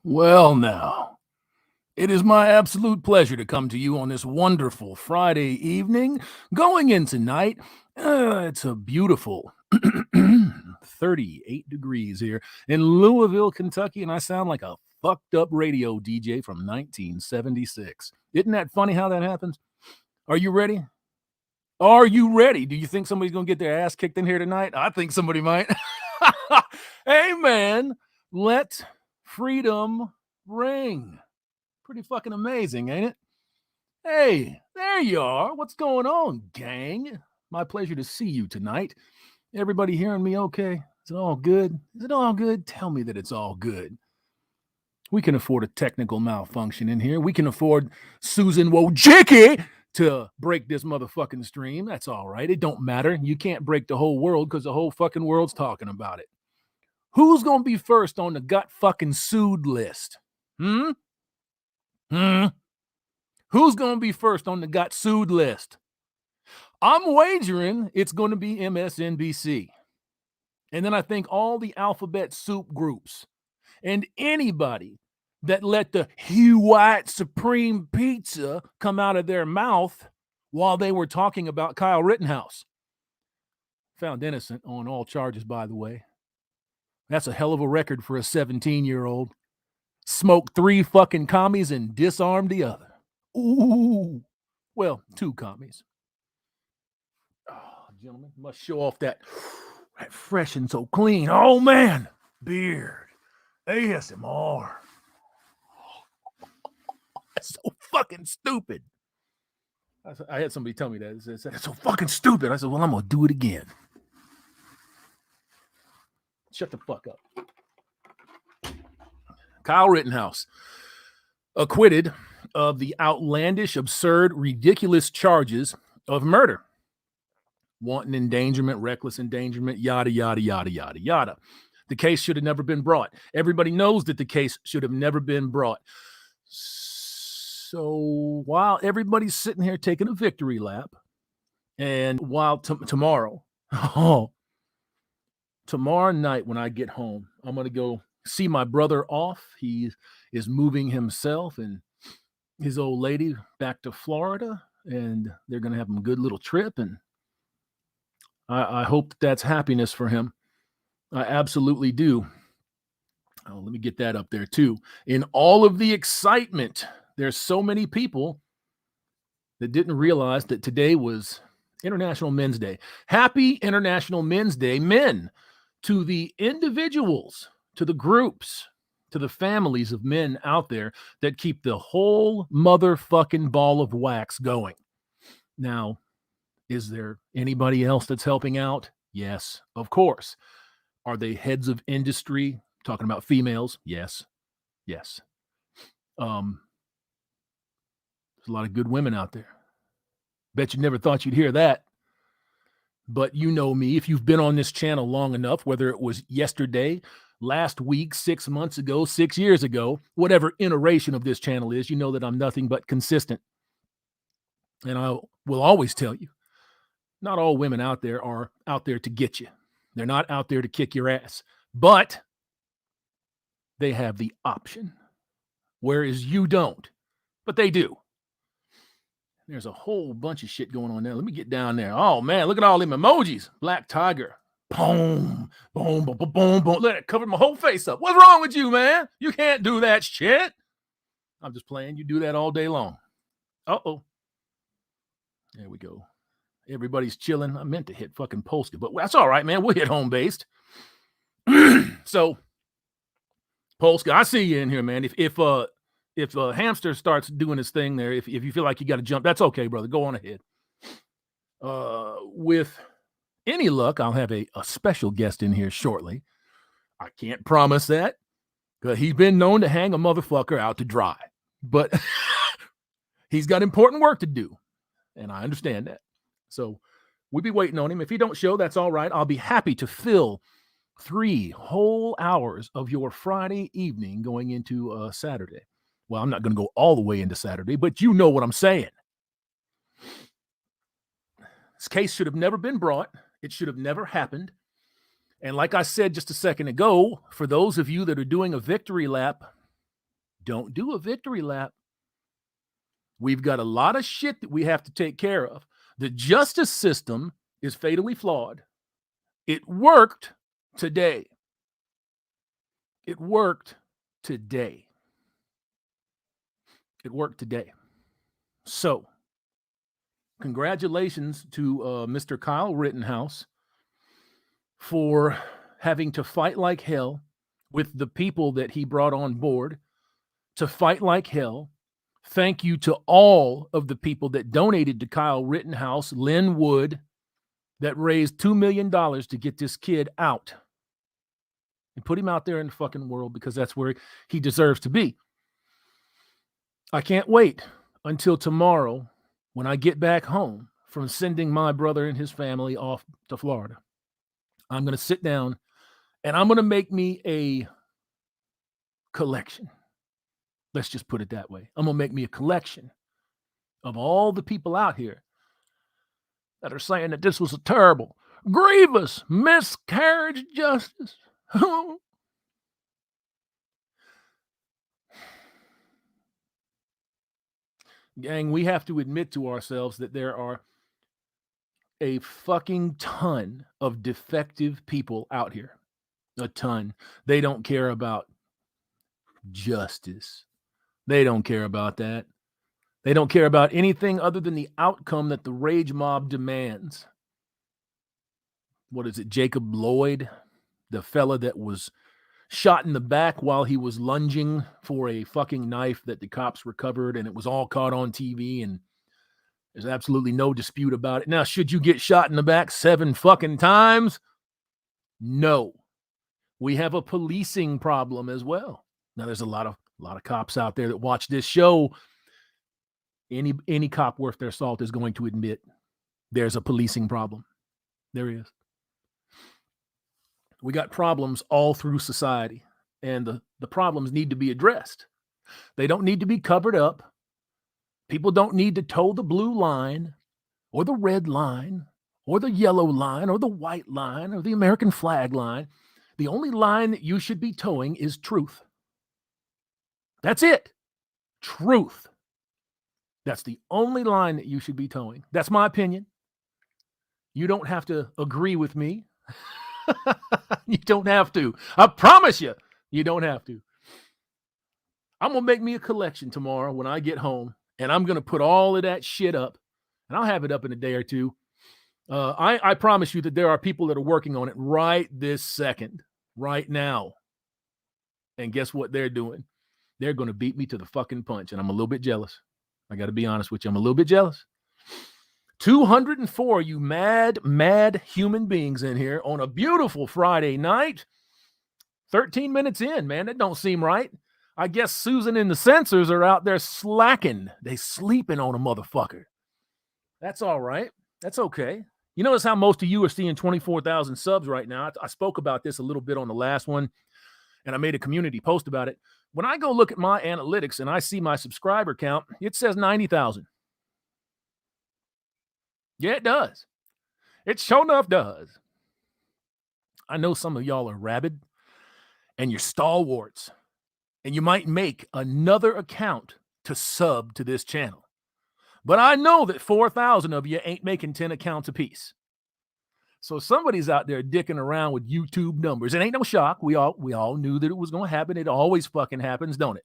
Well, now, it is my absolute pleasure to come to you on this wonderful Friday evening. Going in tonight, it's a beautiful 38 degrees here in Louisville, Kentucky, and I sound like a fucked up radio DJ from 1976. Isn't that funny how that happens? Are you ready? Are you ready? Do you think somebody's going to get their ass kicked in here tonight? I think somebody might. Hey, man, let freedom ring. Pretty fucking amazing, ain't it? Hey, there you are. What's going on, gang? My pleasure to see you tonight. Everybody hearing me okay? Is it all good? Is it all good? Tell me that it's all good. We can afford a technical malfunction in here. We can afford Susan Wojcicki to break this motherfucking stream. That's all right. It don't matter. You can't break the whole world because the whole fucking world's talking about it. Who's going to be first on the gut fucking sued list? Hmm? Who's going to be first on the got sued list? I'm wagering it's going to be MSNBC. And then I think all the alphabet soup groups and anybody that let the Hugh White Supreme Pizza come out of their mouth while they were talking about Kyle Rittenhouse. Found innocent on all charges, by the way. That's a hell of a record for a 17-year-old. Smoked 3 fucking commies and disarmed the other. Ooh. Well, 2 commies. Oh, gentlemen, must show off that fresh and so clean. Oh, man. Beard. ASMR. That's so fucking stupid. I had somebody tell me that. It's so fucking stupid. I said, well, I'm going to do it again. Shut the fuck up. Kyle Rittenhouse, acquitted of the outlandish, absurd, ridiculous charges of murder. Wanton endangerment, reckless endangerment, yada, yada, yada, yada, yada. The case should have never been brought. Everybody knows that the case should have never been brought. So while everybody's sitting here taking a victory lap, and while tomorrow night when I get home, I'm going to go see my brother off. He is moving himself and his old lady back to Florida, and they're going to have a good little trip, and I hope that's happiness for him. I absolutely do. Oh, let me get that up there too. In all of the excitement, there's so many people that didn't realize that today was International Men's Day. Happy International Men's Day, men, to the individuals, to the groups, to the families of men out there that keep the whole motherfucking ball of wax going. Now, is there anybody else that's helping out? Yes, of course. Are they heads of industry? Talking about females? Yes. Yes. There's a lot of good women out there. Bet you never thought you'd hear that. But you know me, if you've been on this channel long enough, whether it was yesterday, last week, 6 months ago, 6 years ago, whatever iteration of this channel is, you know that I'm nothing but consistent. And I will always tell you, not all women out there are out there to get you. They're not out there to kick your ass. But they have the option, whereas you don't. But they do. There's a whole bunch of shit going on there. Let me get down there. Oh, man, look at all them emojis. Black tiger. Boom, boom, boom, boom, boom, boom. Let it cover my whole face up. What's wrong with you, man? You can't do that shit. I'm just playing. You do that all day long. Uh-oh. There we go. Everybody's chilling. I meant to hit fucking Polska, but that's all right, man. We'll hit home-based. So, Polska, I see you in here, man. If a hamster starts doing his thing there, if you feel like you got to jump, that's okay, brother. Go on ahead. With any luck, I'll have a special guest in here shortly. I can't promise that because he's been known to hang a motherfucker out to dry. But he's got important work to do, and I understand that. So we'll be waiting on him. If he don't show, that's all right. I'll be happy to fill 3 whole hours of your Friday evening going into Saturday. Well, I'm not going to go all the way into Saturday, but you know what I'm saying. This case should have never been brought. It should have never happened. And like I said just a second ago, for those of you that are doing a victory lap don't do a victory lap. We've got a lot of shit that we have to take care of. The justice system is fatally flawed. It worked today. It worked today. It worked today. So, congratulations to Mr. Kyle Rittenhouse for having to fight like hell with the people that he brought on board to fight like hell. Thank you to all of the people that donated to Kyle Rittenhouse, Lynn Wood, that raised $2 million to get this kid out and put him out there in the fucking world, because that's where he deserves to be. I can't wait until tomorrow when I get back home from sending my brother and his family off to Florida. I'm going to sit down and I'm going to make me a collection. Let's just put it that way. I'm going to make me a collection of all the people out here that are saying that this was a terrible, grievous miscarriage of justice. Gang, we have to admit to ourselves that there are a fucking ton of defective people out here. A ton. They don't care about justice. They don't care about that. They don't care about anything other than the outcome that the rage mob demands. What is it? Jacob Lloyd, the fella that was shot in the back while he was lunging for a fucking knife that the cops recovered, and it was all caught on TV, and there's absolutely no dispute about it. Now, should you get shot in the back 7 fucking times? No. We have a policing problem as well. Now, there's a lot of cops out there that watch this show. Any cop worth their salt is going to admit there's a policing problem. There is. We got problems all through society, and the problems need to be addressed. They don't need to be covered up. People don't need to toe the blue line or the red line or the yellow line or the white line or the American flag line. The only line that you should be towing is truth. That's it. Truth. That's the only line that you should be towing. That's my opinion. You don't have to agree with me. You don't have to. I promise you, you don't have to. I'm going to make me a collection tomorrow when I get home, and I'm going to put all of that shit up, and I'll have it up in a day or two. I promise you that there are people that are working on it right this second, right now. And guess what they're doing? They're going to beat me to the fucking punch, and I'm a little bit jealous. I got to be honest with you. I'm a little bit jealous. 204, you mad human beings in here on a beautiful Friday night. 13 minutes in, man. That don't seem right. I guess Susan and the censors are out there slacking. They sleeping on a motherfucker. That's all right. That's okay. You notice how most of you are seeing 24,000 subs right now. I spoke about this a little bit on the last one, and I made a community post about it. When I go look at my analytics and I see my subscriber count, it says 90,000. Yeah, it does. It sure enough does. I know some of y'all are rabid and you're stalwarts, and you might make another account to sub to this channel. But I know that 4,000 of you ain't making 10 accounts apiece. So somebody's out there dicking around with YouTube numbers. It ain't no shock. We all knew that it was going to happen. It always fucking happens, don't it?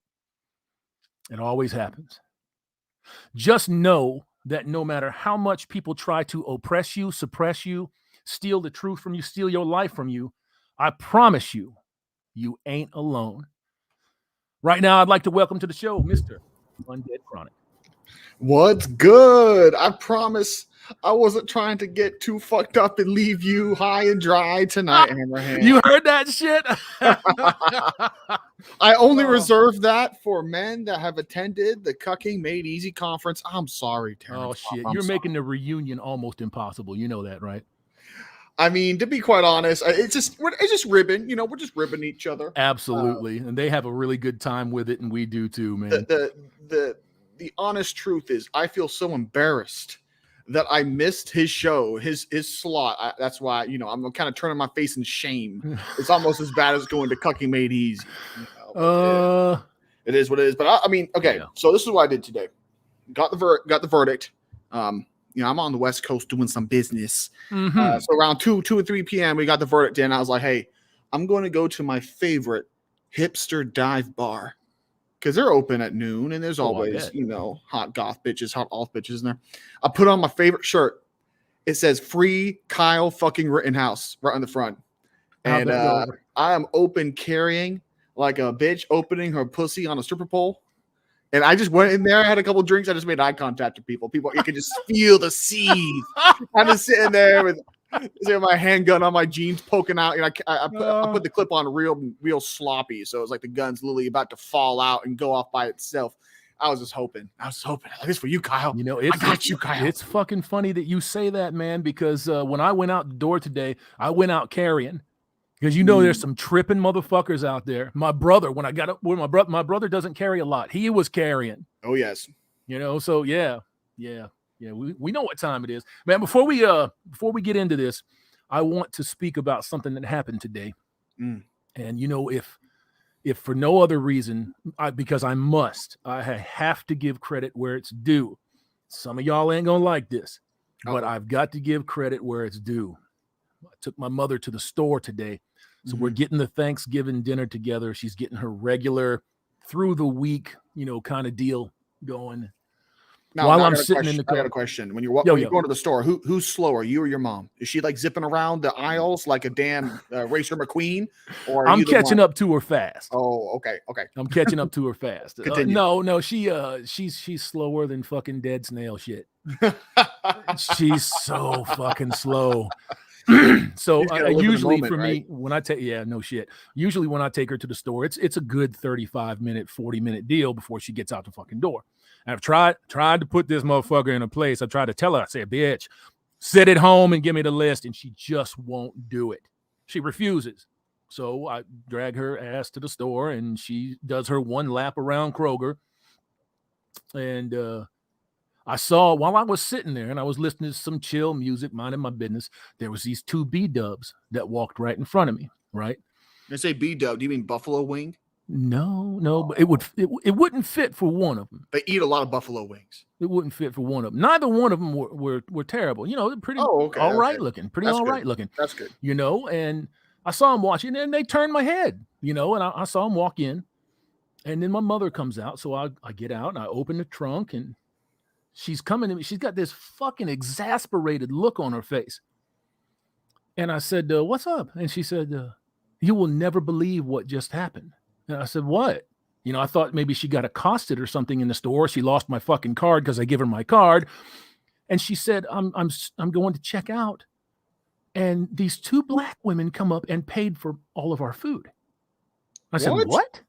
It always happens. Just know that no matter how much people try to oppress you, suppress you, steal the truth from you, steal your life from you, I promise you, you ain't alone. Right now, I'd like to welcome to the show Mr. Undead Chronic. What's good? I promise I wasn't trying to get too fucked up and leave you high and dry tonight, Hammerhand. You heard that shit? I only reserve that for men that have attended the Cucking Made Easy conference. I'm sorry, Terrence. Oh, shit. You're making the reunion almost impossible. You know that, right? I mean, to be quite honest, it's just ribbing. You know, we're just ribbing each other. Absolutely. And they have a really good time with it, and we do too, man. The honest truth is I feel so embarrassed that I missed his show, his slot. That's why, you know, I'm kind of turning my face in shame. It's almost as bad as going to Cucking Made Easy. You know? It is what it is. But I mean, okay. Yeah. So this is what I did today. Got the verdict. I'm on the West Coast doing some business. Mhm. So around 2 or 3 p.m., we got the verdict in. I was like, hey, I'm going to go to my favorite hipster dive bar because they're open at noon, and there's always, hot goth bitches, hot alt bitches in there. I put on my favorite shirt. It says "Free Kyle fucking Rittenhouse" right on the front. How'd And that go over? I am open carrying like a bitch opening her pussy on a stripper pole. And I just went in there. I had a couple drinks. I just made eye contact with people. You could just feel the seethe. I'm just sitting there with my handgun on my jeans poking out. And I put the clip on real sloppy. So it was like the gun's literally about to fall out and go off by itself. I was hoping. Like, this for you, Kyle. I got you, Kyle. It's fucking funny that you say that, man, because when I went out the door today, I went out carrying. Because there's some tripping motherfuckers out there. My brother, when I got up, my brother doesn't carry a lot. He was carrying. Oh yes. So yeah. We know what time it is, man. Before we get into this, I want to speak about something that happened today. And if for no other reason, because I have to give credit where it's due. Some of y'all ain't gonna like this, but I've got to give credit where it's due. I took my mother to the store today. So we're getting the Thanksgiving dinner together. She's getting her regular through the week, kind of deal going. Now, while I'm sitting in the car. I got a question. When you're going to the store, who's slower, you or your mom? Is she like zipping around the aisles like a damn Racer McQueen? Or I'm catching up to her fast. Oh, okay. I'm catching up to her fast. No, she's slower than fucking dead snail shit. She's so fucking slow. So usually for me, when I take, usually when I take her to the store, it's a good 35-minute, 40-minute deal before she gets out the fucking door. And I've tried to put this motherfucker in a place. I tried to tell her, I said, bitch, sit at home and give me the list. And she just won't do it. She refuses. So I drag her ass to the store and she does her one lap around Kroger. And, I saw while I was sitting there and I was listening to some chill music, minding my business, there was these 2 B-dubs that walked right in front of me, right? You say B-dub, do you mean buffalo wing? No, but it wouldn't fit for one of them. They eat a lot of buffalo wings. It wouldn't fit for one of them. Neither one of them were terrible. They're pretty all right looking. That's good. And I saw them watching and they turned my head, and I saw them walk in. And then my mother comes out. So I get out and I open the trunk and she's coming to me. She's got this fucking exasperated look on her face. And I said, what's up? And she said, you will never believe what just happened. And I said, what? I thought maybe she got accosted or something in the store. She lost my fucking card because I give her my card. And she said, I'm going to check out. And these 2 black women come up and paid for all of our food. I said, what?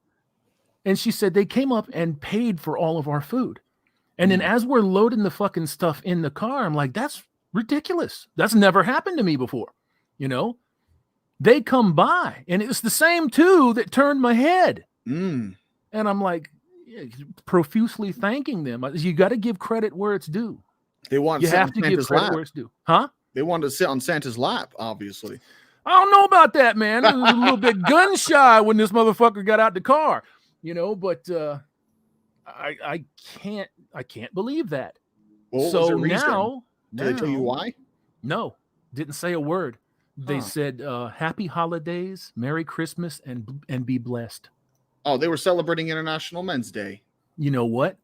And she said, they came up and paid for all of our food. And then as we're loading the fucking stuff in the car, I'm like, that's ridiculous. That's never happened to me before. They come by and it was the same 2 that turned my head. And I'm like, profusely thanking them. You got to give credit where it's due. You have to give credit where it's due. Huh? They wanted to sit on Santa's lap, obviously. I don't know about that, man. It was a little bit gun shy when this motherfucker got out the car, but I can't believe that. Well, so now, did they tell you why? No, didn't say a word. They said, happy holidays, Merry Christmas, and be blessed. Oh, they were celebrating International Men's Day. You know what?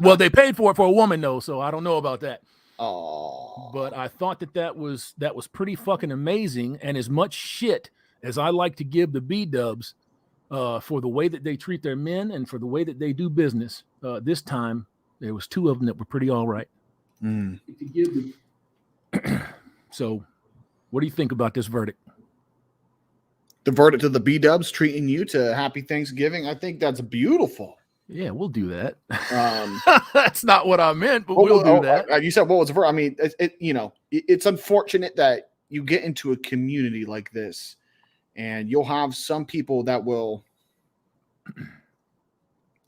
Well, they paid for it for a woman, though, so I don't know about that. Oh, but I thought that was pretty fucking amazing. And as much shit as I like to give the B-dubs for the way that they treat their men and for the way that they do business, this time there was 2 of them that were pretty all right. So what do you think about this verdict? The verdict of the B-dubs treating you to happy Thanksgiving. I think that's beautiful. Yeah, we'll do that. That's not what I meant, but we'll do that. You said what was the verdict? I mean, it's unfortunate that you get into a community like this and you'll have some people that will,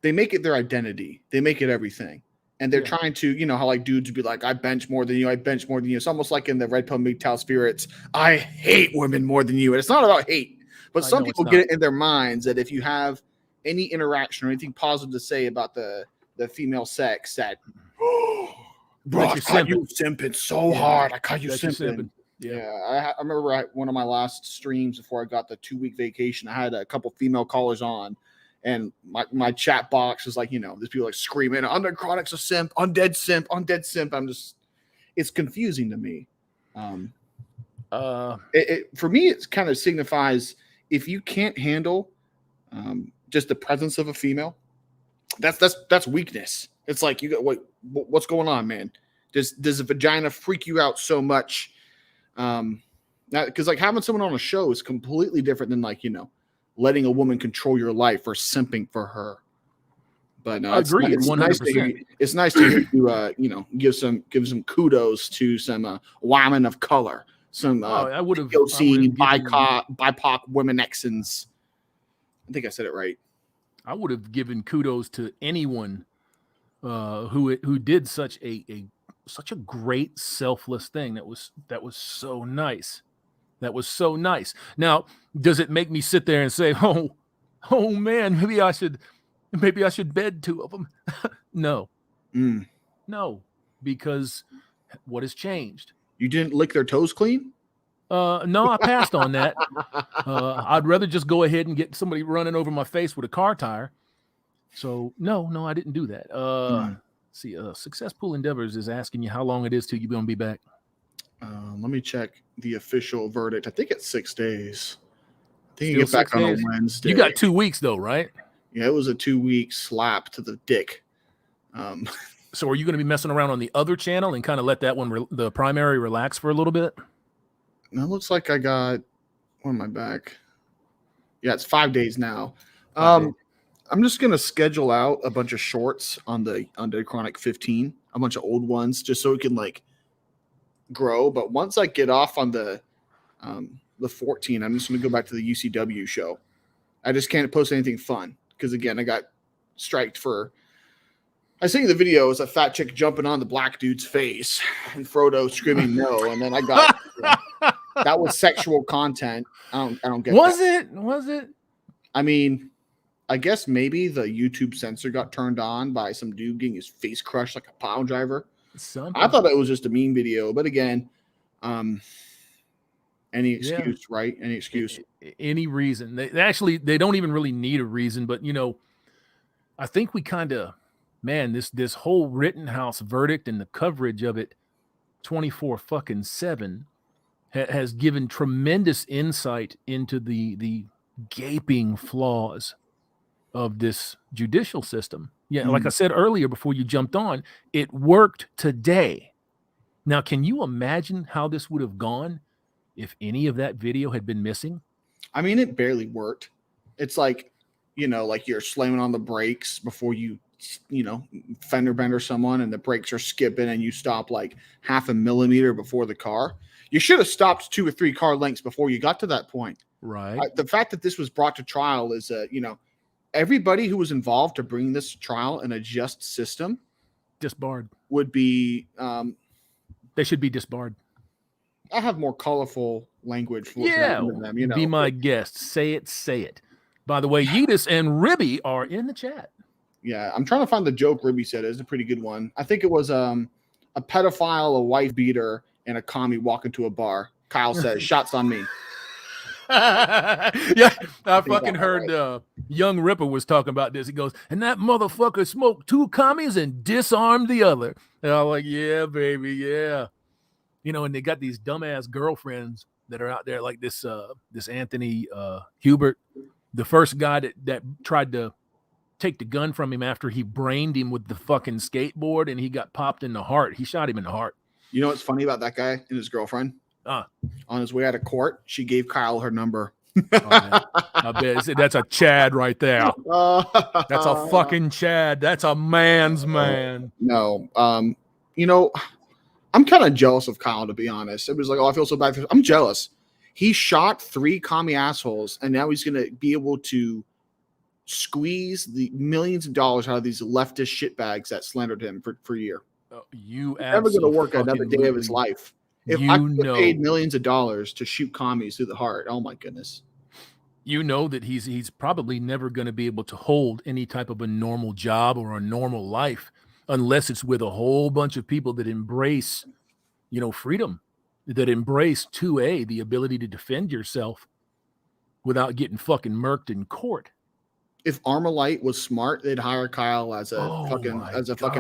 they make it their identity. They make it everything. And they're trying to, how like dudes would be like, I bench more than you. I bench more than you. It's almost like in the Red Pill MGTOW spirits. I hate women more than you. And it's not about hate, but some people get it in their minds that if you have any interaction or anything positive to say about the female sex, that bro, I caught you simping so hard. I caught you simping. Yeah, I remember one of my last streams before I got the 2-week vacation, I had a couple female callers on, and my chat box was like, there's people like screaming, Undead Chronic's a simp, Undead simp, Undead simp. It's confusing to me. For me, it kind of signifies if you can't handle just the presence of a female, that's weakness. It's like, you got what's going on, man? Does a vagina freak you out so much? Because like having someone on a show is completely different than like letting a woman control your life or simping for her. But no, agreed, 100%. It's nice to hear you give some kudos to some women of color, some I would have BIPOC women Xans. I think I said it right. I would have given kudos to anyone who did such a great selfless thing. That was so nice. That was so nice. Now, does it make me sit there and say, oh man, maybe I should bed 2 of them? No. No, because what has changed? You didn't lick their toes clean? No, I passed on that. I'd rather just go ahead and get somebody running over my face with a car tire. So no, I didn't do that. See, Success Pool Endeavors is asking you how long it is till you're gonna be back. Let me check the official verdict. I think it's 6 days. I think you get back on a Wednesday. You got 2 weeks though, right? Yeah, it was a 2-week slap to the dick. So are you going to be messing around on the other channel and kind of let that one, the primary, relax for a little bit? It looks like I got, what am I back? Yeah, it's 5 days now. I'm just going to schedule out a bunch of shorts on the Undead Chronic 15, a bunch of old ones, just so it can like grow. But once I get off on the 14, I'm just going to go back to the UCW show. I just can't post anything fun because, again, I got striked for. I seen the video as a fat chick jumping on the black dude's face and Frodo screaming no, and then I got that was sexual content. I don't get. Was it? I mean, I guess maybe the YouTube censor got turned on by some dude getting his face crushed like a pile driver. I thought it was just a meme video, but again, any excuse, right? Any excuse, any reason. They don't even really need a reason, but I think we kind of. Man, this whole Rittenhouse verdict and the coverage of it 24/7 has given tremendous insight into the gaping flaws of this judicial system. Yeah, like I said earlier before you jumped on, it worked today. Now, can you imagine how this would have gone if any of that video had been missing? I mean, it barely worked. It's like, like you're slamming on the brakes before you fender bender someone and the brakes are skipping and you stop like 0.5 millimeter before the car. You should have stopped 2 or 3 car lengths before you got to that point. Right. The fact that this was brought to trial is, everybody who was involved to bring this to trial in a just system disbarred would be. They should be disbarred. I have more colorful language for them. Be my guest. Say it. By the way, Yeetus and Ribby are in the chat. Yeah, I'm trying to find the joke Ribby said. It's a pretty good one. I think it was a pedophile, a wife beater, and a commie walk into a bar. Kyle says, "Shots on me." Yeah, I fucking heard Young Ripper was talking about this. He goes, and that motherfucker smoked 2 commies and disarmed the other. And I'm like, yeah, baby, yeah. And they got these dumbass girlfriends that are out there like this Anthony Hubert, the first guy that tried to take the gun from him after he brained him with the fucking skateboard and he got popped in the heart. He shot him in the heart. You know what's funny about that guy and his girlfriend? On his way out of court, she gave Kyle her number. I bet that's a Chad right there. That's a fucking Chad. That's a man's man. No. I'm kind of jealous of Kyle, to be honest. It was like, I feel so bad. I'm jealous. He shot 3 commie assholes, and now he's going to be able to squeeze the millions of dollars out of these leftist shitbags that slandered him for a year. You never going to work another day of his life. If I could get paid millions of dollars to shoot commies through the heart, oh my goodness. you know that he's probably never going to be able to hold any type of a normal job or a normal life unless it's with a whole bunch of people that embrace, freedom, that embrace 2A, the ability to defend yourself without getting fucking murked in court. If Armalite was smart, they'd hire Kyle as a fucking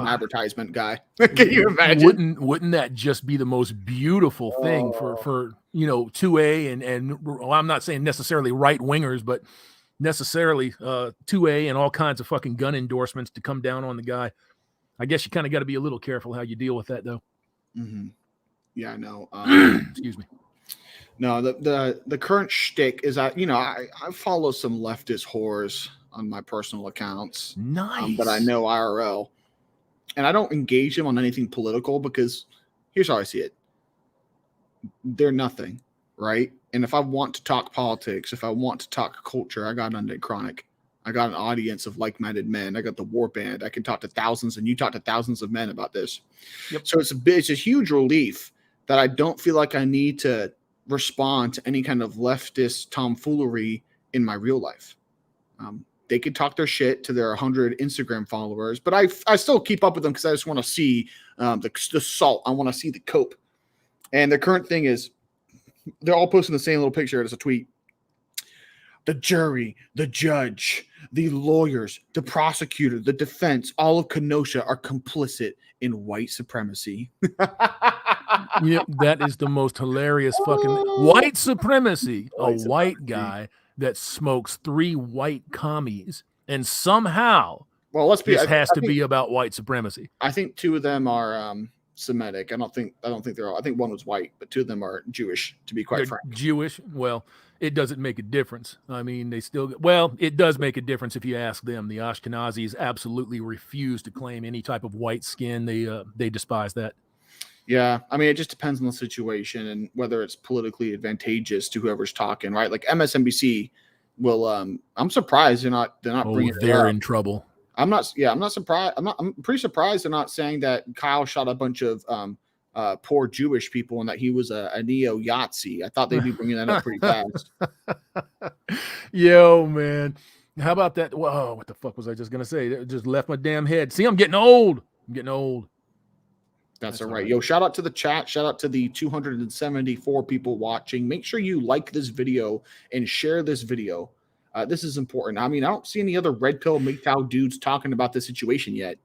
advertisement guy. Can you imagine? Wouldn't that just be the most beautiful thing for 2A and well, I'm not saying necessarily right wingers, but necessarily 2A and all kinds of fucking gun endorsements to come down on the guy. I guess you kind of got to be a little careful how you deal with that, though. Mm-hmm. Yeah, I know. Excuse me. No, the current shtick is I follow some leftist whores on my personal accounts. Nice. But I know IRL. And I don't engage them on anything political because here's how I see it. They're nothing, right? And if I want to talk politics, if I want to talk culture, I got Undead Chronic. I got an audience of like-minded men. I got the war band. I can talk to thousands, and you talk to thousands of men about this. Yep. So it's a huge relief that I don't feel like I need to respond to any kind of leftist tomfoolery in my real life. They could talk their shit to their 100 Instagram followers, but I still keep up with them because I just want to see the salt. I want to see the cope. And the current thing is they're all posting the same little picture as a tweet. The jury, the judge, the lawyers, the prosecutor, the defense, all of Kenosha are complicit in white supremacy. Yep, that is the most hilarious fucking white supremacy. A white guy that smokes 3 white commies, and somehow this has to be about white supremacy. I think 2 of them are Semitic. I don't think they're all. I think one was white, but 2 of them are Jewish. To be quite frank, Jewish. Well, it doesn't make a difference. I mean, it does make a difference if you ask them. The Ashkenazis absolutely refuse to claim any type of white skin. They despise that. Yeah, I mean, it just depends on the situation and whether it's politically advantageous to whoever's talking, right? Like MSNBC will. I'm surprised they're not bringing it up. They're in trouble. I'm not surprised. I'm pretty surprised they're not saying that Kyle shot a bunch of poor Jewish people and that he was a neo-Yahtzee. I thought they'd be bringing that up pretty fast. Yo, man, how about that? Whoa, what the fuck was I just gonna say? It just left my damn head. See, I'm getting old. That's all right. Yo, shout out to the chat. Shout out to the 274 people watching. Make sure you like this video and share this video. This is important. I mean, I don't see any other red pill MGTOW dudes talking about this situation yet,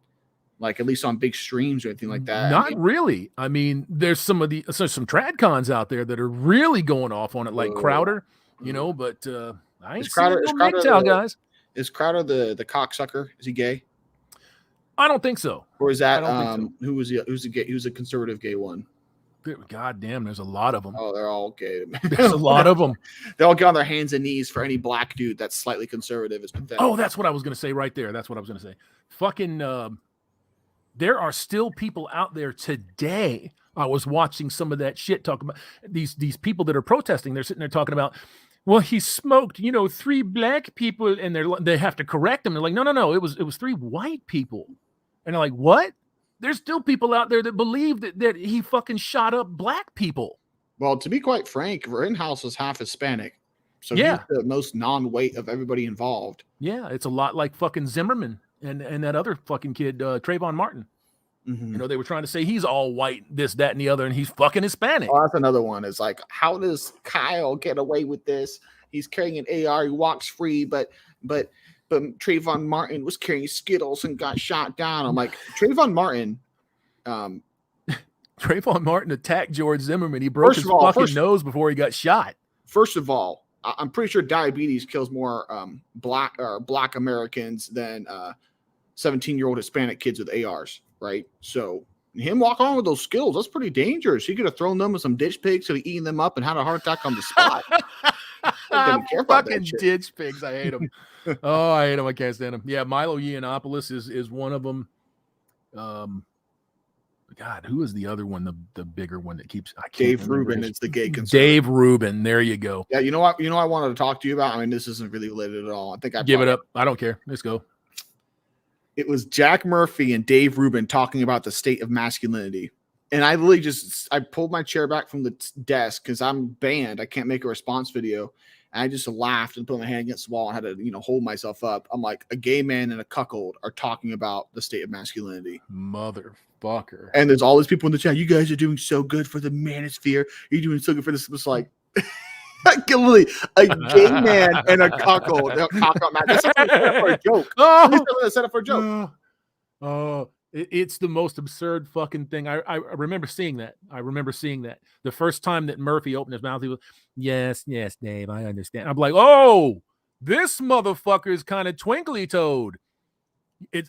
like at least on big streams or anything like that. Not really. I mean, there's some tradcons out there that are really going off on it, like Crowder, but I ain't seen no MGTOW guys. Is Crowder the cocksucker? Is he gay? I don't think so. Or is that who was a gay? Who's a conservative gay one? God damn, there's a lot of them. Oh, they're all gay. There's a lot of them. They all get on their hands and knees for any black dude that's slightly conservative. It's pathetic. Oh, that's what I was going to say right there. That's what I was going to say. Fucking, there are still people out there today. I was watching some of that shit talking about these people that are protesting. They're sitting there talking about, well, he smoked, 3 black people, and they have to correct them. They're like, no, it was 3 white people. And they're like, what? There's still people out there that believe that he fucking shot up black people. Well, to be quite frank, Rittenhouse was half Hispanic. So he's the most non-white of everybody involved. Yeah, it's a lot like fucking Zimmerman and that other fucking kid, Trayvon Martin. Mm-hmm. They were trying to say he's all white, this, that, and the other, and he's fucking Hispanic. Oh, that's another one. It's like, how does Kyle get away with this? He's carrying an AR, he walks free, but Trayvon Martin was carrying Skittles and got shot down. I'm like, Trayvon Martin. Trayvon Martin attacked George Zimmerman. He broke his fucking nose before he got shot. First of all, I'm pretty sure diabetes kills more black Americans than 17-year-old Hispanic kids with ARs, right? So him walking on with those skills, that's pretty dangerous. He could have thrown them with some ditch pigs, could have eaten them up and had a heart attack on the spot. Fucking ditch pigs. I hate them. Oh, I hate them. I can't stand them. Yeah, Milo Yiannopoulos is one of them. God, who is the other one? The bigger one that keeps. Dave Rubin is the gay conservative. Dave Rubin. There you go. Yeah, you know what? I wanted to talk to you about. I mean, this isn't really related at all. I think I give it up. I don't care. Let's go. It was Jack Murphy and Dave Rubin talking about the state of masculinity. And I literally I pulled my chair back from the desk because I'm banned. I can't make a response video. And I just laughed and put my hand against the wall and had to, hold myself up. I'm like, a gay man and a cuckold are talking about the state of masculinity. Motherfucker. And there's all these people in the chat. You guys are doing so good for the manosphere. You're doing so good for this. It's like, literally, a gay man and a cuckold. They'll talk about That's set up for a joke. It's set up for a joke. It's the most absurd fucking thing. I remember seeing that. The first time that Murphy opened his mouth, he was, yes, Dave, I understand. I'm like, oh, this motherfucker is kind of twinkly toed.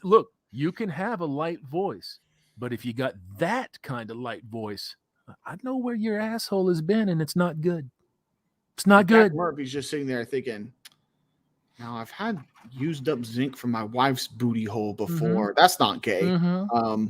Look, you can have a light voice, but if you got that kind of light voice, I know where your asshole has been, and it's not good. It's not good. Murphy's just sitting there thinking, now I've had used up zinc from my wife's booty hole before. Mm-hmm. That's not gay. Mm-hmm.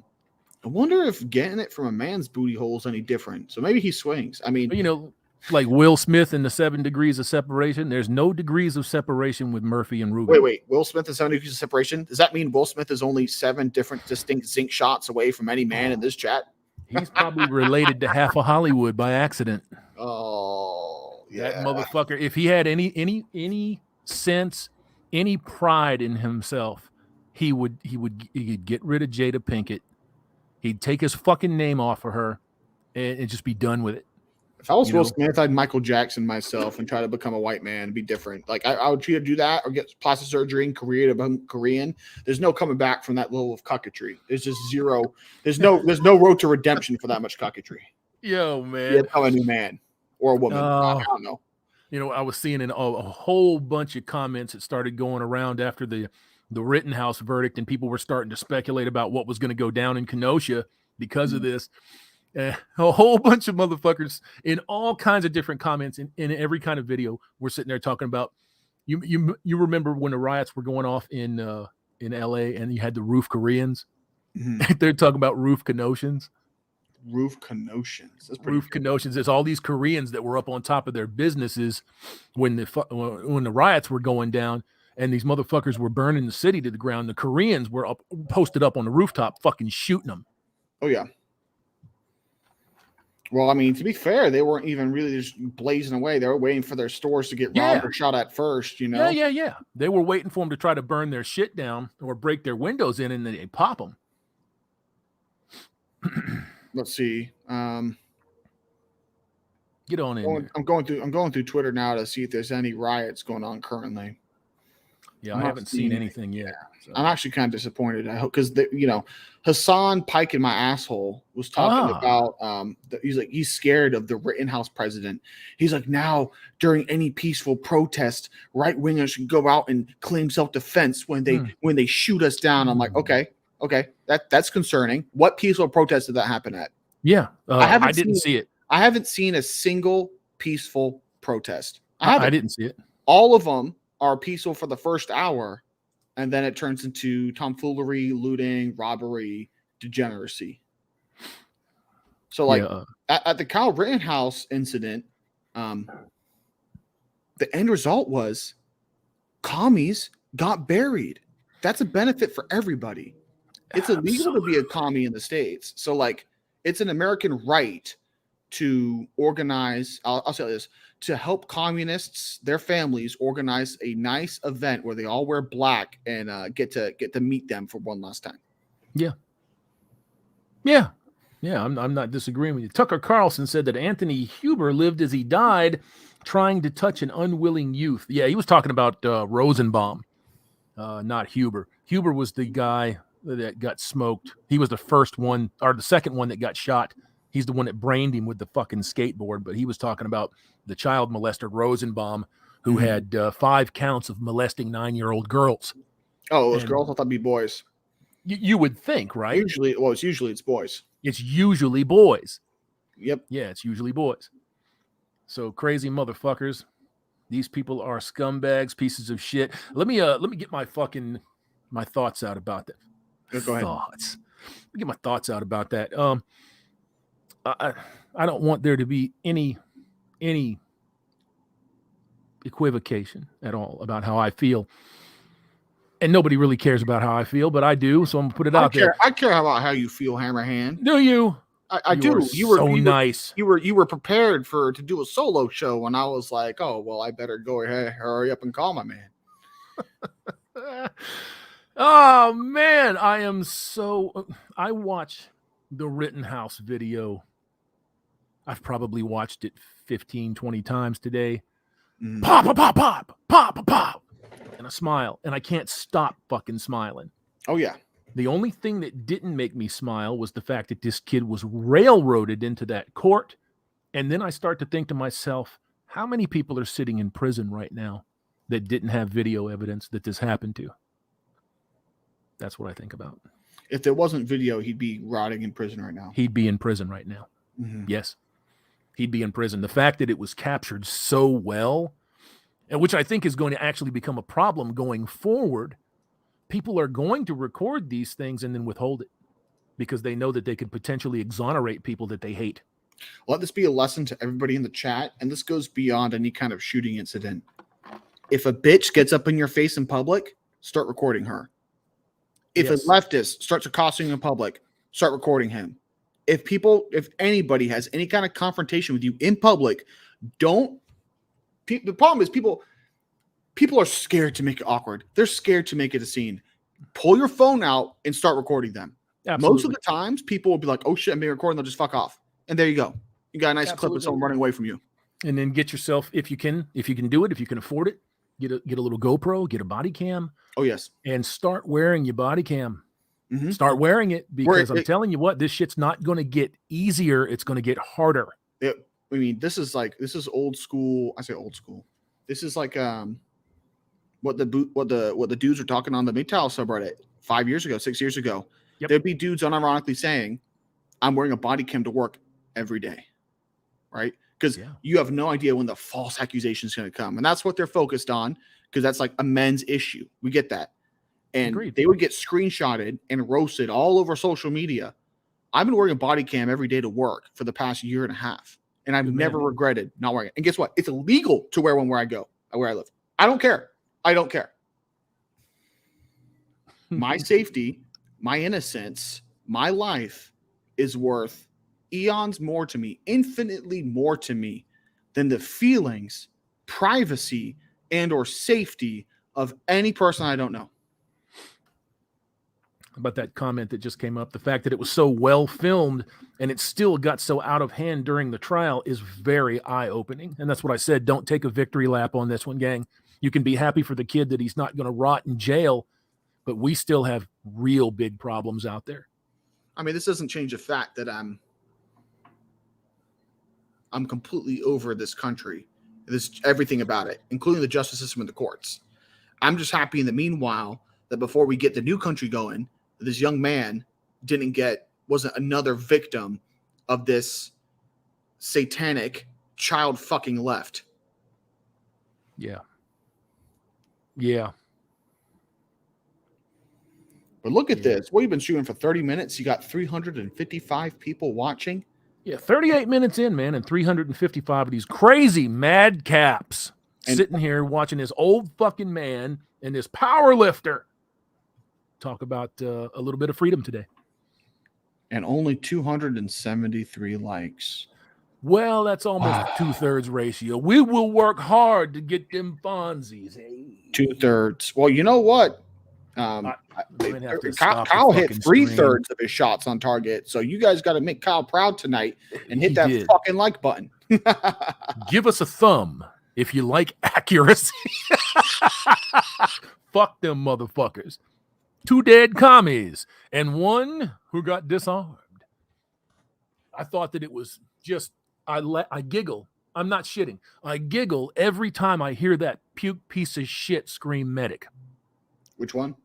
I wonder if getting it from a man's booty hole is any different. So maybe he swings. I mean, like Will Smith in the 7 Degrees of Separation. There's no degrees of separation with Murphy and Ruben. Wait. Will Smith and 7 Degrees of Separation? Does that mean Will Smith is only 7 different distinct zinc shots away from any man in this chat? He's probably related to half of Hollywood by accident. Oh, yeah. That motherfucker. If he had any sense, any pride in himself, he'd get rid of Jada Pinkett. He'd take his fucking name off of her and just be done with it. If I was Will Smith, I'd Michael Jackson myself and try to become a white man and be different. Like I would either do that or get plastic surgery in Korea to become Korean. There's no coming back from that level of cocketry. There's just zero. There's no road to redemption for that much cocketry. Yo, man. You become a new man or a woman. I don't know. I was seeing a whole bunch of comments that started going around after the Rittenhouse verdict, and people were starting to speculate about what was going to go down in Kenosha because of this. A whole bunch of motherfuckers in all kinds of different comments in every kind of video. We're sitting there talking about you remember when the riots were going off in LA and you had the roof Koreans. Mm-hmm. They're talking about roof Kenoshans. Roof Kenoshans. That's pretty good. Kenoshans. It's all these Koreans that were up on top of their businesses when the riots were going down and these motherfuckers were burning the city to the ground. The Koreans were posted up on the rooftop fucking shooting them. Oh, yeah. Well, I mean, to be fair, they weren't even really just blazing away. They were waiting for their stores to get robbed or shot at first, Yeah. They were waiting for them to try to burn their shit down or break their windows in, and then they pop them. Let's see. Get on in. I'm going through Twitter now to see if there's any riots going on currently. Yeah, I haven't seen anything yet. So. I'm actually kind of disappointed. I hope because Hassan Pike in my asshole was talking about he's scared of the Rittenhouse president. He's like, now during any peaceful protest, right wingers can go out and claim self-defense when they shoot us down. I'm like, okay, that's concerning. What peaceful protest did that happen at? Yeah, I didn't see it. I haven't seen a single peaceful protest. I didn't see it. All of them are peaceful for the first hour, and then it turns into tomfoolery, looting, robbery, degeneracy. So, at the Kyle Rittenhouse incident, the end result was commies got buried. That's a benefit for everybody. It's illegal to be a commie in the States. So, it's an American right to organize. I'll say this. To help communists, their families organize a nice event where they all wear black and get to meet them for one last time. Yeah. I'm not disagreeing with you. Tucker Carlson said that Anthony Huber lived as he died, trying to touch an unwilling youth. Yeah, he was talking about Rosenbaum, not Huber. Huber was the guy that got smoked. He was the first one, or the second one that got shot. He's the one that brained him with the fucking skateboard, but he was talking about the child molester Rosenbaum, who had 5 counts of molesting 9-year-old girls. Oh, it was girls? I thought it'd be boys. You would think, right? It's usually boys. It's usually boys. Yep. Yeah, it's usually boys. So crazy motherfuckers. These people are scumbags, pieces of shit. Let me get my thoughts out about that. Go ahead. Thoughts. Let me get my thoughts out about that. I don't want there to be any equivocation at all about how I feel. And nobody really cares about how I feel, but I do, so I'm gonna put it out there. I care about how you feel, Hammerhand. Do you? I do. You were nice. You were prepared to do a solo show, and I was like, oh well, I better go ahead, hurry up and call my man. Oh man, I watch the Rittenhouse video. I've probably watched it 15, 20 times today. Pop, pop, pop, pop, pop, pop, pop. And I smile, and I can't stop fucking smiling. Oh yeah. The only thing that didn't make me smile was the fact that this kid was railroaded into that court. And then I start to think to myself, how many people are sitting in prison right now that didn't have video evidence that this happened to? That's what I think about. If there wasn't video, he'd be rotting in prison right now. He'd be in prison right now. Yes. He'd be in prison. The fact that it was captured so well, and which I think is going to actually become a problem going forward, people are going to record these things and then withhold it because they know that they could potentially exonerate people that they hate. Let this be a lesson to everybody in the chat, and this goes beyond any kind of shooting incident. If a bitch gets up in your face in public, start recording her. If a leftist starts accosting you in public, start recording him. If anybody has any kind of confrontation with you in public, don't. The problem is people are scared to make it awkward. They're scared to make it a scene. Pull your phone out and start recording them. Absolutely. Most of the times, people will be like, "Oh shit, I'm being recorded." They'll just fuck off, and there you go. You got a nice clip of someone running away from you. And then get yourself, if you can do it, if you can afford it, get a little GoPro, get a body cam. Oh yes, and start wearing your body cam. Start wearing it because I'm telling you what, this shit's not going to get easier. It's going to get harder. I mean, this is old school. I say old school. This is like what the dudes were talking on the MGTOW subreddit 5 years ago, 6 years ago. Yep. There'd be dudes unironically saying, "I'm wearing a body cam to work every day," right? Because you have no idea when the false accusation is going to come, and that's what they're focused on. Because that's like a men's issue. We get that. And they would get screenshotted and roasted all over social media. I've been wearing a body cam every day to work for the past year and a half. And I've never regretted not wearing it. And guess what? It's illegal to wear one where I live. I don't care. My safety, my innocence, my life is worth eons more to me, infinitely more to me than the feelings, privacy, and or safety of any person I don't know. About that comment that just came up, the fact that it was so well filmed and it still got so out of hand during the trial is very eye-opening. And that's what I said. Don't take a victory lap on this one, gang. You can be happy for the kid that he's not going to rot in jail, but we still have real big problems out there. I mean, this doesn't change the fact that I'm completely over this country. Everything about it, including the justice system and the courts. I'm just happy in the meanwhile that before we get the new country going, this young man wasn't another victim of this satanic child fucking left. Yeah. But look at this. We've been shooting for 30 minutes. You got 355 people watching. Yeah, 38 minutes in, man, and 355 of these crazy mad caps sitting here watching this old fucking man and this power lifter talk about a little bit of freedom today. And only 273 likes. Well, that's almost 2/3 ratio. We will work hard to get them Fonzies. Hey. 2/3. Well, you know what? Kyle hit 3/3 of his shots on target. So you guys got to make Kyle proud tonight and hit that fucking like button. Give us a thumb if you like accuracy. Fuck them motherfuckers. 2 dead commies and 1 who got disarmed. I thought that it was just, I giggle. I'm not shitting. I giggle every time I hear that puke piece of shit scream medic. Which one?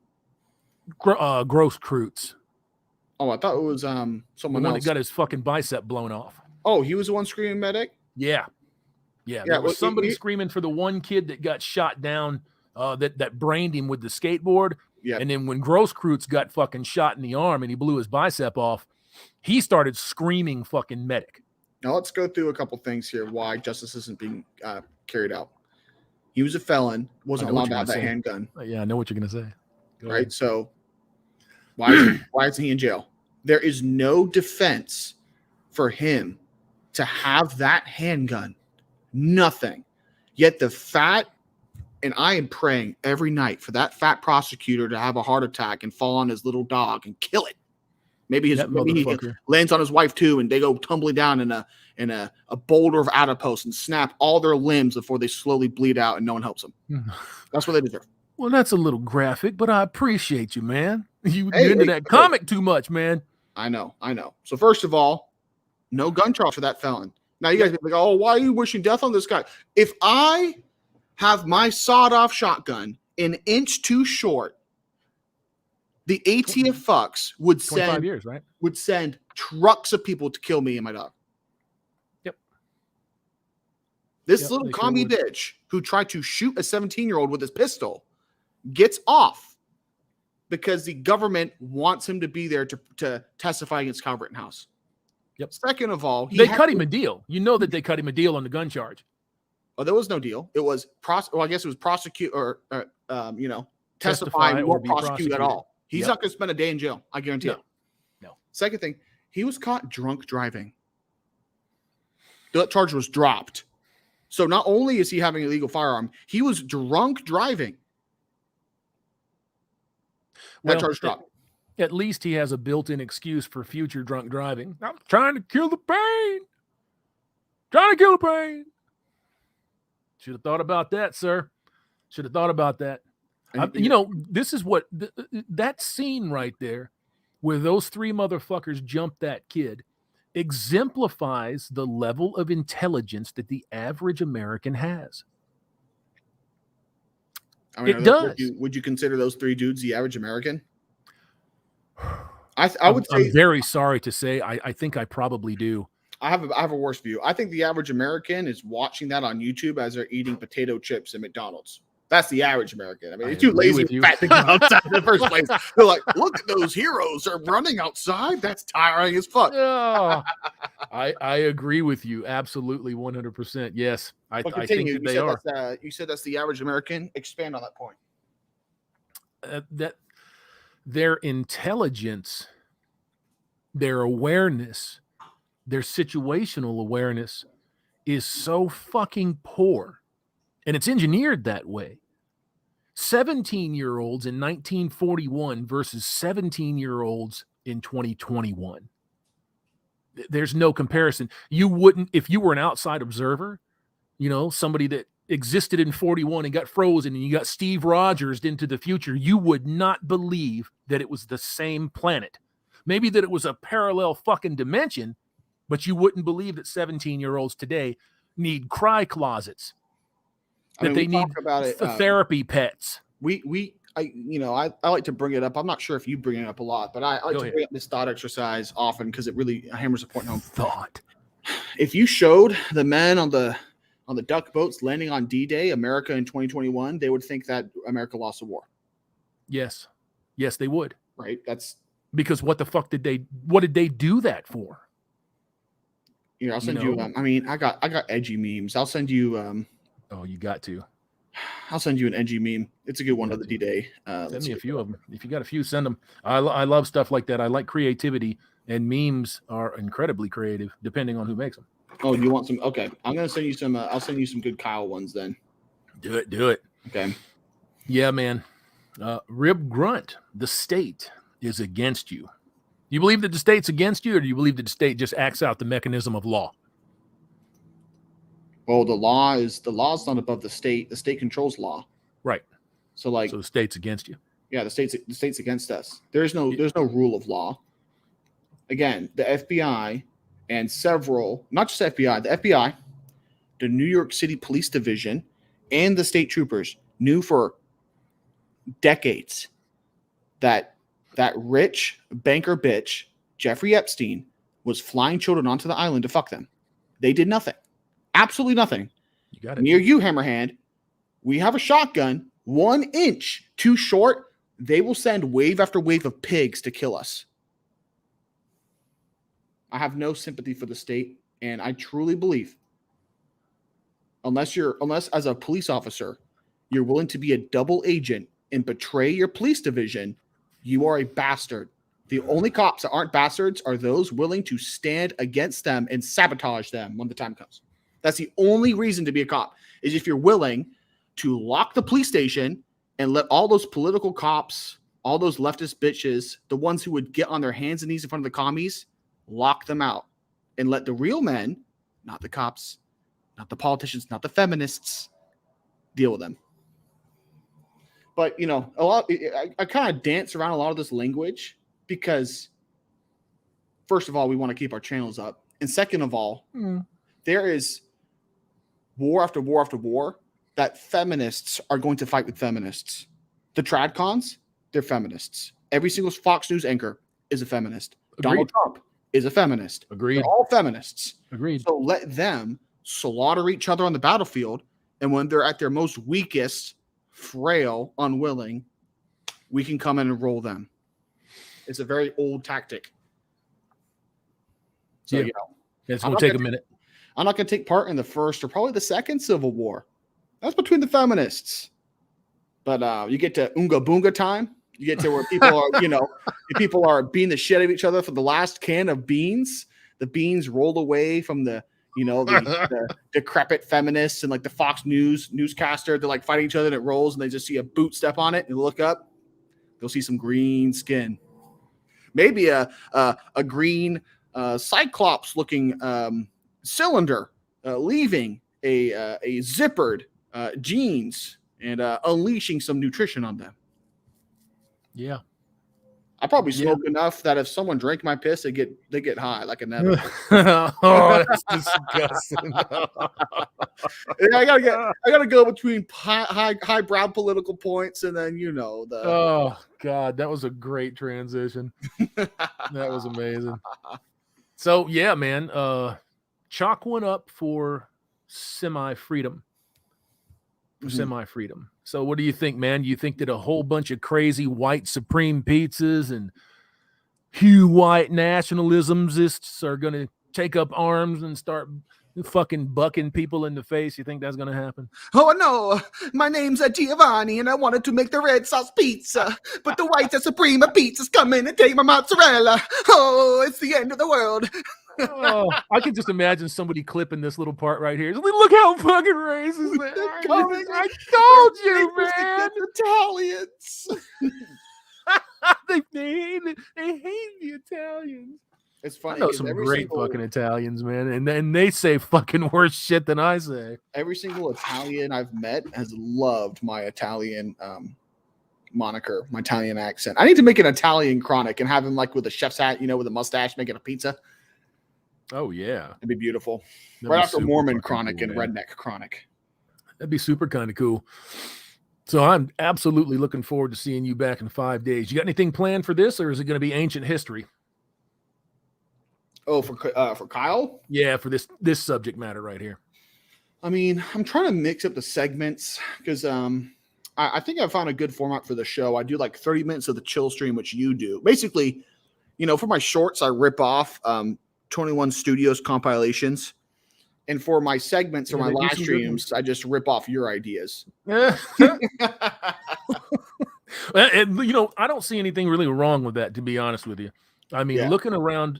Gross Croots. Oh, I thought it was someone the one else. that got his fucking bicep blown off. Oh, he was the one screaming medic? Yeah. There was somebody screaming for the one kid that got shot down, that brained him with the skateboard. Yeah. And then when Gross Croots got fucking shot in the arm and he blew his bicep off, he started screaming fucking medic. Now let's go through a couple things here why justice isn't being carried out. He was a felon, wasn't allowed to have that handgun. Yeah, I know what you're going to say. Go right? ahead. So why isn't he in jail? There is no defense for him to have that handgun. Nothing. Yet the fat, and I am praying every night for that fat prosecutor to have a heart attack and fall on his little dog and kill it. Maybe he lands on his wife too, and they go tumbling down in a boulder of adipose and snap all their limbs before they slowly bleed out and no one helps them. That's what they deserve. Well, that's a little graphic, but I appreciate you, man. You're into that comic too much, man. I know. So first of all, no gun charge for that felon. Now you guys be like, oh, why are you wishing death on this guy? If I have my sawed-off shotgun an inch too short, the ATF fucks would send 25 years, right? Would send trucks of people to kill me and my dog. Yep. This little commie bitch who tried to shoot a 17-year-old with his pistol gets off because the government wants him to be there to testify against Kyle Rittenhouse. Yep. Second of all, they cut him a deal. You know that they cut him a deal on the gun charge. Oh, there was no deal. It was I guess it was prosecute or testify or prosecute at all. He's not going to spend a day in jail. I guarantee it. No. Second thing, he was caught drunk driving. That charge was dropped. So not only is he having an illegal firearm, he was drunk driving. That charge dropped. At least he has a built-in excuse for future drunk driving. I'm trying to kill the pain. Should have thought about that, sir. Should have thought about that. This is what that scene right there where those three motherfuckers jumped that kid exemplifies the level of intelligence that the average American has. It does. Would you consider those three dudes the average American? I would say. I'm very sorry to say. I think I probably do. I have a worse view. I think the average American is watching that on YouTube as they're eating potato chips at McDonald's. That's the average American. I mean, they're too lazy and fat to go outside in the first place. They're like, look at those heroes. They're running outside. That's tiring as fuck. Oh, I agree with you. Absolutely, 100%. Yes, I think that they are. You said that's the average American. Expand on that point. That their intelligence, their awareness, their situational awareness is so fucking poor. And it's engineered that way. 17-year-olds in 1941 versus 17-year-olds in 2021. There's no comparison. You wouldn't, if you were an outside observer, somebody that existed in 41 and got frozen and you got Steve Rogers into the future, you would not believe that it was the same planet. Maybe that it was a parallel fucking dimension, but you wouldn't believe that 17-year-olds today need cry closets. They need therapy pets. I like to bring it up. I'm not sure if you bring it up a lot, but I like to bring up this thought exercise often because it really hammers a point home. Thought. If you showed the men on the duck boats landing on D-Day, America in 2021, they would think that America lost the war. Yes, they would. Right. That's because what the fuck did they do that for? I'll send you. I got edgy memes. I'll send you. Oh, you got to. I'll send you an edgy meme. It's a good one of the D-Day. Send me a few of them. If you got a few, send them. I love stuff like that. I like creativity, and memes are incredibly creative, depending on who makes them. Oh, you want some? Okay, I'm gonna send you some. I'll send you some good Kyle ones then. Do it. Okay. Yeah, man. Rib Grunt, the state is against you. You believe that the state's against you, or do you believe that the state just acts out the mechanism of law? Well, the law's not above the state. The state controls law. Right. So the state's against you. Yeah, the state's against us. There's no rule of law. Again, the FBI and not just FBI, the FBI, the New York City Police Division, and the state troopers knew for decades that rich banker bitch, Jeffrey Epstein, was flying children onto the island to fuck them. They did nothing. Absolutely nothing. You got it. Near you, Hammerhand, we have a shotgun 1 inch too short. They will send wave after wave of pigs to kill us. I have no sympathy for the state, and I truly believe, unless as a police officer, you're willing to be a double agent and betray your police division, you are a bastard. The only cops that aren't bastards are those willing to stand against them and sabotage them when the time comes. That's the only reason to be a cop, is if you're willing to lock the police station and let all those political cops, all those leftist bitches, the ones who would get on their hands and knees in front of the commies, lock them out and let the real men, not the cops, not the politicians, not the feminists, deal with them. But, I kind of dance around a lot of this language because, first of all, we want to keep our channels up. And second of all, there is war after war after war that feminists are going to fight with feminists. The tradcons, they're feminists. Every single Fox News anchor is a feminist. Agreed. Donald Trump is a feminist. Agreed. They're all feminists. Agreed. So let them slaughter each other on the battlefield. And when they're at their most weakest, frail, unwilling, we can come in and roll them. It's a very old tactic. So, it's going to take a minute. I'm not going to take part in the first or probably the second Civil War. That's between the feminists. But you get to Oonga Boonga time. You get to where people are, people are beating the shit out of each other for the last can of beans. The beans rolled away from the decrepit feminists and like the Fox News newscaster. They're like fighting each other and it rolls and they just see a boot step on it and look up. You'll see some green skin. Maybe a green Cyclops looking cylinder leaving a zippered jeans and unleashing some nutrition on them. Yeah. I probably smoke enough that if someone drank my piss, they get high like a nettle. Oh, that's disgusting. I gotta go between highbrow political points and then the. Oh God, that was a great transition. That was amazing. So yeah, man, chalk one up for semi-freedom. Semi-freedom. So what do you think, man? You think that a whole bunch of crazy white supreme pizzas and Hugh white nationalismists are going to take up arms and start fucking bucking people in the face? You think that's going to happen? Oh no, my name's Giovanni and I wanted to make the red sauce pizza, but the white supreme pizzas come in and take my mozzarella. Oh, it's the end of the world. Oh, I can just imagine somebody clipping this little part right here. Look how fucking racist they are. I told you, man. Italians. they hate the Italians. It's funny. I know some great fucking Italians, man, and then they say fucking worse shit than I say. Every single Italian I've met has loved my Italian moniker, my Italian accent. I need to make an Italian chronic and have him like with a chef's hat, with a mustache, making a pizza. Oh yeah, it'd be beautiful. Right after Mormon Chronic and man. Redneck Chronic. That'd be super kind of cool. So I'm absolutely looking forward to seeing you back in 5 days. You got anything planned for this, or is it going to be ancient history? Oh, for Kyle? Yeah, for this subject matter right here. I mean, I'm trying to mix up the segments because I think I found a good format for the show. I do like 30 minutes of the chill stream, which you do. Basically, for my shorts, I rip off 21 Studios compilations. And for my segments or my live streams, I just rip off your ideas. And, I don't see anything really wrong with that, to be honest with you. I mean, looking around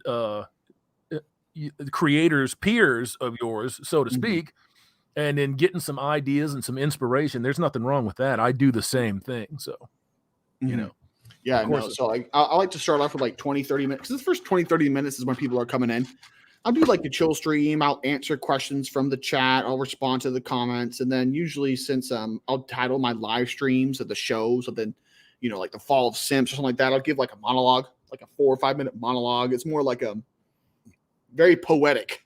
creators, peers of yours, so to speak, and then getting some ideas and some inspiration, there's nothing wrong with that. I do the same thing. So, Yeah, no. So I like to start off with like 20, 30 minutes. Because the first 20, 30 minutes is when people are coming in. I'll do like the chill stream. I'll answer questions from the chat. I'll respond to the comments. And then usually since I'll title my live streams of the shows, and then, like the Fall of Simps or something like that, I'll give like a monologue, like a 4 or 5 minute monologue. It's more like a very poetic,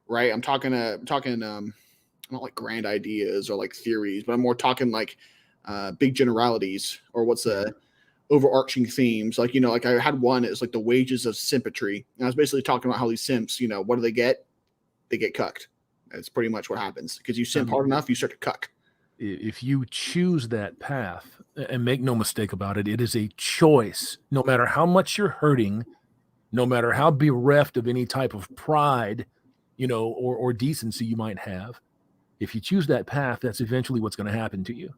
right? I'm talking not like grand ideas or like theories, but I'm more talking like big generalities or what's overarching themes. Like, like I had one, it's like the wages of simpatry. And I was basically talking about how these simps, what do they get? They get cucked. That's pretty much what happens. Because you simp hard enough, you start to cuck. If you choose that path, and make no mistake about it, it is a choice. No matter how much you're hurting, no matter how bereft of any type of pride, or decency you might have, if you choose that path, that's eventually what's going to happen to you.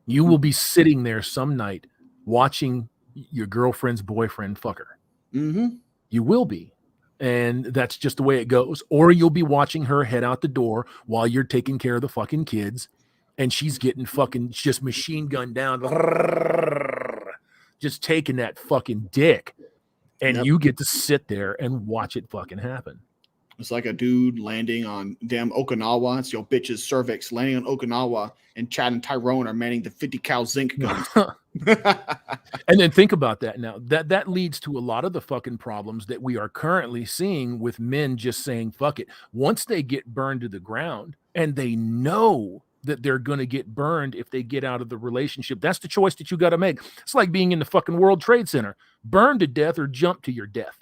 You will be sitting there some night watching your girlfriend's boyfriend fucker. Mm-hmm. You will be. And that's just the way it goes. Or you'll be watching her head out the door while you're taking care of the fucking kids, and she's getting fucking just machine gunned down, just taking that fucking dick. And Yep. you get to sit there and watch it fucking happen. It's like a dude landing on damn Okinawa. It's your bitch's cervix landing on Okinawa, and Chad and Tyrone are manning the 50 cal zinc guns. And then think about that now. That leads to a lot of the fucking problems that we are currently seeing with men just saying fuck it. Once they get burned to the ground and they know that they're going to get burned if they get out of the relationship, that's the choice that you got to make. It's like being in the fucking World Trade Center. Burn to death or jump to your death.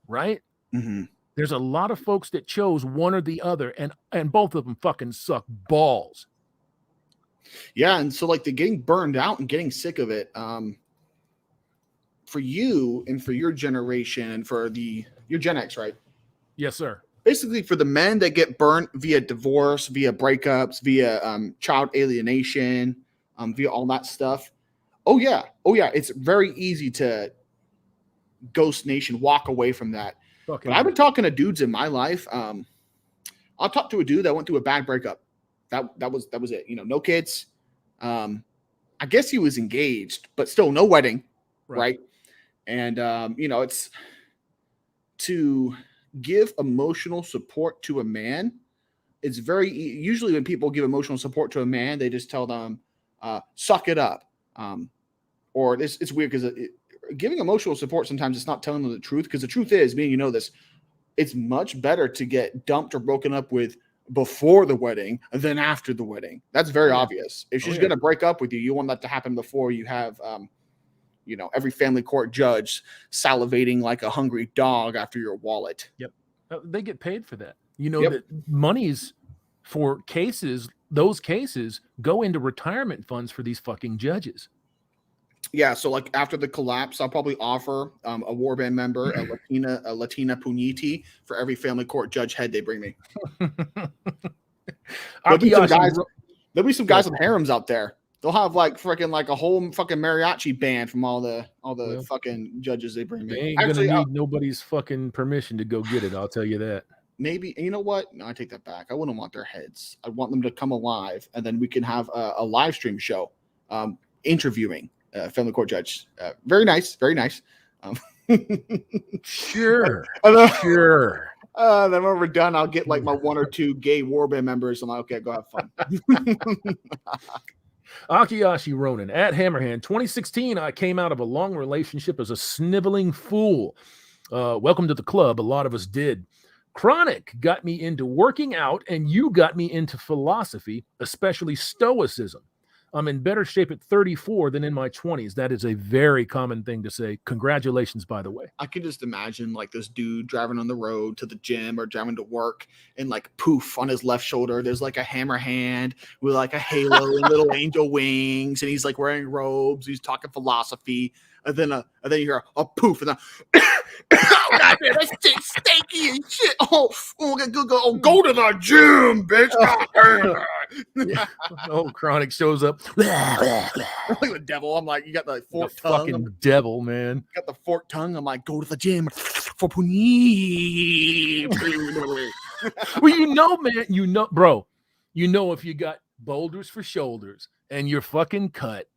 Right? Mm-hmm. There's a lot of folks that chose one or the other, and both of them fucking suck balls. Yeah, and so like the getting burned out and getting sick of it, for you and for your generation and for your Gen X, right? Yes, sir. Basically, for the men that get burnt via divorce, via breakups, via child alienation, via all that stuff. Oh yeah, it's very easy to ghost nation, walk away from that. Fucking But I've been talking to dudes in my life. I'll talk to a dude that went through a bad breakup. That was it. You know, no kids. I guess he was engaged, but still no wedding, right? And you know, it's to give emotional support to a man. It's very usually when people give emotional support to a man, they just tell them, "Suck it up," or it's weird because giving emotional support sometimes it's not telling them the truth, because the truth is, you know this, it's much better to get dumped or broken up with before the wedding than after the wedding. That's very obvious. If she's going to break up with you, you want that to happen before you have, you know, every family court judge salivating like a hungry dog after your wallet. Yep. They get paid for that. You know, that monies for cases, those cases go into retirement funds for these fucking judges. Yeah, so like after the collapse, I'll probably offer a warband member a Latina puniti for every family court judge head they bring me. There'll be some guys with harems out there. They'll have like freaking like a whole fucking mariachi band from all the fucking judges they bring me. They ain't gonna need nobody's fucking permission to go get it. I'll tell you that. Maybe, you know what? No, I take that back. I wouldn't want their heads. I want them to come alive, and then we can have a live stream show interviewing family court judge. Very nice, very nice. Sure. Then when we're done, I'll get like my one or two gay warband members. I'm like, okay, go have fun. Akiyashi Ronin at Hammerhand. 2016, I came out of a long relationship as a sniveling fool. Welcome to the club. A lot of us did. Chronic got me into working out, and you got me into philosophy, especially stoicism. I'm in better shape at 34 than in my 20s. That is a very common thing to say. Congratulations, by the way. I can just imagine like this dude driving on the road to the gym or driving to work, and like poof on his left shoulder, there's like a hammer hand with like a halo and little angel wings, and he's like wearing robes. He's talking philosophy, and then you hear a poof, and then oh god, man, that shit's stanky and shit. Go to the gym, bitch. Yeah. Oh, Chronic shows up. Like the devil. I'm like, you got the forked tongue. Fucking devil, man. Got the forked tongue. I'm like, go to the gym for puni. Well, you know, man, bro, if you got boulders for shoulders and you're fucking cut,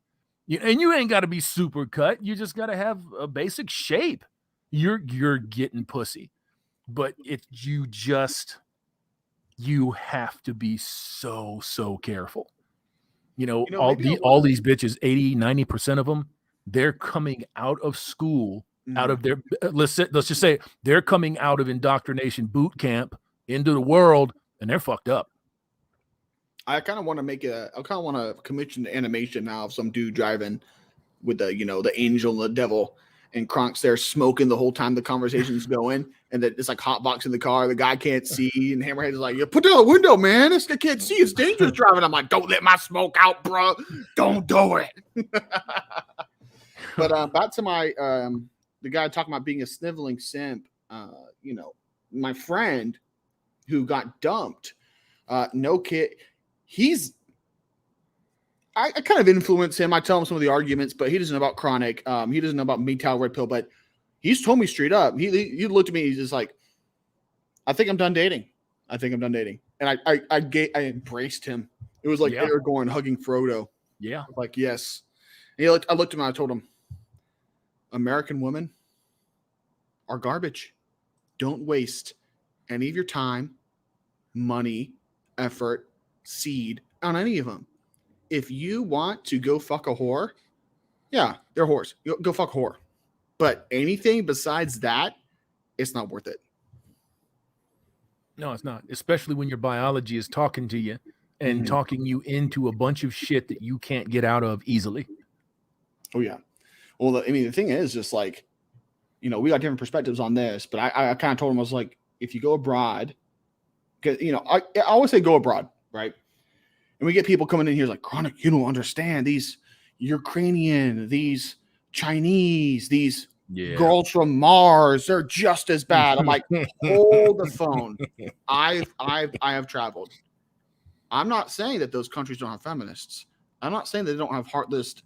and you ain't got to be super cut. You just got to have a basic shape. You're getting pussy, but you have to be so careful. All these bitches, 80-90% of them, they're coming out of school, out of their, let's just say they're coming out of indoctrination boot camp into the world, and they're fucked up. I kind of want to commission the animation now of some dude driving with the angel and the devil, and Kronk's there smoking the whole time the conversation's going, and that it's like hotbox in the car. The guy can't see, and Hammerhead is like, "You put down the window, man. This guy can't see. It's dangerous driving." I'm like, "Don't let my smoke out, bro. Don't do it." But back to my the guy talking about being a sniveling simp. My friend who got dumped, no kid. I kind of influence him. I tell him some of the arguments, but he doesn't know about chronic. He doesn't know about MGTOW, red pill, but he's told me straight up. He looked at me. He's just like, I think I'm done dating. I think I'm done dating. And I embraced him. It was like Aragorn hugging Frodo. Yeah. Like, yes. And I looked at him and I told him, American women are garbage. Don't waste any of your time, money, effort, seed on any of them. If you want to go fuck a whore, yeah, they're whores. Go fuck a whore. But anything besides that, it's not worth it. No, it's not. Especially when your biology is talking to you and talking you into a bunch of shit that you can't get out of easily. Oh, yeah. Well, the thing is just like, we got different perspectives on this, but I kind of told him, I was like, if you go abroad, because, I always say go abroad, right? And we get people coming in here like, Chronic, you don't understand these Ukrainian, these Chinese, these girls from Mars, they're just as bad. I'm like, hold the phone. I have traveled. I'm not saying that those countries don't have feminists. I'm not saying that they don't have heartless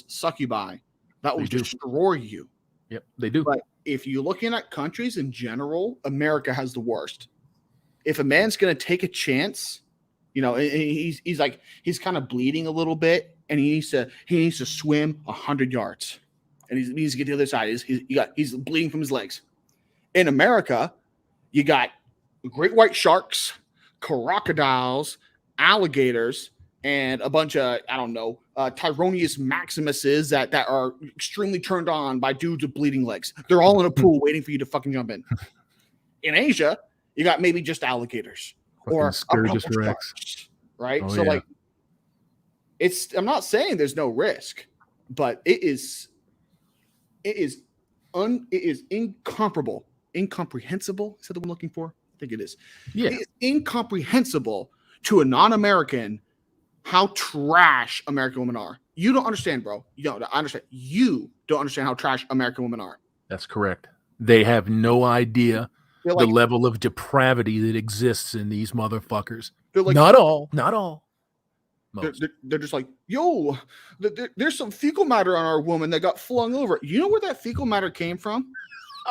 succubi that will destroy you. Yep, they do. But if you're looking at countries in general, America has the worst. If a man's going to take a chance, he's kind of bleeding a little bit, and he needs to swim 100 yards, and he needs to get to the other side. He's bleeding from his legs. In America, you got great white sharks, crocodiles, alligators, and a bunch of Tyrannius Maximuses that are extremely turned on by dudes with bleeding legs. They're all in a pool waiting for you to fucking jump in. In Asia, you got maybe just alligators or a couple sharks, right? Oh, yeah. I'm not saying there's no risk, but it is incomparable, incomprehensible. Is that the one I'm looking for? I think it is. Yeah. It is incomprehensible to a non-American how trash American women are. You don't understand, bro. You don't understand. You don't understand how trash American women are. That's correct. They have no idea the level of depravity that exists in these motherfuckers. Not all. They're just like, yo, there's some fecal matter on our woman that got flung over. You know where that fecal matter came from?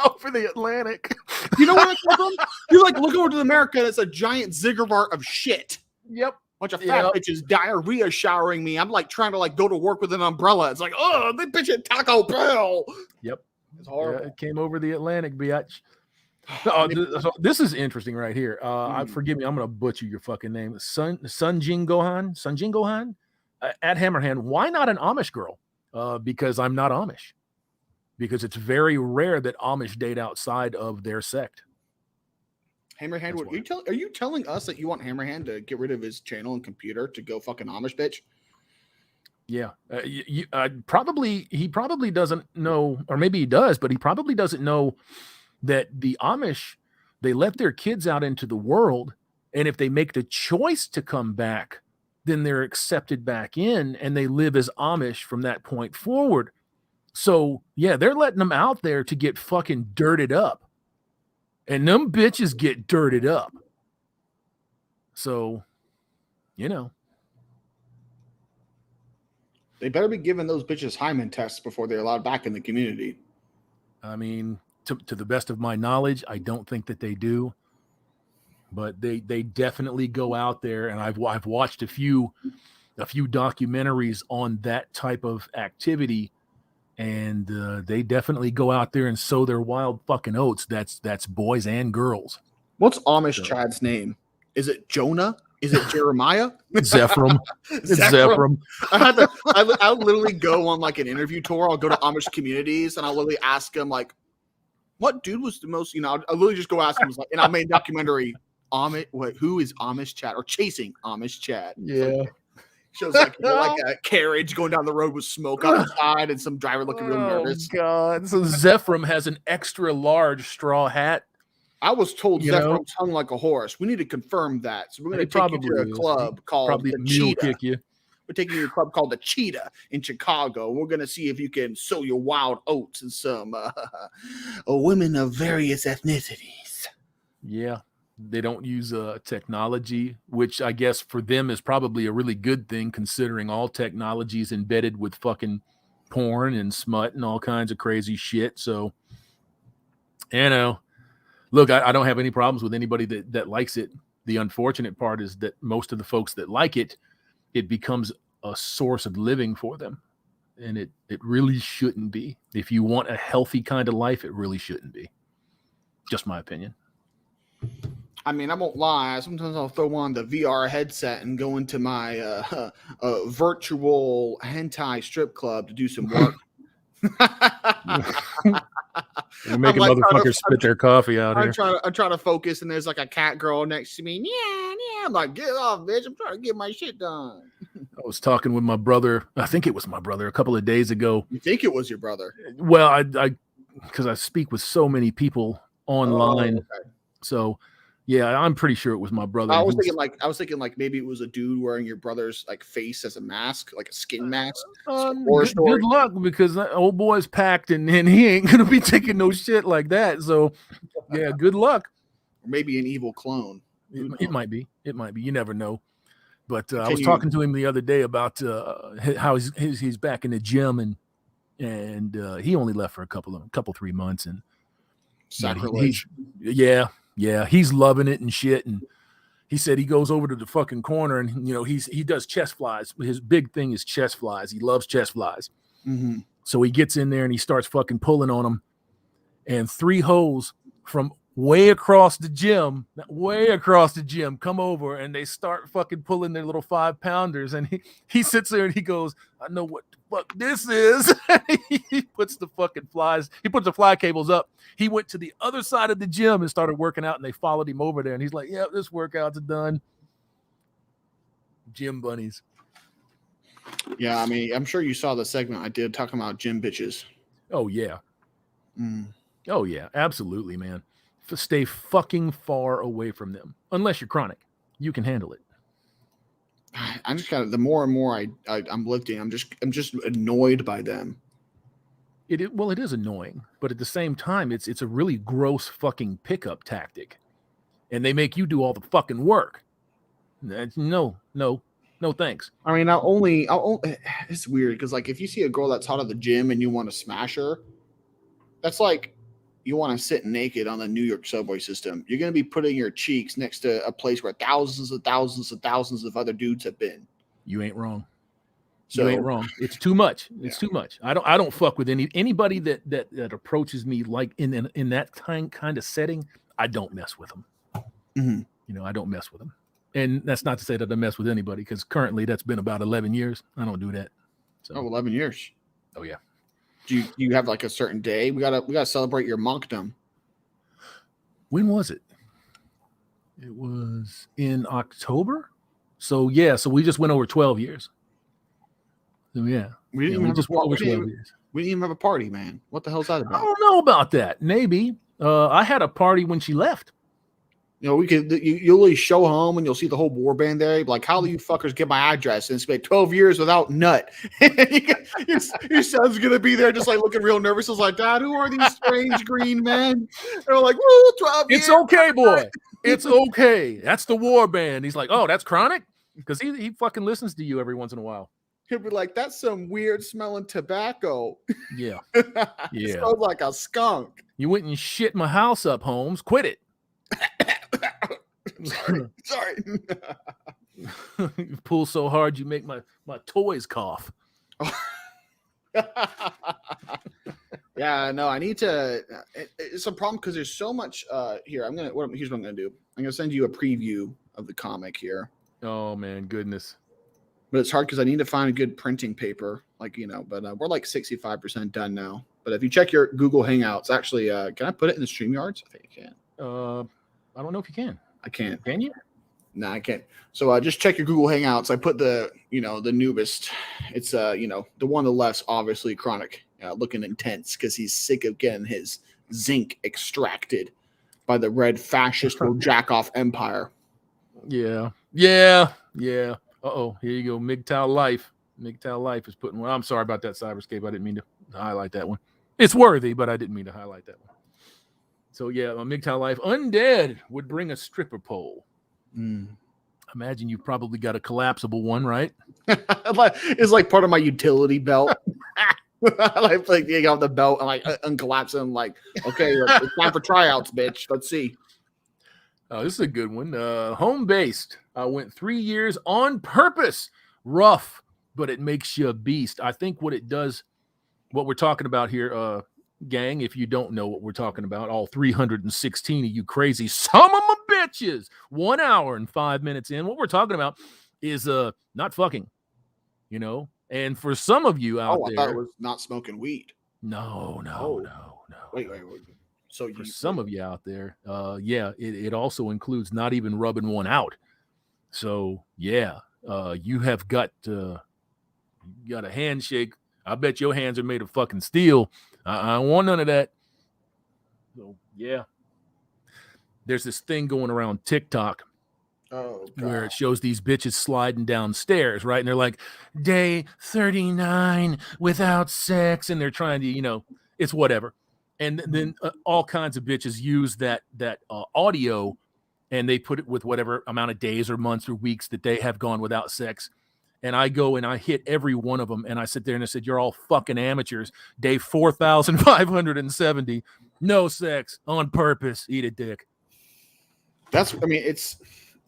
Over the Atlantic. You know where it came from? You look over to America and it's a giant ziggurat of shit. Yep. Bunch of fat bitches diarrhea showering me. I'm like trying to go to work with an umbrella. It's like, oh, this bitch at Taco Bell. Yep. It's horrible. Yeah, it came over the Atlantic, bitch. So this is interesting right here. Forgive me, I'm gonna butcher your fucking name. Sunjin Gohan at Hammerhand. Why not an Amish girl? Because I'm not Amish. Because it's very rare that Amish date outside of their sect. Hammerhand, are you telling us that you want Hammerhand to get rid of his channel and computer to go fucking Amish, bitch? Yeah, he probably doesn't know, or maybe he does, but he probably doesn't know that the Amish, they let their kids out into the world, and if they make the choice to come back, then they're accepted back in, and they live as Amish from that point forward. So yeah, they're letting them out there to get fucking dirted up. And them bitches get dirted up. So, They better be giving those bitches Hymen tests before they're allowed back in the community. I mean, to the best of my knowledge, I don't think that they do. But they definitely go out there, and I've watched a few documentaries on that type of activity. And they definitely go out there and sow their wild fucking oats. That's boys and girls. What's Amish Chad's name? Is it Jonah? Is it Jeremiah? Zephram. It's Zephram. I literally go on an interview tour. I'll go to Amish communities and I'll literally ask them what dude was the most, I'll literally just go ask them, and I'll make a documentary, who is Amish Chad or chasing Amish Chad. Yeah. Shows like a carriage going down the road with smoke outside and some driver looking real nervous. Oh God! So Zephram has an extra large straw hat. I was told Zephram's hung like a horse. We need to confirm that. So we're going to take you to a club called the Cheetah. We're taking you to a club called the Cheetah in Chicago. We're going to see if you can sow your wild oats and some women of various ethnicities. Yeah. They don't use technology, which I guess for them is probably a really good thing, considering all technology is embedded with fucking porn and smut and all kinds of crazy shit. So, look, I don't have any problems with anybody that likes it. The unfortunate part is that most of the folks that like it, it becomes a source of living for them. And it really shouldn't be. If you want a healthy kind of life, it really shouldn't be. Just my opinion. I mean, I won't lie. Sometimes I'll throw on the VR headset and go into my virtual hentai strip club to do some work. You're making like motherfuckers spit their coffee out here. I'm trying to focus, and there's like a cat girl next to me. Yeah. I'm like, get off, bitch. I'm trying to get my shit done. I was talking with my brother. I think it was my brother a couple of days ago. You think it was your brother? Well, I because I speak with so many people online. Oh, okay. So, yeah, I'm pretty sure it was my brother. I was thinking like maybe it was a dude wearing your brother's like face as a mask, like a skin mask. Good luck, because that old boy's packed and he ain't gonna be taking no shit like that. So, yeah, good luck. Or maybe an evil clone. It might be. It might be. You never know. But I was talking to him the other day about how he's back in the gym, and he only left for a couple 3 months, and sacrilege. He's loving it and shit. And he said he goes over to the fucking corner, and he does chest flies. His big thing is chest flies. He loves chest flies. Mm-hmm. So he gets in there and he starts fucking pulling on them, and 3 hoes from way across the gym come over, and they start fucking pulling their little 5-pounders, and he sits there and he goes, I know what the fuck this is. He puts the fucking flies, he puts the fly cables up. He went to the other side of the gym and started working out, and they followed him over there, and he's like, yeah, this workout's done. Gym bunnies. Yeah, I mean, I'm sure you saw the segment I did talking about gym bitches. Oh yeah. Oh yeah, absolutely, man. Stay fucking far away from them, unless you're chronic. You can handle it. I'm just kind of, the more and more I'm lifting, I'm just annoyed by them. It is annoying, but at the same time, it's a really gross fucking pickup tactic, and they make you do all the fucking work. No, thanks. I mean, I'll only it's weird because like if you see a girl that's hot at the gym and you want to smash her, that's like you want to sit naked on the New York subway system. You're going to be putting your cheeks next to a place where thousands and thousands and thousands of other dudes have been. You ain't wrong. So, you ain't wrong. It's too much. It's too much. I don't fuck with anybody that approaches me like in that kind of setting. I don't mess with them. Mm-hmm. I don't mess with them. And that's not to say that I mess with anybody, because currently that's been about 11 years. I don't do that. So. 11 years. Oh yeah. Do you have like a certain day? We gotta celebrate your monkdom. When was it? It was in October. So yeah, so we just went over 12 years. So yeah, we just went over 12 years. We didn't even have a party, man. What the hell's that about? I don't know about that. Maybe I had a party when she left. We could. You'll really show home and you'll see the whole war band there. You'll be like, how do you fuckers get my address? And it's like 12 years without nut. Your son's gonna be there just like looking real nervous. I was like, Dad, who are these strange green men? They're like, woo, 12 years. It's okay, boy. It's okay. That's the war band. He's like, oh, that's Chronic? Because he fucking listens to you every once in a while. He'll be like, that's some weird smelling tobacco. Yeah. It smells like a skunk. You went and shit my house up, Holmes. Quit it. Sorry. You pull so hard you make my toys cough. Yeah, no, I need to. It's a problem because there's so much here. Here's what I'm gonna do. I'm gonna send you a preview of the comic here. Oh man, goodness. But it's hard because I need to find a good printing paper, but we're like 65% done now. But if you check your Google Hangouts, actually, can I put it in the StreamYards? I think I can. I don't know if you can. I can't. Can you? No, I can't. So just check your Google Hangouts. I put the newest. It's the one on the left's obviously Chronic, looking intense because he's sick of getting his zinc extracted by the red fascist jack-off empire. Yeah. Uh-oh, here you go. MGTOW Life. MGTOW Life is putting one. I'm sorry about that, Cyberscape. I didn't mean to highlight that one. It's worthy, but I didn't mean to highlight that one. So yeah, on MGTOW Life, Undead would bring a stripper pole. Mm. Imagine you've probably got a collapsible one, right? It's like part of my utility belt. like taking off the belt and like uncollapse them. Like, okay, it's time for tryouts, bitch. Let's see. Oh, this is a good one. Home based. I went 3 years on purpose. Rough, but it makes you a beast. I think what it does, what we're talking about here, gang, if you don't know what we're talking about, all 316 of you crazy some of my bitches, 1 hour and 5 minutes in, what we're talking about is not fucking, you know. And for some of you out I there, thought it was not smoking weed. no. Wait. So for some of you out there, yeah, it also includes not even rubbing one out. So yeah, you have got a handshake. I bet your hands are made of fucking steel. I don't want none of that. So yeah, there's this thing going around TikTok where it shows these bitches sliding downstairs, right? And they're like, day 39 without sex, and they're trying to, you know, it's whatever. And then all kinds of bitches use that audio, and they put it with whatever amount of days or months or weeks that they have gone without sex. And I go and I hit every one of them, and I sit there and I said, "You're all fucking amateurs. Day 4,570, no sex on purpose. Eat a dick." I mean, it's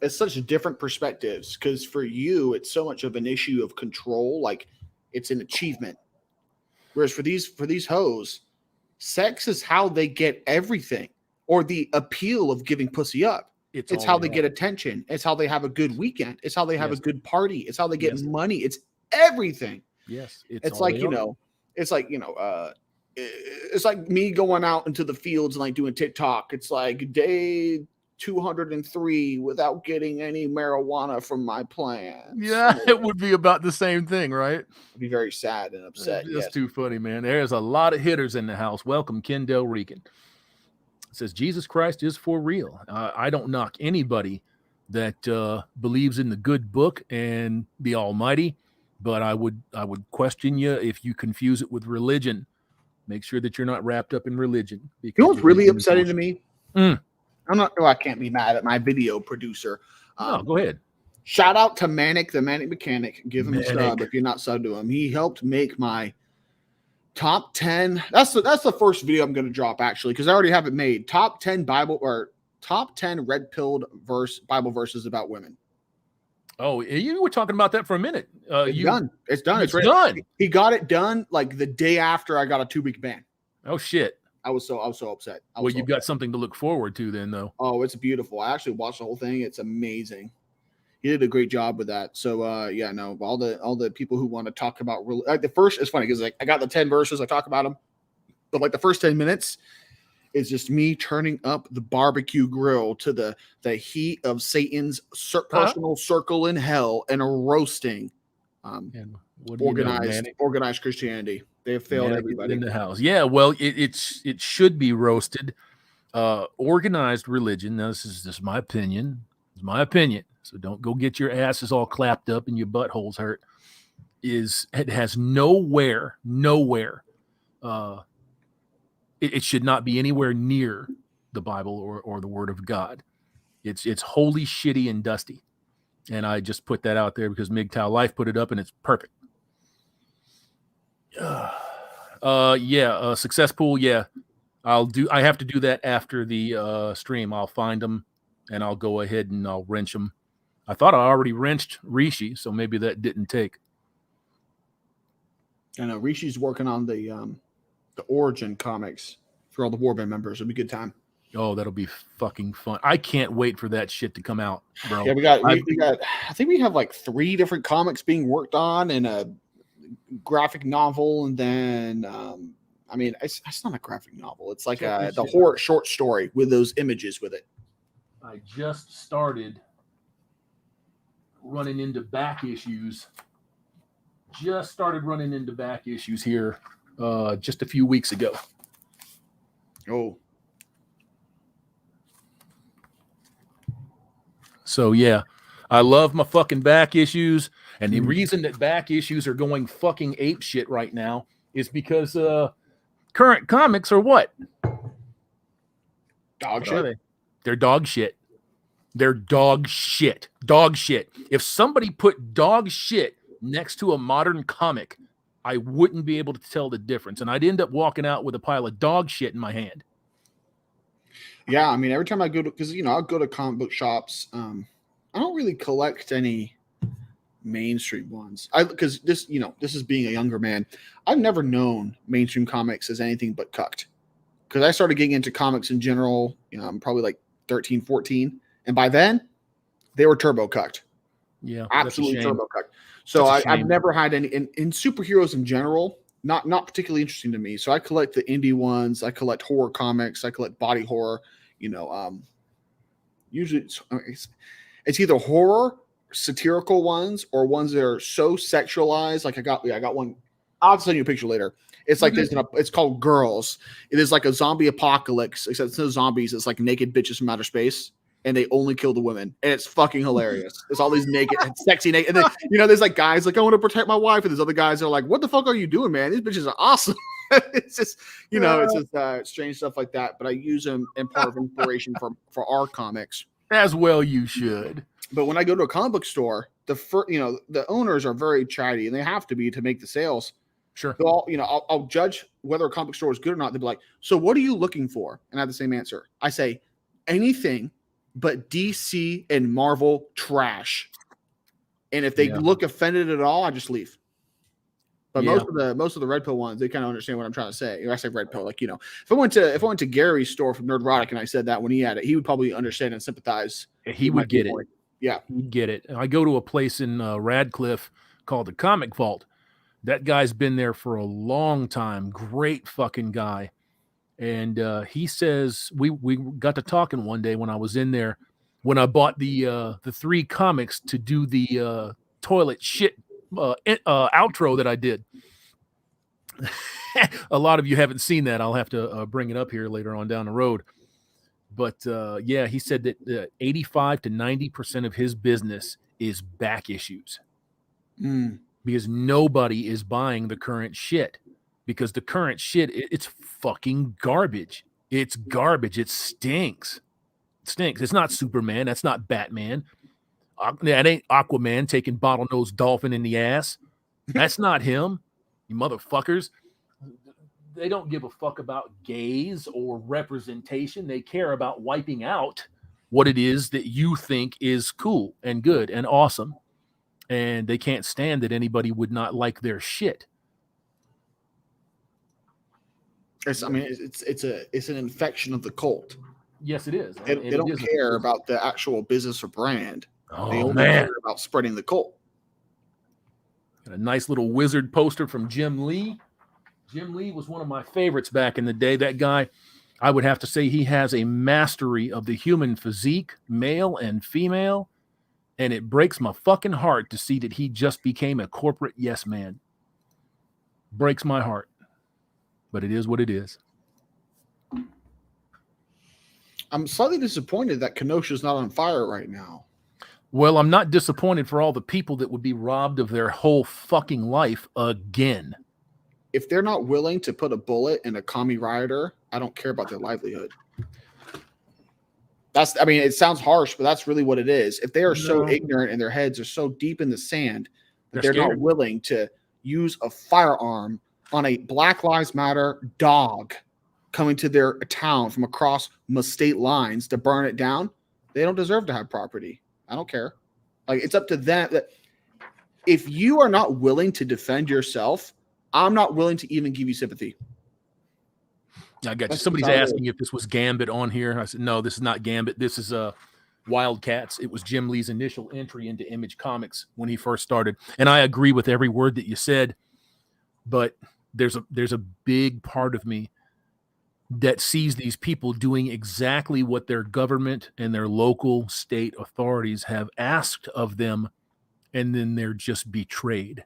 such different perspectives because for you, it's so much of an issue of control. Like it's an achievement. Whereas for these hoes, sex is how they get everything, or the appeal of giving pussy up. It's how they get attention. It's how they have a good weekend. It's how they have a good party. It's how they get money. It's everything. Yes. It's like, it's like, it's like me going out into the fields and like doing TikTok. It's like day 203 without getting any marijuana from my plants. Yeah, it would be about the same thing, right? I'd be very sad and upset. That's too funny, man. There's a lot of hitters in the house. Welcome, Kendall Regan. It says Jesus Christ is for real. I don't knock anybody that believes in the good book and the Almighty, but I would question you if you confuse it with religion. Make sure that you're not wrapped up in religion. You know what's really upsetting to me? Mm. I can't be mad at my video producer. No, go ahead. Shout out to Manic, the Manic Mechanic. Give him a sub if you're not subbed to him. He helped make my top 10. That's the first video I'm going to drop actually, because I already have it made. Top 10 red pilled Bible verses about women. Oh, you were talking about that for a minute. It's done. It's done. It's done. He got it done like the day after I got a 2-week ban. Oh shit. I was so upset. Well, you've got something to look forward to then, though. Oh, it's beautiful. I actually watched the whole thing. It's amazing. He did a great job with that. So all the people who want to talk about the first, it's funny because like I got the 10 verses, I talk about them, but like the first 10 minutes is just me turning up the barbecue grill to the heat of Satan's personal circle in hell and a roasting organized Christianity. They have failed everybody in the house. Yeah, well, it should be roasted. Organized religion. Now, this is just my opinion. It's my opinion. So don't go get your asses all clapped up and your buttholes hurt. It has nowhere. It should not be anywhere near the Bible or the Word of God. It's holy, shitty, and dusty. And I just put that out there because MGTOW Life put it up, and it's perfect. Success pool. Yeah, I have to do that after the stream. I'll find them and I'll go ahead and I'll wrench them. I thought I already wrenched Rishi, so maybe that didn't take. I know Rishi's working on the Origin comics for all the Warband members. It'll be a good time. Oh, that'll be fucking fun. I can't wait for that shit to come out, bro. Yeah, we got I think we have like 3 different comics being worked on and a graphic novel, and then I mean it's not a graphic novel. It's like the horror short story with those images with it. I just started running into back issues. Here just a few weeks ago. Oh. So yeah, I love my fucking back issues, and the reason that back issues are going fucking ape shit right now is because current comics are what? Dog What shit. are they? They're dog shit. They're dog shit. Dog shit. If somebody put dog shit next to a modern comic, I wouldn't be able to tell the difference. And I'd end up walking out with a pile of dog shit in my hand. Yeah, I mean, every time I go to, because I'll go to comic book shops. I don't really collect any mainstream ones. Because this is being a younger man. I've never known mainstream comics as anything but cucked. Because I started getting into comics in general, I'm probably like 13, 14. And by then, they were turbo cucked. Yeah, Absolutely turbo cucked. So I've never had any in superheroes in general, not particularly interesting to me. So I collect the indie ones. I collect horror comics. I collect body horror. Usually it's either horror, satirical ones, or ones that are so sexualized. Like I got one. I'll send you a picture later. It's like this. It's called Girls. It is like a zombie apocalypse, except it's no zombies. It's like naked bitches from outer space, and they only kill the women, and it's fucking hilarious. It's all these naked, sexy naked. And then, there's like guys like I want to protect my wife, and there's other guys that are like, "What the fuck are you doing, man? These bitches are awesome." It's just it's just strange stuff like that. But I use them in part of inspiration for our comics. As well, you should. But when I go to a comic book store, the owners are very chatty, and they have to be to make the sales. Sure. I'll judge whether a comic book store is good or not. They'll be like, "So what are you looking for?" And I have the same answer. I say, anything but DC and Marvel trash. And if they look offended at all, I just leave. But most of the Red Pill ones, they kind of understand what I'm trying to say. I say Red Pill, if I went to Gary's store from Nerdrotic and I said that when he had it, he would probably understand and sympathize. He would get it. Yeah, he'd get it. I go to a place in Radcliffe called the Comic Vault. That guy's been there for a long time. Great fucking guy. And he says we got to talking one day when I was in there when I bought the 3 comics to do the toilet shit outro that I did. A lot of you haven't seen that. I'll have to bring it up here later on down the road. But he said that 85 to 90% of his business is back issues. Because nobody is buying the current shit. Because the current shit, it's fucking garbage. It's garbage. It stinks. It stinks. It's not Superman. That's not Batman. That ain't Aquaman taking bottlenose dolphin in the ass. That's not him. You motherfuckers. They don't give a fuck about gays or representation. They care about wiping out what it is that you think is cool and good and awesome. And they can't stand that anybody would not like their shit. It's an infection of the cult. Yes, it is. They don't care about the actual business or brand. Oh, they only care about spreading the cult. Got a nice little wizard poster from Jim Lee. Jim Lee was one of my favorites back in the day. That guy, I would have to say he has a mastery of the human physique, male and female. And it breaks my fucking heart to see that he just became a corporate yes man. Breaks my heart. But it is what it is. I'm slightly disappointed that Kenosha's not on fire right now. Well, I'm not disappointed for all the people that would be robbed of their whole fucking life again. If they're not willing to put a bullet in a commie rioter, I don't care about their livelihood. It sounds harsh, but that's really what it is. If they are so ignorant and their heads are so deep in the sand that they're not willing to use a firearm on a Black Lives Matter dog coming to their town from across state lines to burn it down, they don't deserve to have property. I don't care. It's up to them. If you are not willing to defend yourself, I'm not willing to even give you sympathy. I got you. Somebody's asking if this was Gambit on here. I said, no, this is not Gambit. This is Wildcats. It was Jim Lee's initial entry into Image Comics when he first started. And I agree with every word that you said, but there's a big part of me that sees these people doing exactly what their government and their local state authorities have asked of them, and then they're just betrayed.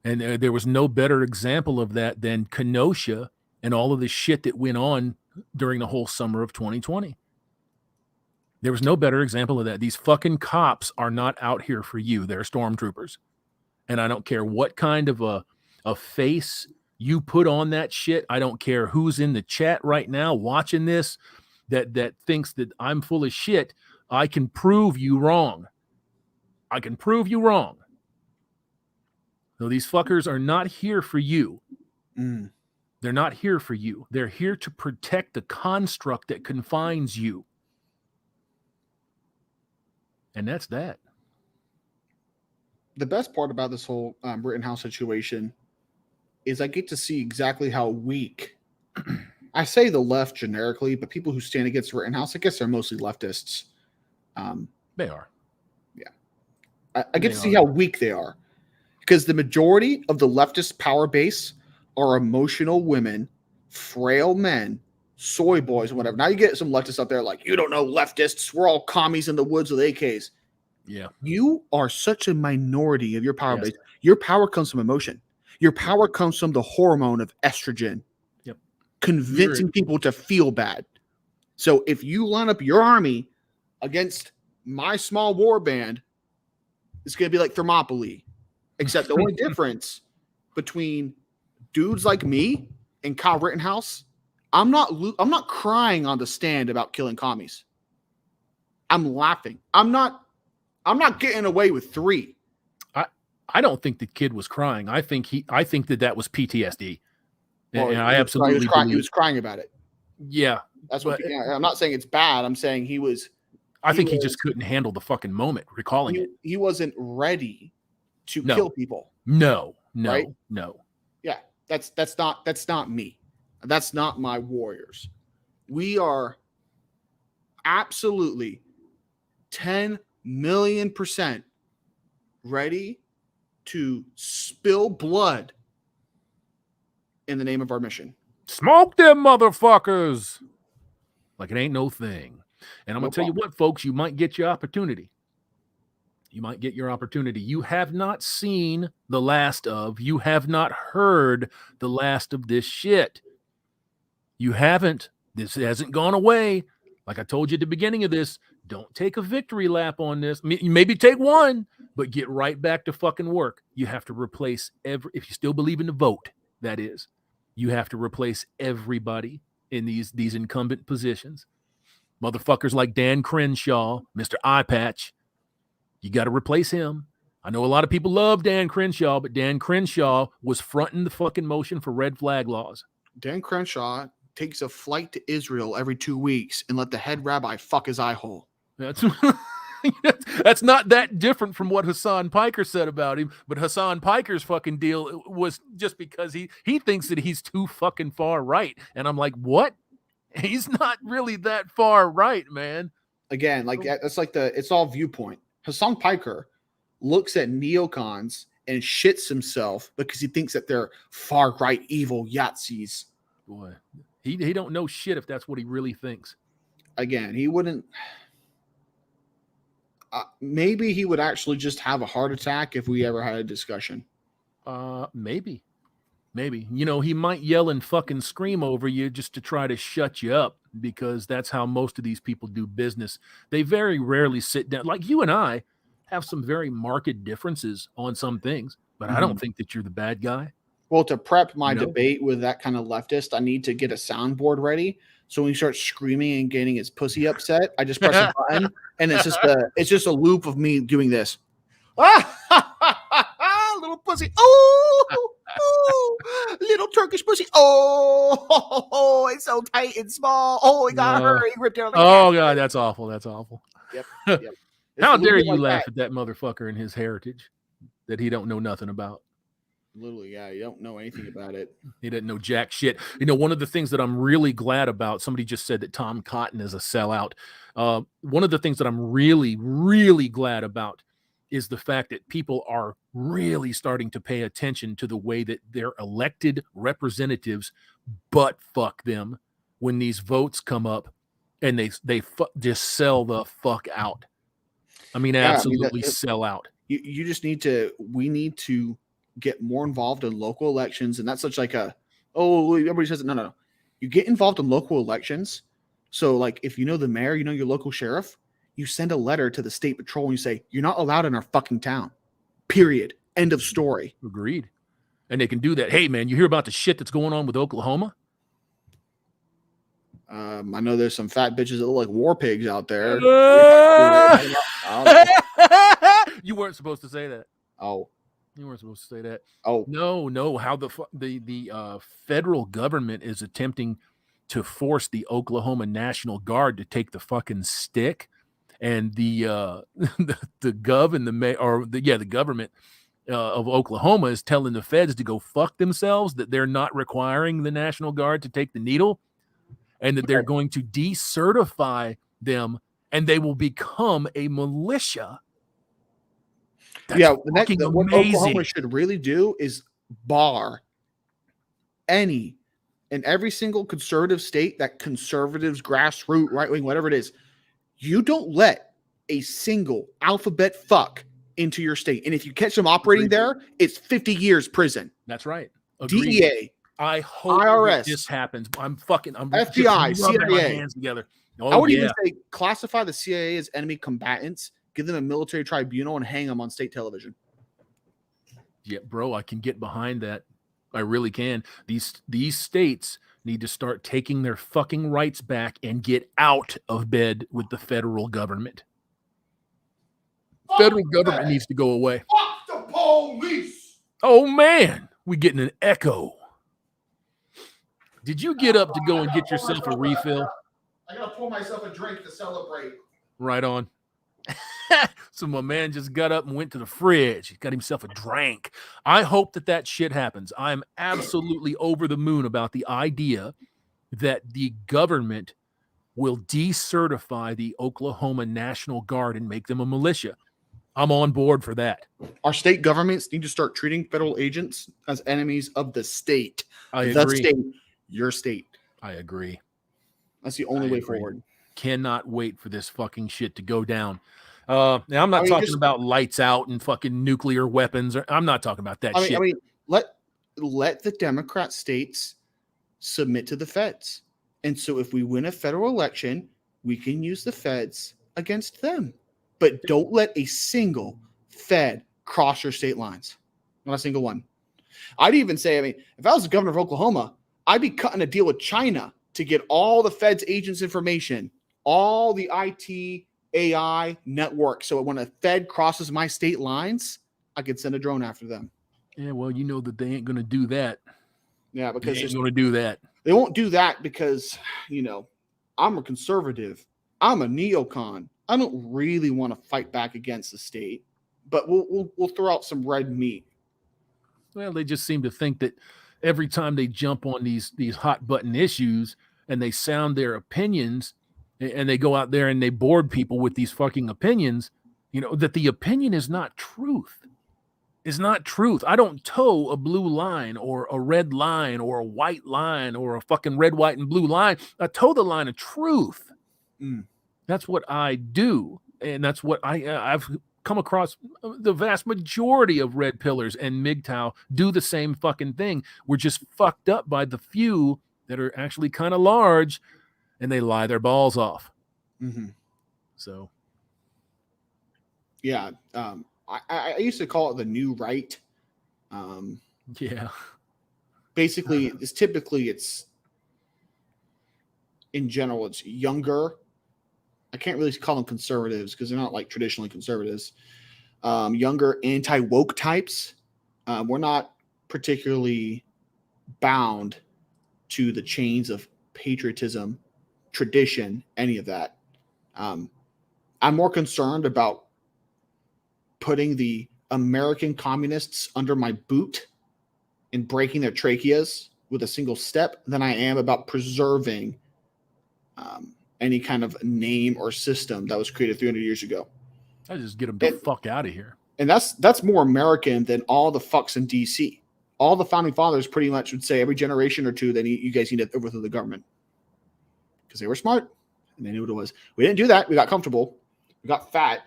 And there was no better example of that than Kenosha and all of the shit that went on during the whole summer of 2020. There was no better example of that. These fucking cops are not out here for you. They're stormtroopers. And I don't care what kind of a face you put on that shit. I don't care who's in the chat right now watching this. that thinks that I'm full of shit, I can prove you wrong. I can prove you wrong. So these fuckers are not here for you. Mm. They're not here for you. They're here to protect the construct that confines you. And that's that. The best part about this whole Rittenhouse situation is I get to see exactly how weak. I say the left generically, but people who stand against Rittenhouse, I guess they're mostly leftists. They are. Yeah. I get to see how weak they are. Because the majority of the leftist power base are emotional women, frail men, soy boys, and whatever. Now you get some leftists out there like, you don't know leftists. We're all commies in the woods with AKs. Yeah. You are such a minority of your power Yes. base. Your power comes from emotion. Your power comes from the hormone of estrogen. Yep. Convincing people to feel bad. So if you line up your army against my small war band, it's going to be like Thermopylae. Except the only difference between dudes like me and Kyle Rittenhouse, I'm not crying on the stand about killing commies. I'm laughing. I'm not getting away with 3. I don't think the kid was crying. I think that was PTSD. Well, and I absolutely he was crying about it. Yeah. That's what I'm not saying it's bad. I'm saying he just couldn't handle the fucking moment recalling it. He wasn't ready to kill people. No. Right? No. Yeah. That's not me. That's not my warriors. We are absolutely 10 million% ready to spill blood in the name of our mission. Smoke them motherfuckers like it ain't no thing. And I'm going to tell you what, folks, you might get your opportunity. You might get your opportunity. You have not seen the last of, you have not heard the last of this shit. You haven't. This hasn't gone away. Like I told you at the beginning of this, don't take a victory lap on this. Maybe take one, but get right back to fucking work. You have to replace if you still believe in the vote, that is, you have to replace everybody in these incumbent positions. Motherfuckers like Dan Crenshaw, Mr. Eye Patch, you got to replace him. I know a lot of people love Dan Crenshaw, but Dan Crenshaw was fronting the fucking motion for red flag laws. Dan Crenshaw takes a flight to Israel every 2 weeks and let the head rabbi fuck his eye hole. That's not that different from what Hassan Piker said about him, but Hassan Piker's fucking deal was just because he thinks that he's too fucking far right. And I'm like, what? He's not really that far right, man. Again, like that's like it's all viewpoint. Hassan Piker looks at neocons and shits himself because he thinks that they're far right evil Yahtzees. Boy, he don't know shit if that's what he really thinks. Again, he wouldn't. Maybe he would actually just have a heart attack if we ever had a discussion. Maybe. You know, he might yell and fucking scream over you just to try to shut you up, because that's how most of these people do business. They very rarely sit down. Like you and I have some very marked differences on some things, but I don't think that you're the bad guy. Well, to prep my debate with that kind of leftist, I need to get a soundboard ready. So when he starts screaming and getting his pussy upset, I just press a button, and it's just a loop of me doing this. Little pussy. Oh, little Turkish pussy. Oh, it's so tight and small. Oh, he got hurt. He ripped out. Oh God, that's awful. That's awful. Yep. How dare you laugh at that motherfucker and his heritage that he don't know nothing about? Literally, yeah, you don't know anything about it. He didn't know jack shit. You know, one of the things that I'm really glad about, somebody just said that Tom Cotton is a sellout. One of the things that I'm really, really glad about is the fact that people are really starting to pay attention to the way that their elected representatives butt fuck them when these votes come up, and they just sell the fuck out. I mean, absolutely sell out. You just need to, we need to get more involved in local elections. And that's such like everybody says it. No. You get involved in local elections. So like, if you know the mayor, you know your local sheriff, you send a letter to the state patrol and you say, you're not allowed in our fucking town, period. End of story. Agreed. And they can do that. Hey man, you hear about the shit that's going on with Oklahoma? I know there's some fat bitches that look like war pigs out there. You weren't supposed to say that. Oh, You weren't supposed to say that. oh, No. How the federal government is attempting to force the Oklahoma National Guard to take the fucking stick, and the gov and the government of Oklahoma is telling the feds to go fuck themselves, that they're not requiring the National Guard to take the needle, and that they're going to decertify them, and they will become a militia. That's what Oklahoma should really do is bar any and every single conservative state that conservatives, grassroots, right wing, whatever it is. You don't let a single alphabet fuck into your state, and if you catch them operating there, it's 50 years prison. That's right. Agreed. DEA. I hope IRS. This happens. I'm FBI, CIA. My hands together. I would even say classify the CIA as enemy combatants, give them a military tribunal, and hang them on state television. Yeah, bro, I can get behind that. I really can. These states need to start taking their fucking rights back and get out of bed with the federal government. Federal government needs to go away. Fuck the police. Oh man, we getting an echo. Did you get up to go and get yourself a refill? I gotta pour myself a drink to celebrate. Right on. So my man just got up and went to the fridge. He got himself a drink. I hope that shit happens. I am absolutely over the moon about the idea that the government will decertify the Oklahoma National Guard and make them a militia. I'm on board for that. Our state governments need to start treating federal agents as enemies of the state. I agree. The state, your state. I agree. That's the only way forward. Cannot wait for this fucking shit to go down. Now I'm not talking about lights out and fucking nuclear weapons. I'm not talking about that shit. Let the Democrat states submit to the feds. And so if we win a federal election, we can use the feds against them. But don't let a single fed cross your state lines. Not a single one. I'd even say, if I was the governor of Oklahoma, I'd be cutting a deal with China to get all the feds agents' information, all the IT, AI network. So when a fed crosses my state lines, I could send a drone after them. Yeah, well, you know that they ain't going to do that. Yeah, because they ain't going to do that. They won't do that because, I'm a conservative. I'm a neocon. I don't really want to fight back against the state, but we'll throw out some red meat. Well, they just seem to think that every time they jump on these hot button issues and they sound their opinions and they go out there and they board people with these fucking opinions, that the opinion is not truth. Is not truth. I don't toe a blue line or a red line or a white line or a fucking red, white, and blue line. I toe the line of truth. That's what I do. And that's what I've come across. The vast majority of red pillars and MGTOW do the same fucking thing. We're just fucked up by the few that are actually kind of large and they lie their balls off. Mm-hmm. So. Yeah. I used to call it the new right. Yeah. Basically, it's in general, it's younger. I can't really call them conservatives because they're not like traditionally conservatives. Younger anti-woke types. We're not particularly bound to the chains of patriotism, tradition, any of that. I'm more concerned about putting the American communists under my boot and breaking their tracheas with a single step than I am about preserving any kind of name or system that was created 300 years ago. I just get them the fuck out of here. And that's more American than all the fucks in DC. All the founding fathers pretty much would say every generation or two, you guys need to overthrow the government because they were smart and they knew what it was. We didn't do that. We got comfortable. We got fat.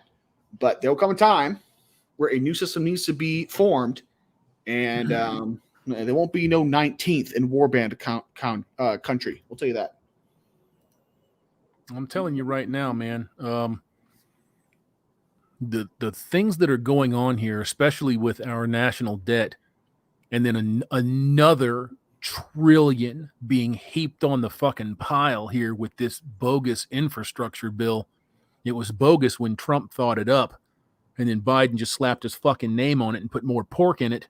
But there'll come a time where a new system needs to be formed, and there won't be no 19th in warband country. We'll tell you that. I'm telling you right now, man. The things that are going on here, especially with our national debt, and then another trillion being heaped on the fucking pile here with this bogus infrastructure bill. It was bogus when Trump thought it up, and then Biden just slapped his fucking name on it and put more pork in it.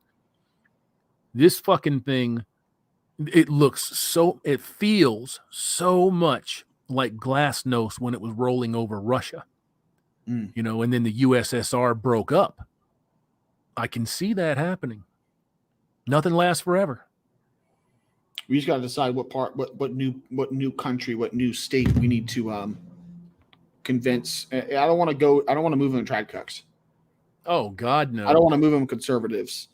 This fucking thing, it feels so much like Glasnost when it was rolling over Russia, and then the USSR broke up. I can see that happening. Nothing lasts forever. We just got to decide what new country, what new state we need to convince. I don't want to move them trad cucks. Oh God, no. I don't want to move them conservatives.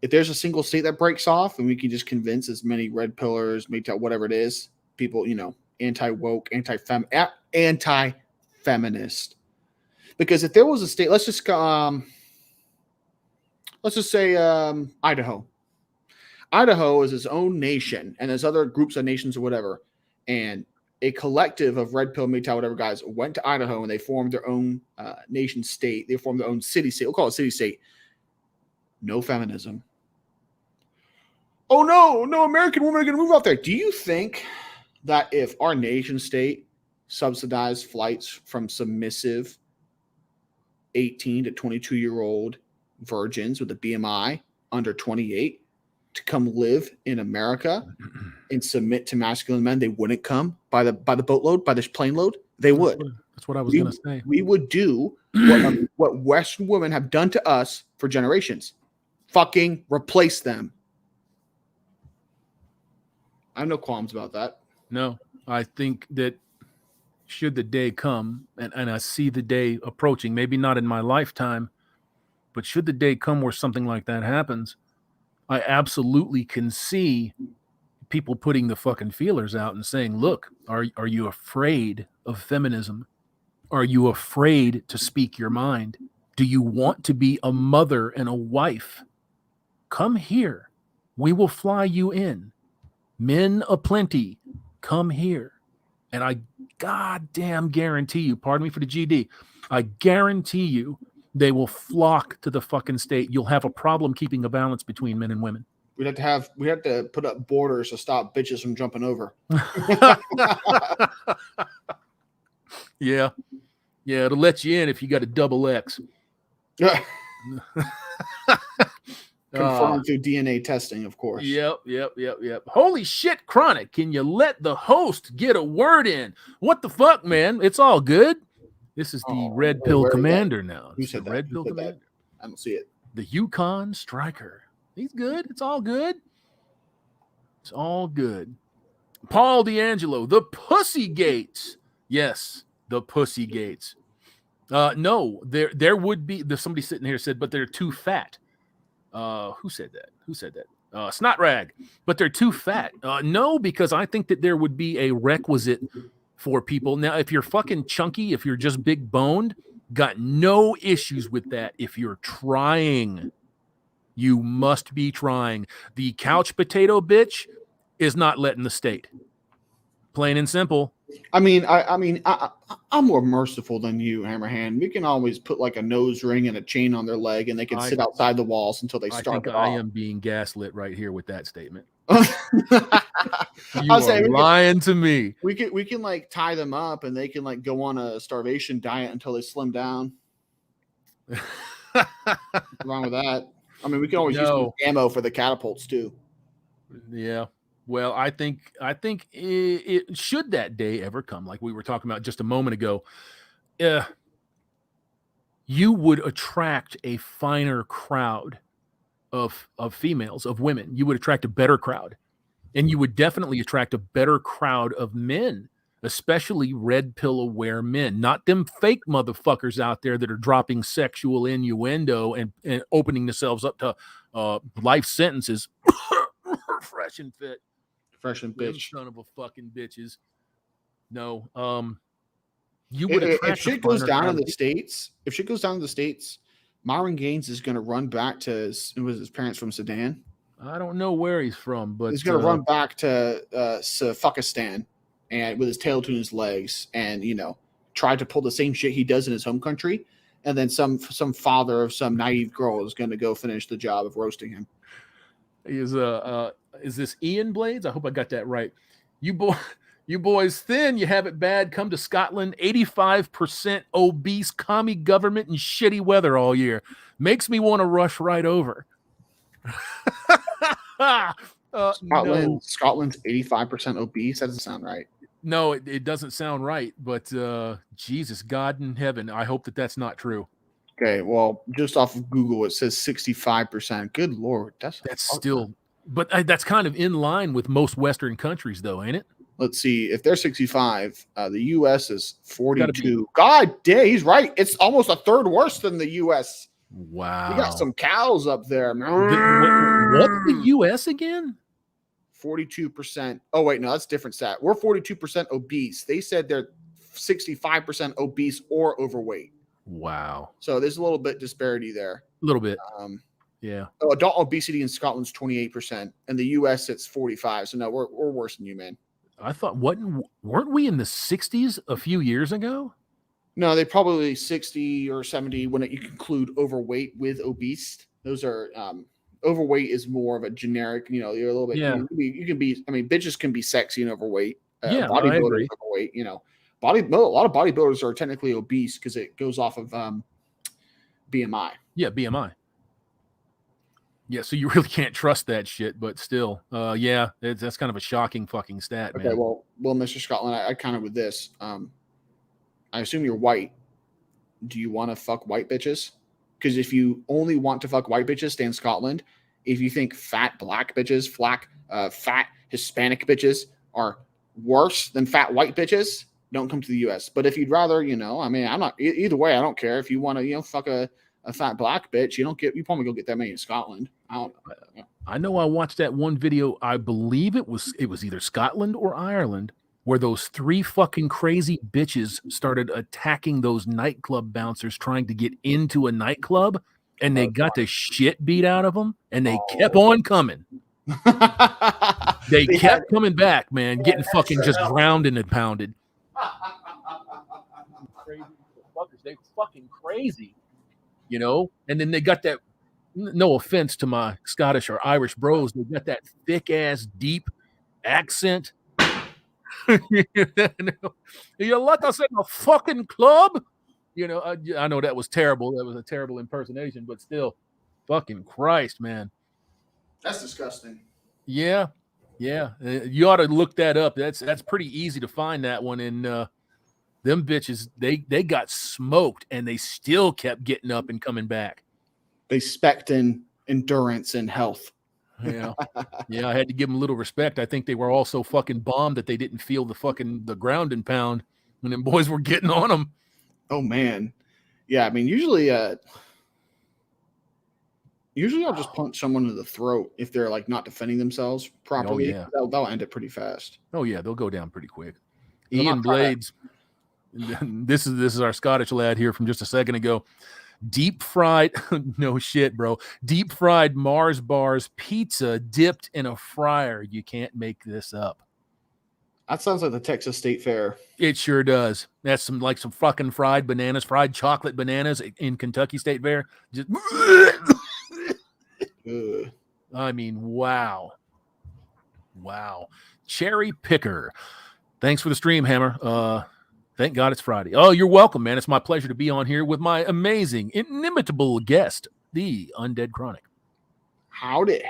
If there's a single state that breaks off and we can just convince as many red pillars, maybe whatever it is, people, anti-woke, anti-feminist. Because if there was a state, let's just say Idaho. Idaho is its own nation, and there's other groups of nations or whatever. And a collective of red pill, MGTOW, whatever guys went to Idaho and they formed their own nation state. They formed their own city state. We'll call it city state. No feminism. Oh no, American women are going to move out there. Do you think that if our nation state subsidized flights from submissive 18 to 22-year-old virgins with a BMI under 28 to come live in America and submit to masculine men, they wouldn't come by the boatload, by this plane load? They would. That's what I was going to say. We would do what Western women have done to us for generations. Fucking replace them. I have no qualms about that. No, I think that should the day come, and I see the day approaching, maybe not in my lifetime, but should the day come where something like that happens, I absolutely can see people putting the fucking feelers out and saying, look, are you afraid of feminism? Are you afraid to speak your mind? Do you want to be a mother and a wife? Come here. We will fly you in. Men aplenty, come here. And I goddamn guarantee you, pardon me for the GD, I guarantee you they will flock to the fucking state. You'll have a problem keeping a balance between men and women. We have to put up borders to stop bitches from jumping over. Yeah, it'll let you in if you got a double X. Confirmed through DNA testing, of course. Yep. Holy shit, Chronic. Can you let the host get a word in? What the fuck, man? It's all good. This is the Red Pill Commander now. Who said that? Red Pill Commander. I don't see it. The Yukon Striker. He's good. It's all good. It's all good. Paul D'Angelo, the Pussy Gates. Yes, the Pussy Gates. No, there would be. There's somebody sitting here said, but they're too fat. Who said that? Snot Rag. But they're too fat. No, because I think that there would be a requisite for people. Now, if you're fucking chunky, if you're just big boned, got no issues with that. If you're trying, you must be trying. The couch potato bitch is not letting the state. Plain and simple. I'm more merciful than you, Hammerhand. We can always put like a nose ring and a chain on their leg, and they can sit outside the walls until they start. I think I am being gaslit right here with that statement. You are lying to me. We can like tie them up, and they can like go on a starvation diet until they slim down. What's wrong with that? I mean, we can always use some ammo for the catapults too. Yeah. Well, I think it should that day ever come, like we were talking about just a moment ago, you would attract a finer crowd of females, of women. You would attract a better crowd, and you would definitely attract a better crowd of men, especially red pill aware men, not them fake motherfuckers out there that are dropping sexual innuendo and opening themselves up to life sentences. Fresh and fit. Fresh and bitch. Son of a fucking bitches. No. You would if shit goes down in the States, Myron Gaines is going to run back to his parents from Sudan. I don't know where he's from, but he's going to run back to Safakistan and with his tail between his legs, and try to pull the same shit he does in his home country. And then some father of some naive girl is going to go finish the job of roasting him. Is this Ian Blades? I hope I got that right. You boys thin, you have it bad. Come to Scotland. 85% obese commie government and shitty weather all year. Makes me want to rush right over. No. Scotland's 85% obese. That doesn't sound right. No, it doesn't sound right. But Jesus, God in heaven, I hope that that's not true. Okay, well, just off of Google, it says 65%. Good Lord, that's still, but that's kind of in line with most Western countries, though, ain't it? Let's see. If they're 65, the U.S. is 42. God damn, he's right. It's almost a third worse than the U.S. Wow. We got some cows up there. What's the U.S. again? 42%. Oh, wait, no, that's a different stat. We're 42% obese. They said they're 65% obese or overweight. Wow. So there's a little bit disparity there. A little bit. Yeah. Oh, adult obesity in Scotland's 28%. In the U.S., it's 45%. So no, we're worse than you, man. I thought, weren't we in the 60s a few years ago? No, they probably 60 or 70 when you include overweight with obese. Those are overweight is more of a generic. You're a little bit. Yeah. You can be. I mean, bitches can be sexy and overweight. Yeah, bodybuilders overweight. A lot of bodybuilders are technically obese because it goes off of BMI. Yeah, BMI. Yeah, so you really can't trust that shit, but still, yeah, that's kind of a shocking fucking stat, man. Okay, well, Mr. Scotland, I kind of with this. I assume you're white. Do you want to fuck white bitches? Because if you only want to fuck white bitches, stay in Scotland. If you think fat black bitches, fat Hispanic bitches are worse than fat white bitches, don't come to the U.S. But if you'd rather, I'm not either way. I don't care if you want to, fuck a fat black bitch. You probably go get that many in Scotland. I know I watched that one video. I believe it was either Scotland or Ireland, where those 3 fucking crazy bitches started attacking those nightclub bouncers trying to get into a nightclub, and they got the shit beat out of them, and they kept on coming. They kept coming back, man, getting fucking just grounded and pounded. Crazy fuckers. They were fucking crazy, and then they got that. No offense to my Scottish or Irish bros, they got that thick ass deep accent. You let us in a fucking club. I know that was terrible. That was a terrible impersonation, but still, fucking Christ, man. That's disgusting. Yeah. You ought to look that up. That's pretty easy to find that one. And them bitches, they got smoked, and they still kept getting up and coming back. They spec'd in endurance and health. Yeah, I had to give them a little respect. I think they were all so fucking bombed that they didn't feel the ground and pound when them boys were getting on them. Oh man, yeah. I mean, usually I'll just punch someone in the throat if they're like not defending themselves properly. Oh, yeah. They'll end it pretty fast. Oh yeah, they'll go down pretty quick. Ian Blades. This is our Scottish lad here from just a second ago. Deep fried, no shit, bro. Deep fried Mars bars pizza dipped in a fryer. You can't make this up. That sounds like the Texas State Fair. It sure does. That's some fucking fried bananas, fried chocolate bananas in Kentucky State Fair. Just, I mean, wow. Cherry picker. Thanks for the stream, Hammer. Thank God it's Friday. Oh, you're welcome, man. It's my pleasure to be on here with my amazing, inimitable guest, the Undead Chronic. Howdy.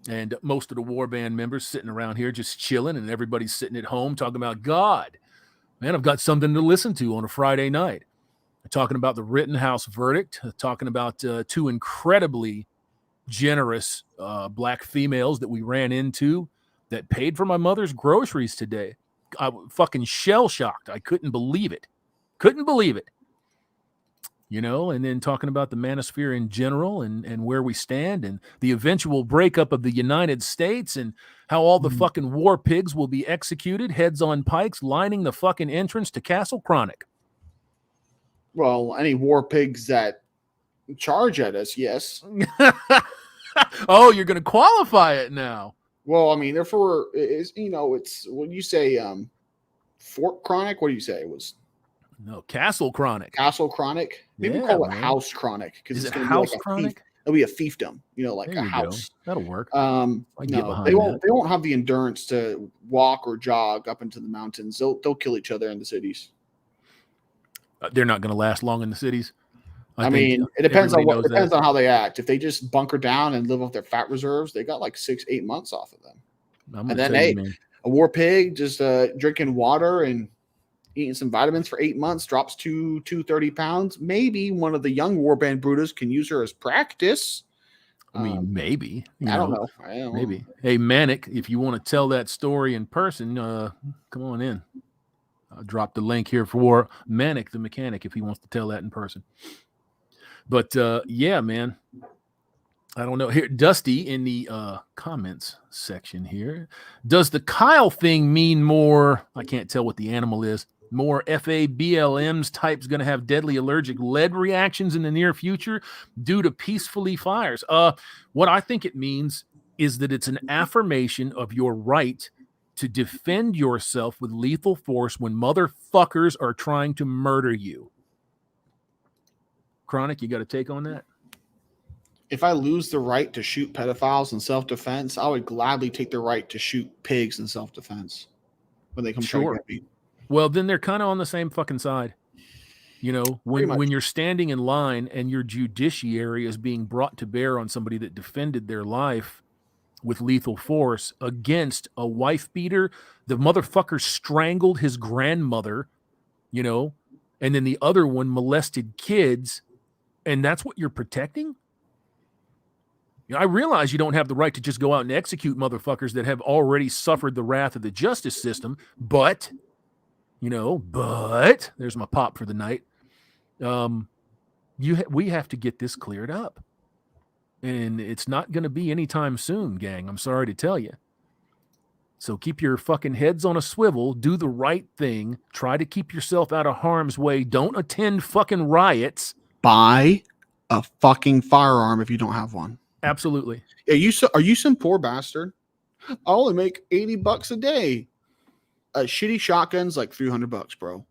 And most of the Warband members sitting around here just chilling, and everybody's sitting at home talking about God. Man, I've got something to listen to on a Friday night. Talking about the Rittenhouse verdict, talking about 2 incredibly generous black females that we ran into that paid for my mother's groceries today. I was fucking shell-shocked. I couldn't believe it. And then talking about the manosphere in general and where we stand and the eventual breakup of the United States and how all the fucking war pigs will be executed, heads on pikes, lining the fucking entrance to Castle Chronic. Well, any war pigs that charge at us, yes. Oh, you're going to qualify it now. Well, I mean, therefore, it's when you say Fort Chronic, what do you say it was? No, Castle Chronic. Castle Chronic. Maybe call it House Chronic because it's going to be like It'll be a fiefdom, like There a you go. house. That'll work. I can get No, behind that. they won't have the endurance to walk or jog up into the mountains. They'll kill each other in the cities. They're not going to last long in the cities. I mean, it depends on everybody knows depends that. on how they act. If they just bunker down and live off their fat reserves, they got like 6-8 months off of them. I'm And going to then, tell you, hey, man. a war pig just drinking water and eating some vitamins for 8 months drops to 230 pounds. Maybe one of the young warband Brutus can use her as practice. I mean, maybe. I don't know. Maybe. Hey, Manic, if you want to tell that story in person, come on in. I'll drop the link here for Manic the Mechanic if he wants to tell that in person. But yeah, man. I don't know. Here, Dusty in the comments section here. Does the Kyle thing mean more? I can't tell what the animal is. More FABLMs types going to have deadly allergic lead reactions in the near future due to peacefully fires. What I think it means is that it's an affirmation of your right to defend yourself with lethal force when motherfuckers are trying to murder you. Chronic, you got a take on that? If I lose the right to shoot pedophiles in self-defense, I would gladly take the right to shoot pigs in self-defense when they come try to get me. Well, then they're kind of on the same fucking side. When you're standing in line and your judiciary is being brought to bear on somebody that defended their life with lethal force against a wife beater, the motherfucker strangled his grandmother, and then the other one molested kids, and that's what you're protecting? I realize you don't have the right to just go out and execute motherfuckers that have already suffered the wrath of the justice system, but there's my pop for the night. We have to get this cleared up, and it's not going to be anytime soon, gang. I'm sorry to tell you. So keep your fucking heads on a swivel, do the right thing, try to keep yourself out of harm's way. Don't attend fucking riots. Buy a fucking firearm if you don't have one. Absolutely. Are you some poor bastard? I only make $80 a day. A shitty shotgun's like $300, bro.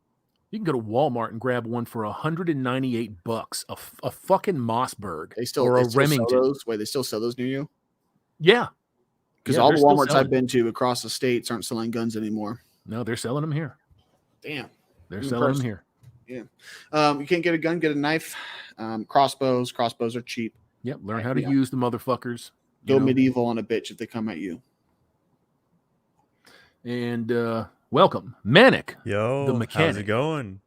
You can go to Walmart and grab one for $198. A fucking Mossberg or a Remington. They still sell those near you? Yeah. Because all the Walmarts I've been to across the states aren't selling guns anymore. No, they're selling them here. Damn. They're selling them here. Yeah. You can't get a gun, get a knife. Crossbows are cheap. Yep. Learn how to use the motherfuckers. Go medieval on a bitch if they come at you. And welcome, Manic. Yo, the Mechanic. How's it going?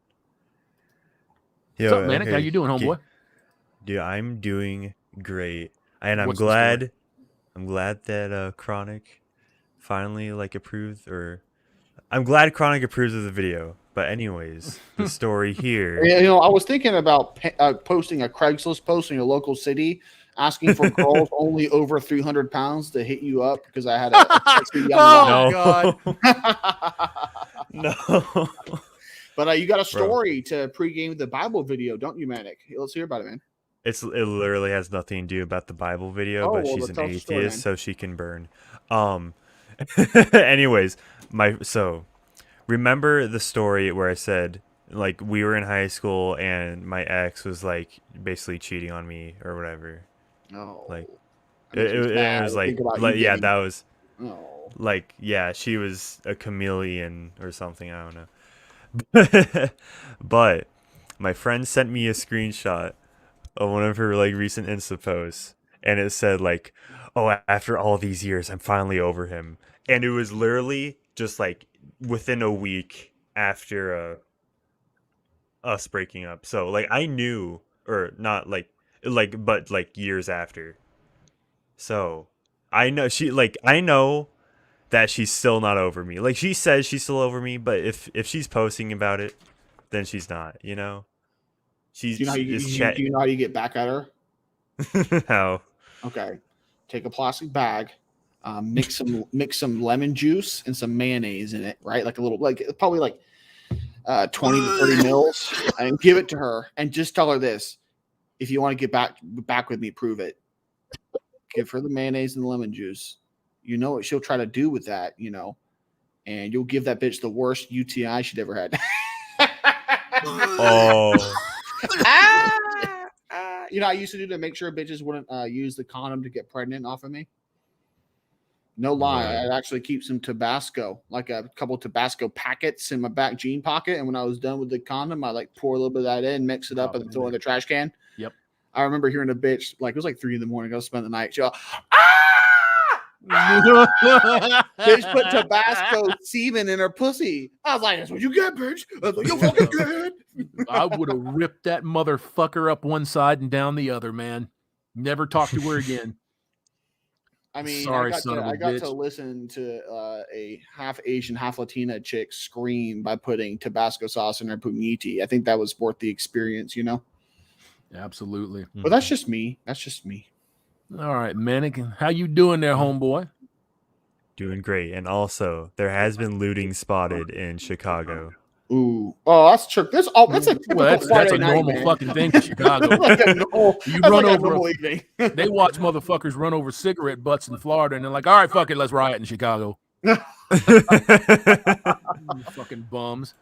What's up, Manic? How you doing, homeboy? Dude, I'm doing great. And I'm What's glad that Chronic finally approved, or I'm glad Chronic approves of the video. But anyways, the story here. I was thinking about posting a Craigslist post in your local city, asking for girls only over 300 pounds to hit you up because I had a sexy young God. No. But you got a story to pregame the Bible video, don't you, Manic? Let's hear about it, man. It literally has nothing to do about the Bible video, but she's an atheist, so she can burn. Anyways, remember the story where I said we were in high school and my ex was basically cheating on me or whatever. No. It was that was Oh. she was a chameleon or something, I don't know. But my friend sent me a screenshot of one of her recent Insta posts, and it said oh, after all these years I'm finally over him. And it was literally just within a week after us breaking up. So I knew, or not but years after. So I know I know that she's still not over me. She says she's still over me, but if she's posting about it, then she's not, She's do you know how you get back at her? How? Okay. Take a plastic bag, mix some lemon juice and some mayonnaise in it, right? A little, probably 20 to 30 mils, and give it to her and just tell her this: if you want to get back with me, prove it. Give her the mayonnaise and the lemon juice. You know what she'll try to do with that, and you'll give that bitch the worst UTI she'd ever had. Oh. I used to do to make sure bitches wouldn't use the condom to get pregnant off of me. No lie, Right. I'd actually keep some Tabasco, like a couple Tabasco packets in my back jean pocket. And when I was done with the condom, I like pour a little bit of that in, mix it up, and throw it in the trash can. Yep. I remember hearing a bitch, like it was like 3 a.m. I was spending the night. She go, bitch put Tabasco semen in her pussy. I was like, that's what you get, bitch. That's what you fucking get. I would have ripped that motherfucker up one side and down the other, man. Never talk to her again. I mean, Sorry, I son of a got to bitch. listen to a half Asian, half Latina chick scream by putting Tabasco sauce in her puniti. I think that was worth the experience, you know? Absolutely. But that's just me. That's just me. All right, Mannequin. How you doing there, homeboy? Doing great. And also, there has been looting spotted in Chicago. Ooh. Oh, that's true. That's a typical Well, that's Friday a night, normal man. fucking thing in Chicago. Like a normal, You that's run like a over normal a- evening. They watch motherfuckers run over cigarette butts in Florida, and they're like, "All right, fuck it, let's riot in Chicago." You fucking bums.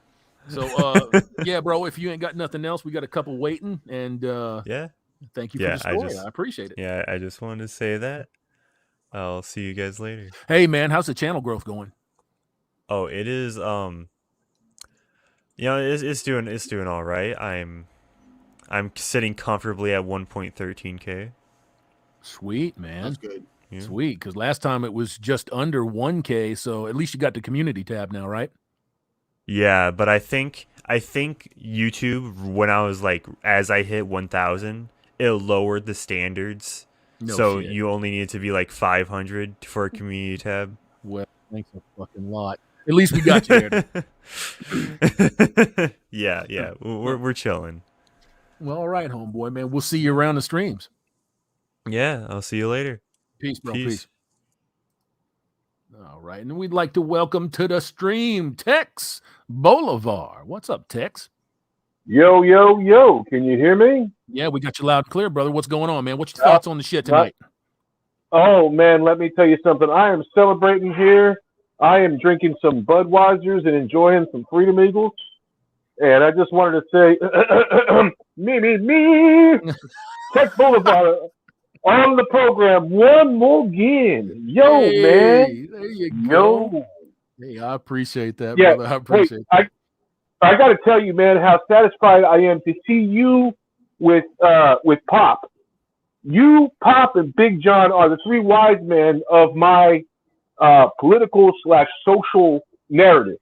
So, yeah, bro. If you ain't got nothing else, we got a couple waiting, and Yeah. thank you for Yeah, the story. I appreciate it. Yeah, I just wanted to say that. I'll see you guys later. Hey, man, how's the channel growth going? Oh, it is it's doing all right. I'm sitting comfortably at 1.13K. Sweet, man. That's good. Yeah. Sweet, because last time it was just under 1K, so at least you got the community tab now, right? Yeah, but I think YouTube, when I was like, as I hit 1,000, it lowered the standards. No So shit. you only need to be like 500 for a community tab. Well, thanks a fucking lot. At least we got you there. Yeah, we're chilling. Well, all right, homeboy, man. We'll see you around the streams. Yeah, I'll see you later. Peace, bro. Peace. Peace. All right, and we'd like to welcome to the stream Tex Bolivar. What's up, Tex? Yo, yo, yo. Can you hear me? Yeah, we got you loud and clear, brother. What's going on, man? What's your thoughts on the shit tonight? Oh, man, let me tell you something. I am celebrating here. I am drinking some Budweisers and enjoying some Freedom Eagles. And I just wanted to say, me, Tech Boulevard on the program one more again. Yo, Hey, man. there you go. Yo. Hey, I appreciate that, Yeah, brother. I appreciate Hey, I got to tell you, man, how satisfied I am to see you with Pop. You, Pop, and Big John are the three wise men of my political/social narrative.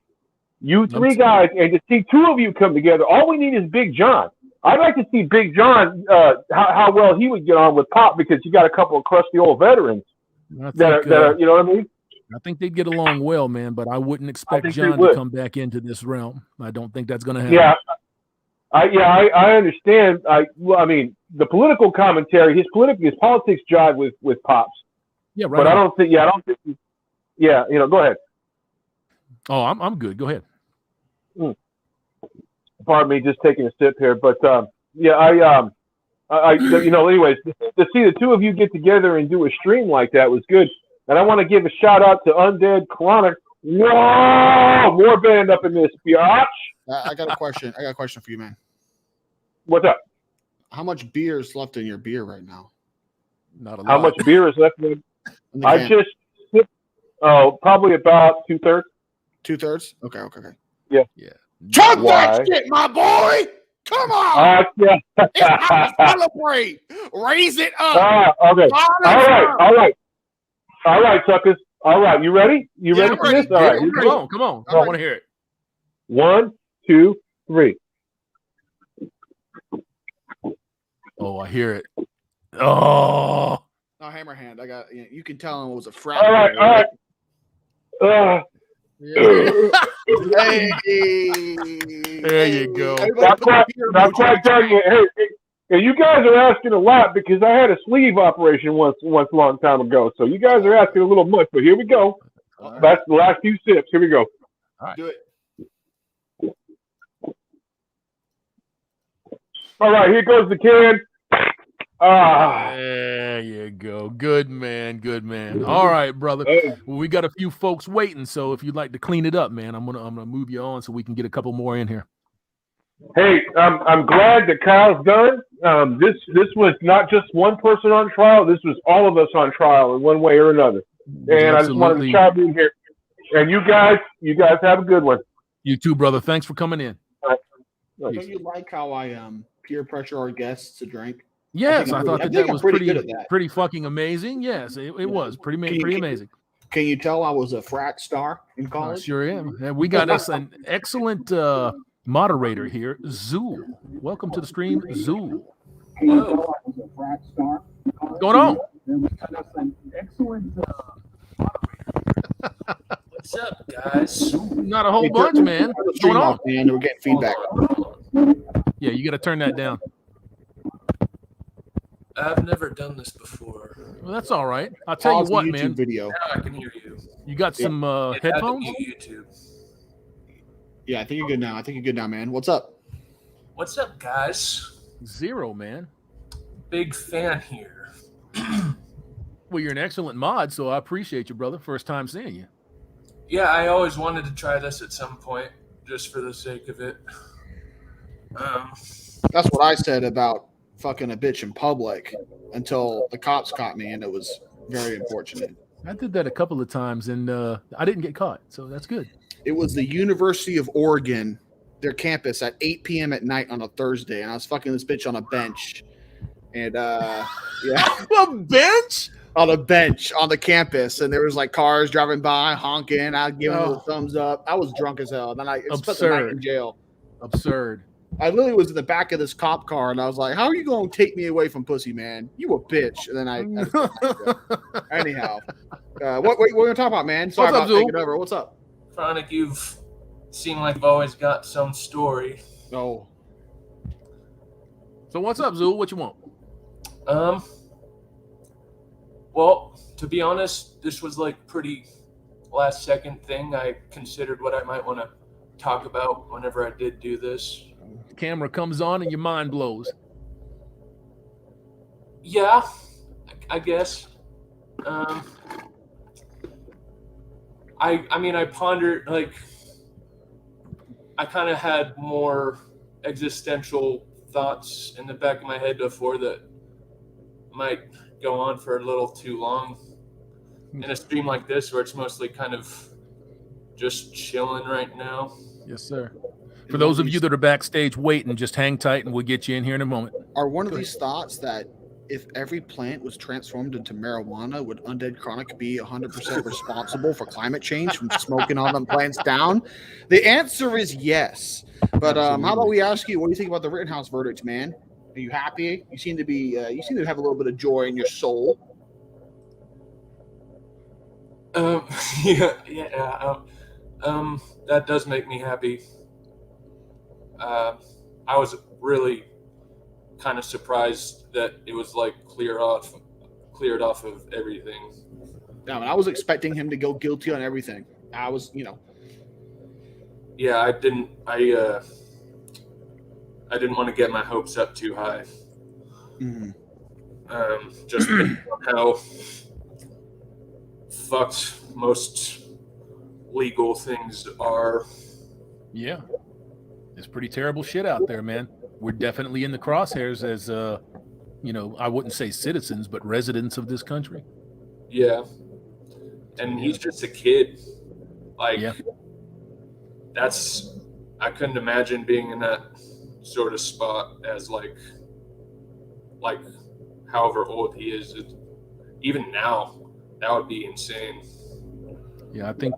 You three guys, and to see two of you come together, all we need is Big John. I'd like to see Big John, how well he would get on with Pop, because you got a couple of crusty old veterans that are, you know what I mean? I think they'd get along well, man, but I wouldn't expect think they John to would. come back into this realm. I don't think that's going to happen. Yeah, I understand. Well, I mean, the political commentary, his politics jive with Pop's. Yeah, right. But on. I don't think. Yeah, you know, go ahead. Oh, I'm good. Go ahead. Pardon me, just taking a sip here. But yeah, you know, anyways, to see the two of you get together and do a stream like that was good. And I want to give a shout out to Undead Chronic. Whoa, more band up in this biatch. I got a question. I got a question for you, man. What's up? How much beer is left in your beer right now? Not a lot. How much beer is left in? In the I can? just sipped, probably about 2/3. 2/3? Okay. Yeah. Chug Why? that shit, my boy! Come on! Yeah. It's time to celebrate! Raise it up! Okay. All right, suckers. All right, you ready? You Yeah, ready I'm for ready. this? All right. Yeah, here we Come go. on. I All want to hear it. 1, 2, 3. Oh, I hear it. Oh, No, Hammerhand. I got. You can tell him it was a frat. All right. Hey, there you go. Not quite done yet. Hey, you guys are asking a lot because I had a sleeve operation once a long time ago. So you guys are asking a little much, but here we go. That's the last few sips. Here we go. Do it. All right, here goes the can. There you go. Good man. All right, brother. Well, we got a few folks waiting, so if you'd like to clean it up, man, I'm gonna move you on so we can get a couple more in here. Hey, I'm glad that Kyle's done. This was not just one person on trial. This was all of us on trial in one way or another. And I just wanted to Absolutely. chime in here. And you guys have a good one. You too, brother. Thanks for coming in. Don't you like how I peer pressure our guests to drink? Yes, I thought that was pretty good at that. pretty fucking amazing. Yes, it was pretty amazing. Can you tell I was a frat star in I college? sure am. And we got us an excellent moderator here, Zool. Welcome to the stream, Zool. Hello. What's going on? What's up, guys? Not a whole Hey, bunch, turn man. the What's stream going on? off, man. We're getting feedback. Yeah, you got to turn that down. I've never done this before. Well, that's all right. I'll tell Pause you what, the YouTube man. video. Now I can hear you. You got some It had to headphones? be YouTube. Yeah, I think you're good now. I think you're good now, man. What's up? What's up, guys? Zero, man. Big fan here. Well, you're an excellent mod, so I appreciate you, brother. First time seeing you. Yeah, I always wanted to try this at some point, just for the sake of it. That's what I said about fucking a bitch in public until the cops caught me, and it was very unfortunate. I did that a couple of times, and I didn't get caught, so that's good. It was the University of Oregon, their campus, at 8 p.m. at night on a Thursday, and I was fucking this bitch on a bench. And yeah, A bench? on a bench on the campus, and there was like cars driving by, honking. I giving them a thumbs up. I was drunk as hell. Then I spent the night in jail. Absurd. I literally was in the back of this cop car, and I was like, "How are you going to take me away from pussy, man? You a bitch." And then anyhow, what we're gonna talk about, man? Sorry What's up, about taking Zool? over. What's up? Chronic, you've seemed like you've always got some story. Oh, So what's up, Zool? What you want? Well, to be honest, this was like pretty last second thing. I considered what I might want to talk about whenever I did do this. The camera comes on and your mind blows. Yeah, I guess. I mean, I pondered, like, I kind of had more existential thoughts in the back of my head before that might go on for a little too long in a stream like this, where it's mostly kind of just chilling right now. Yes, sir. For those of you that are backstage waiting, just hang tight and we'll get you in here in a moment. are one of these thoughts that if every plant was transformed into marijuana, would Undead Chronic be 100% responsible for climate change from smoking all them plants down? The answer is yes. But how about we ask you, what do you think about the Rittenhouse verdict, man? Are you happy? You seem to be. You seem to have a little bit of joy in your soul. That does make me happy. I was really kind of surprised that it was like cleared off of everything. No, I was expecting him to go guilty on everything. I was, Yeah, I didn't want to get my hopes up too high. Just based on how fucked most legal things are. Yeah. It's pretty terrible shit out there, man. We're definitely in the crosshairs as, I wouldn't say citizens, but residents of this country. Yeah. And he's just a kid. Like, Yeah. I couldn't imagine being in that sort of spot as like however old he is. Even now, that would be insane. Yeah, I think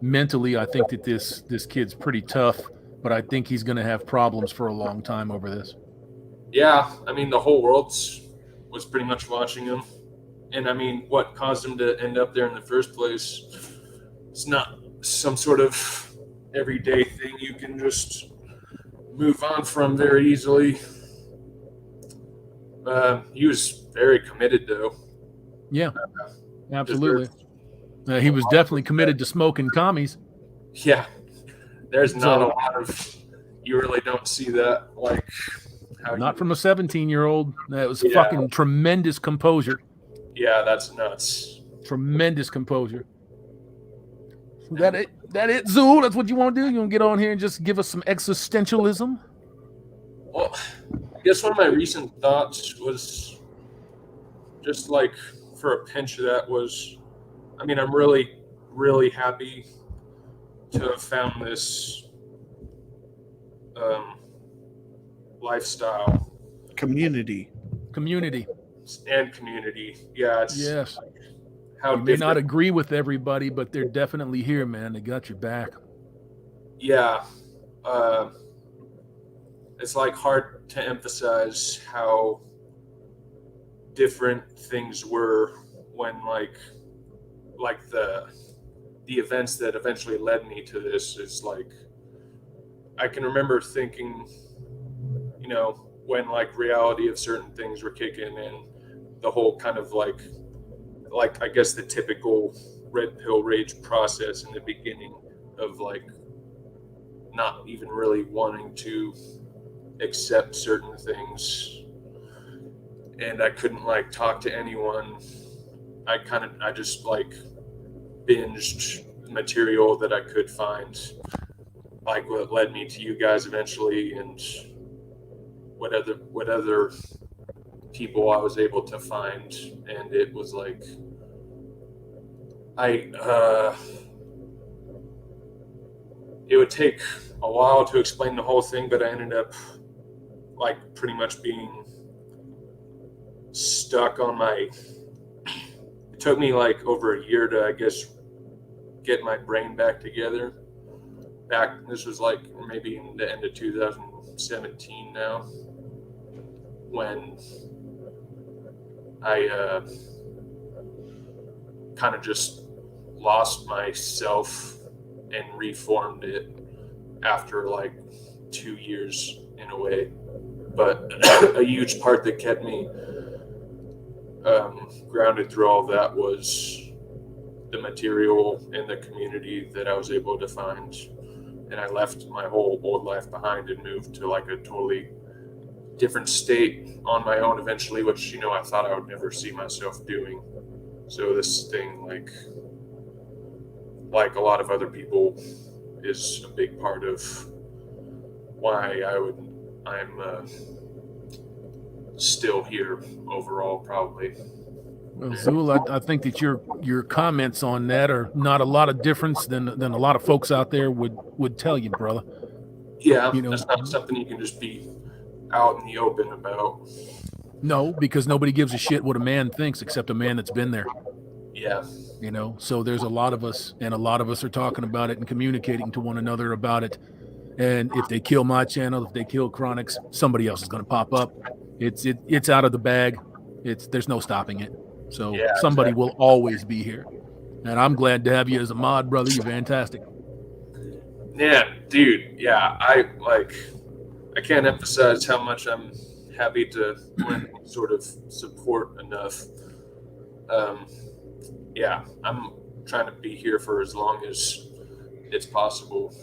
mentally, I think that this kid's pretty tough, but I think he's going to have problems for a long time over this. Yeah, I mean, the whole world was pretty much watching him. And I mean, what caused him to end up there in the first place? It's not some sort of everyday thing you can just move on from very easily. He was very committed, though. Yeah, absolutely. He was definitely committed to smoking commies. Yeah, there's not a lot of. You really don't see that, like. Not from a 17-year-old. That was Yeah. fucking tremendous composure. Yeah, that's nuts. Tremendous composure. That it, Zool? That's what you want to do? You want to get on here and just give us some existentialism? Well, I guess one of my recent thoughts was just like for a pinch of that was, I mean, I'm really, really happy to have found this um, lifestyle Community. Community. and community. Yeah, it's Yes. how You may not different. agree with everybody, but they're definitely here, man. They got your back. Yeah, uh, it's like hard to emphasize how different things were when like the events that eventually led me to this. Is like I can remember thinking, you know, when like reality of certain things were kicking in, the whole kind of like I guess the typical red pill rage process in the beginning of like not even really wanting to accept certain things, and I couldn't like talk to anyone. I just like binged material that I could find, like what led me to you guys eventually, and what other people I was able to find. And it was like I it would take a while to explain the whole thing, but I ended up like pretty much being stuck on my. It took me like over a year to, I guess, get my brain back together. This was like maybe in the end of 2017 now, when I kind of just lost myself and reformed it after like 2 years in a way. But a huge part that kept me grounded through all that was the material and the community that I was able to find. And I left my whole old life behind and moved to like a totally different state on my own eventually, which, you know, I thought I would never see myself doing. So this thing, like a lot of other people, is a big part of why I'm still here overall, probably. Well, Zul, I think that your comments on that are not a lot of difference than a lot of folks out there would tell you, brother. Yeah, You know, that's not something you can just be out in the open about. no, because nobody gives a shit what a man thinks except a man that's been there. Yeah. You know, so there's a lot of us, and a lot of us are talking about it and communicating to one another about it. And if they kill my channel, if they kill Chronics, somebody else is going to pop up. It's out of the bag. There's no stopping it. So Yeah, somebody exactly. will always be here. And I'm glad to have you as a mod, brother. You're fantastic. Yeah, dude. Yeah, I can't emphasize how much I'm happy to lend sort of support enough. Yeah, I'm trying to be here for as long as it's possible.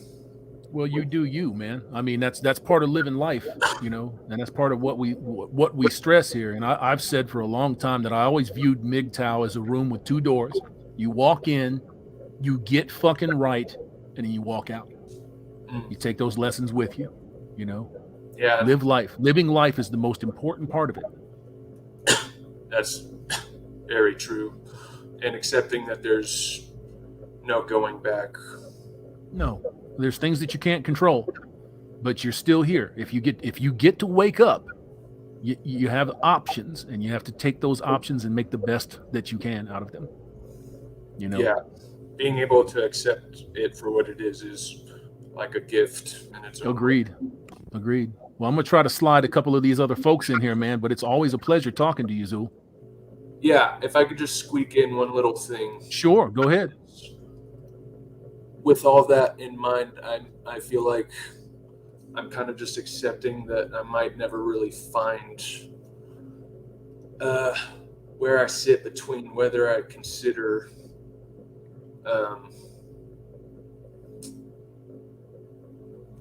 Well, you do you, man. I mean, that's part of living life, you know, and that's part of what we stress here. And I've said for a long time that I always viewed MGTOW as a room with two doors. You walk in, you get fucking right, and then you walk out. You take those lessons with you, you know. Yeah, Live life. Living life is the most important part of it. that's very true. And accepting that there's no going back. No, there's things that you can't control, but you're still here. If you get to wake up, you have options, and you have to take those options and make the best that you can out of them. You know. Yeah, being able to accept it for what it is like a gift in its own. Agreed. Well, I'm gonna try to slide a couple of these other folks in here, man. But it's always a pleasure talking to you, Zul. Yeah, if I could just squeak in one little thing. Sure, go ahead. With all that in mind, I feel like I'm kind of just accepting that I might never really find where I sit between whether I consider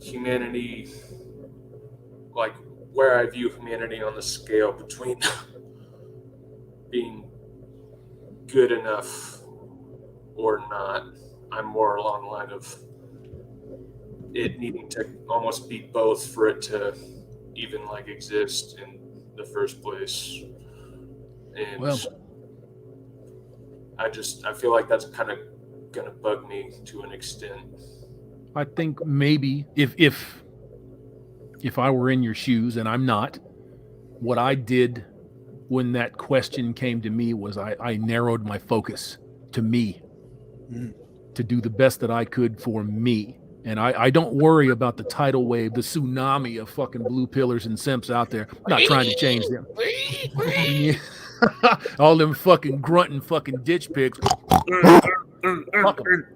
humanity, like where I view humanity on the scale between being good enough or not. I'm more along the line of it needing to almost be both for it to even like exist in the first place. And Well, I feel like that's kind of gonna bug me to an extent. I think maybe if I were in your shoes, and I'm not, what I did when that question came to me was I narrowed my focus to me, to do the best that I could for me. And I don't worry about the tidal wave, the tsunami of fucking blue pillars and simps out there. I'm not trying to change them. Yeah. All them fucking grunting fucking ditch pigs. Fuck 'em.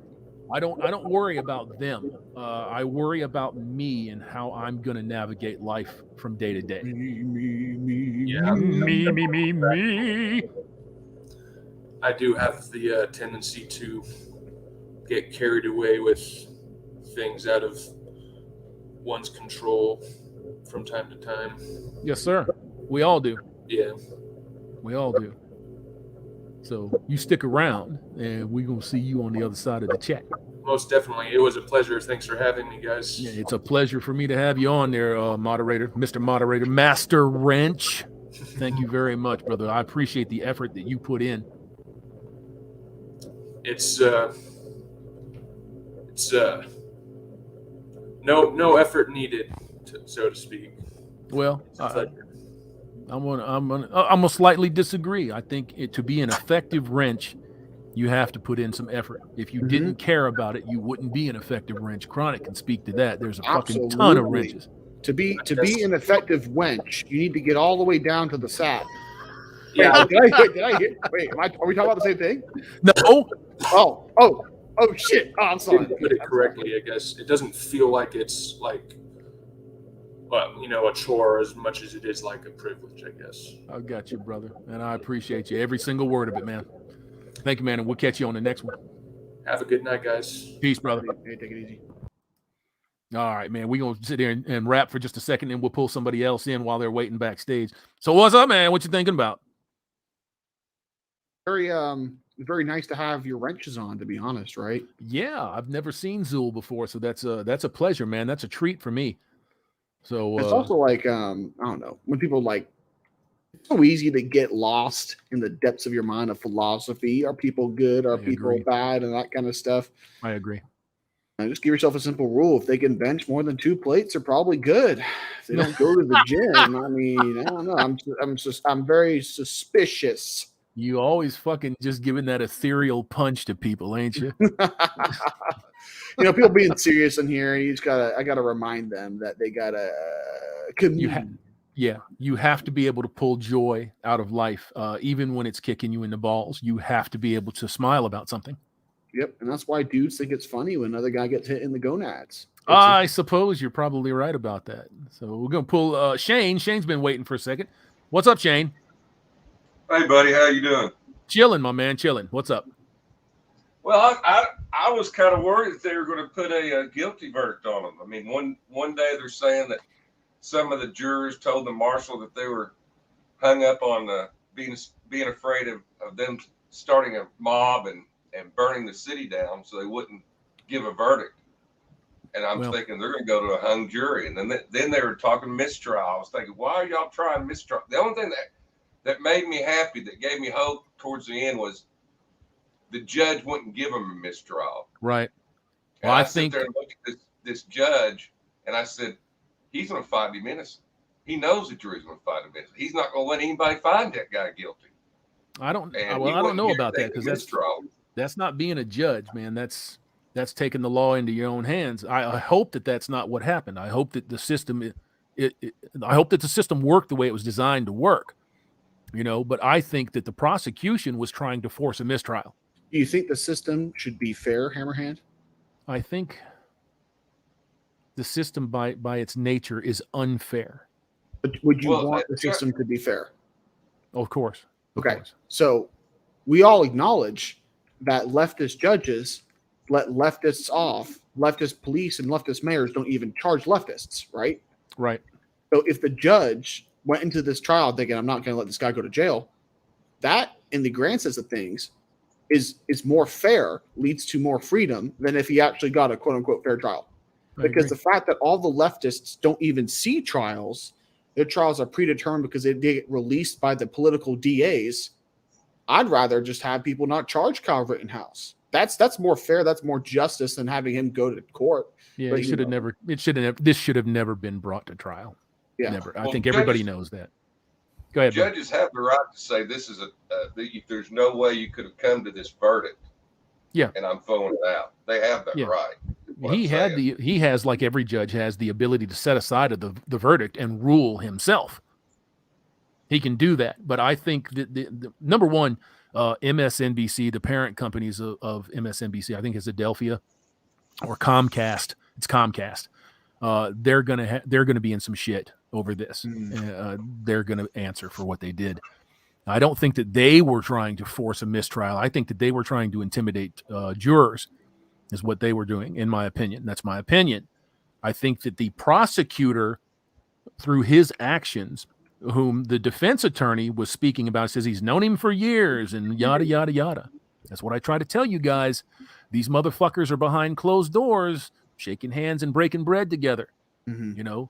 I don't worry about them. I worry about me and how I'm gonna navigate life from day to day. Yeah, Me. I do have the tendency to get carried away with things out of one's control from time to time. Yes, sir. We all do. Yeah. We all do. So you stick around, and we're gonna see you on the other side of the chat. Most definitely. It was a pleasure. Thanks for having me, guys. Yeah, it's a pleasure for me to have you on there, moderator, Mr. Moderator, Master Wrench. Thank you very much, brother. I appreciate the effort that you put in. It's no effort needed, so to speak. Well, It's a pleasure. I'm gonna slightly disagree. I think to be an effective wrench, you have to put in some effort. If you didn't care about it, you wouldn't be an effective wrench. Chronic can speak to that. There's a fucking ton of Absolutely. wrenches. To be an effective wench, you need to get all the way down to the sack. Yeah, Wait, did I hear? Wait, are we talking about the same thing? No, Oh shit! Oh, I'm sorry. didn't put it correctly, I guess. It doesn't feel like it's like, well, a chore as much as it is like a privilege, I guess. I got you, brother, and I appreciate you. Every single word of it, man. Thank you, man, and we'll catch you on the next one. Have a good night, guys. Peace, brother. Hey, take it easy. All right, man. We're gonna sit there and rap for just a second, and we'll pull somebody else in while they're waiting backstage. So what's up, man? What you thinking about? Very nice to have your wrenches on, to be honest, right? Yeah, I've never seen Zool before, so that's a pleasure, man. That's a treat for me. So It's also like I don't know, when people like, it's so easy to get lost in the depths of your mind of philosophy. Are people good? Are I people agree. bad? And that kind of stuff. I agree. Just give yourself a simple rule: if they can bench more than 2 plates, they're probably good. If they don't go to the gym, I mean, I don't know. I'm very suspicious. You always fucking just giving that ethereal punch to people, ain't you? People being serious in here, I gotta remind them that they gotta commune. You have to be able to pull joy out of life, even when it's kicking you in the balls. You have to be able to smile about something. Yep, and that's why dudes think it's funny when another guy gets hit in the gonads. I suppose you're probably right about that. So we're gonna pull Shane. Shane's been waiting for a second. What's up, Shane? Hey, buddy, how you doing? Chilling, my man. Chilling. What's up? Well, I was kind of worried that they were going to put a guilty verdict on them. I mean, one day they're saying that some of the jurors told the marshal that they were hung up on being afraid of them starting a mob and burning the city down, so they wouldn't give a verdict. And I'm thinking they're going to go to a hung jury. And then they were talking mistrial. I was thinking, why are y'all trying mistrial? The only thing that made me happy, that gave me hope towards the end, was the judge wouldn't give him a mistrial. Right. Well, I think there and look at this judge, and I said, he's going to find him innocent. He knows the jury's going to find him innocent. He's not going to let anybody find that guy guilty. I don't know about that, because that's not being a judge, man. That's taking the law into your own hands. I hope that that's not what happened. I hope that the system I hope that the system worked the way it was designed to work. But I think that the prosecution was trying to force a mistrial. Do you think the system should be fair, Hammerhand? I think the system by its nature is unfair. But would you want the system to be fair? Of course. Okay. So we all acknowledge that leftist judges let leftists off. Leftist police and leftist mayors don't even charge leftists, right? Right. So if the judge went into this trial thinking, I'm not going to let this guy go to jail, that, in the grand sense of things, is more fair, leads to more freedom than if he actually got a quote-unquote fair trial. Because the fact that all the leftists don't even see trials their trials are predetermined because they get released by the political DAs. I'd rather just have people not charge Kyle Rittenhouse. That's more fair. That's more justice than having him go to court. Yeah, But, it should have never. It should have. This should have never been brought to trial. Yeah. Never. I Well, think everybody knows that. Go ahead. Bro. Judges have the right to say this is there's no way you could have come to this verdict. Yeah. And I'm throwing it out. They have that right. He has, like every judge has, the ability to set aside the verdict and rule himself. He can do that. But I think that the number one, MSNBC, the parent companies of MSNBC, I think it's Adelphia or Comcast. It's Comcast. They're gonna be in some shit over this. They're gonna answer for what they did. I don't think that they were trying to force a mistrial. I think that they were trying to intimidate jurors, is what they were doing, in my opinion. That's my opinion. I think that the prosecutor, through his actions, whom the defense attorney was speaking about, says he's known him for years and yada, yada, yada. That's what I try to tell you guys. These motherfuckers are behind closed doors, shaking hands and breaking bread together. You know,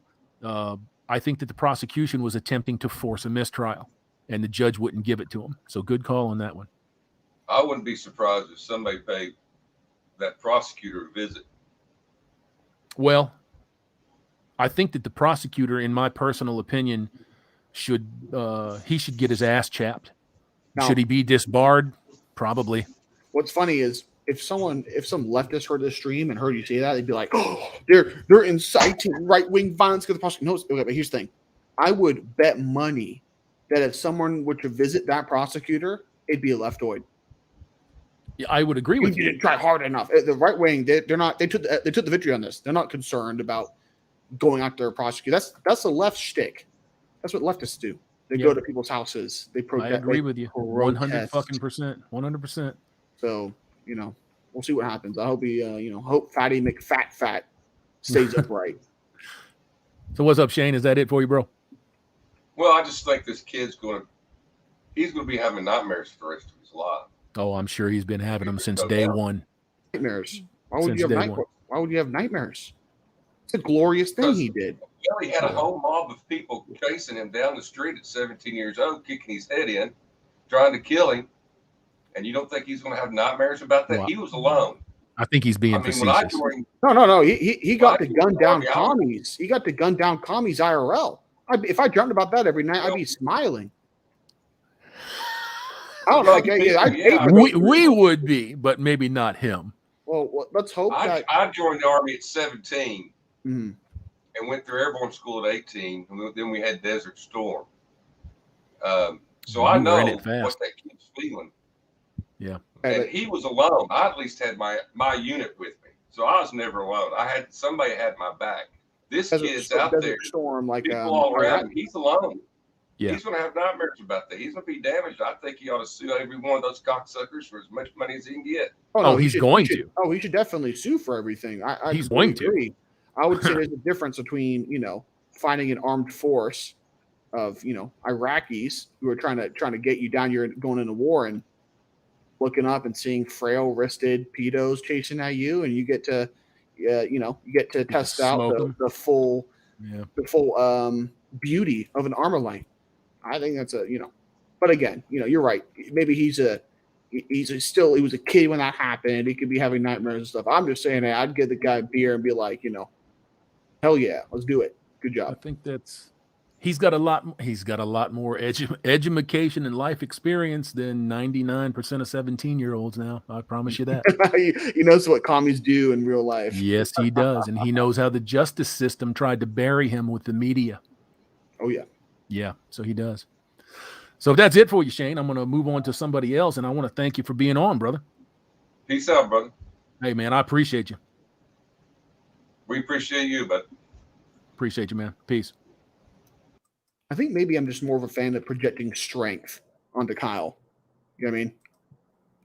I think that the prosecution was attempting to force a mistrial, and the judge wouldn't give it to him. So good call on that one. I wouldn't be surprised if somebody paid that prosecutor a visit. Well, I think that the prosecutor, in my personal opinion, should get his ass chapped. Now, should he be disbarred? Probably. What's funny is if some leftist heard this stream and heard you say that, they'd be like, "Oh, they're inciting right-wing violence because the prosecutor." No, okay, but here's the thing: I would bet money that if someone were to visit that prosecutor, it'd be a leftoid. Yeah, I would agree with you. Didn't try hard enough. The right wing, they're not. They took the victory on this. They're not concerned about going after a prosecutor. That's a left shtick. That's what leftists do. They go to people's houses. They protest. I agree with you. 100%. 100%. So, we'll see what happens. I hope he, hope Fatty McFat stays upright. So what's up, Shane? Is that it for you, bro? Well, I just think this kid's he's going to be having nightmares for the rest of his life. Oh, I'm sure he's been having them since day one. Nightmares. Why would you have nightmares? It's a glorious thing he did. He had a whole mob of people chasing him down the street at 17 years old, kicking his head in, trying to kill him. And you don't think he's going to have nightmares about that? Well, he was alone. I think he's being facetious. No. He got to gun down commies. He got to gun down commies IRL. If I dreamt about that every night, I'd be smiling. I don't know. We would be, but maybe not him. Well, let's hope I joined the Army at 17 and went through airborne school at 18. And then we had Desert Storm. So I know what that kid's feeling. Yeah. And he was alone. I at least had my unit with me. So I was never alone. Somebody had my back. This kid's out there. Storm, like people all around him. He's alone. Yeah. He's going to have nightmares about that. He's going to be damaged. I think he ought to sue every one of those cocksuckers for as much money as he can get. He should definitely sue for everything. He's going to. I would say there's a difference between, finding an armed force of, Iraqis who are trying to get you down here going into war and looking up and seeing frail wristed pedos chasing at you, and you get to test out the full beauty of an Armalite. I think that's but again, you're right. Maybe he was a kid when that happened. He could be having nightmares and stuff. I'm just saying that I'd give the guy a beer and be like, hell yeah, let's do it. Good job. I think he's got a lot more education and life experience than 99% of 17-year-olds now. I promise you that. He knows what commies do in real life. Yes, he does. And he knows how the justice system tried to bury him with the media. Oh, yeah. Yeah, so he does. So if that's it for you, Shane, I'm going to move on to somebody else, and I want to thank you for being on, brother. Peace out, brother. Hey, man, I appreciate you. We appreciate you, bud. Appreciate you, man. Peace. I think maybe I'm just more of a fan of projecting strength onto Kyle. You know what I mean?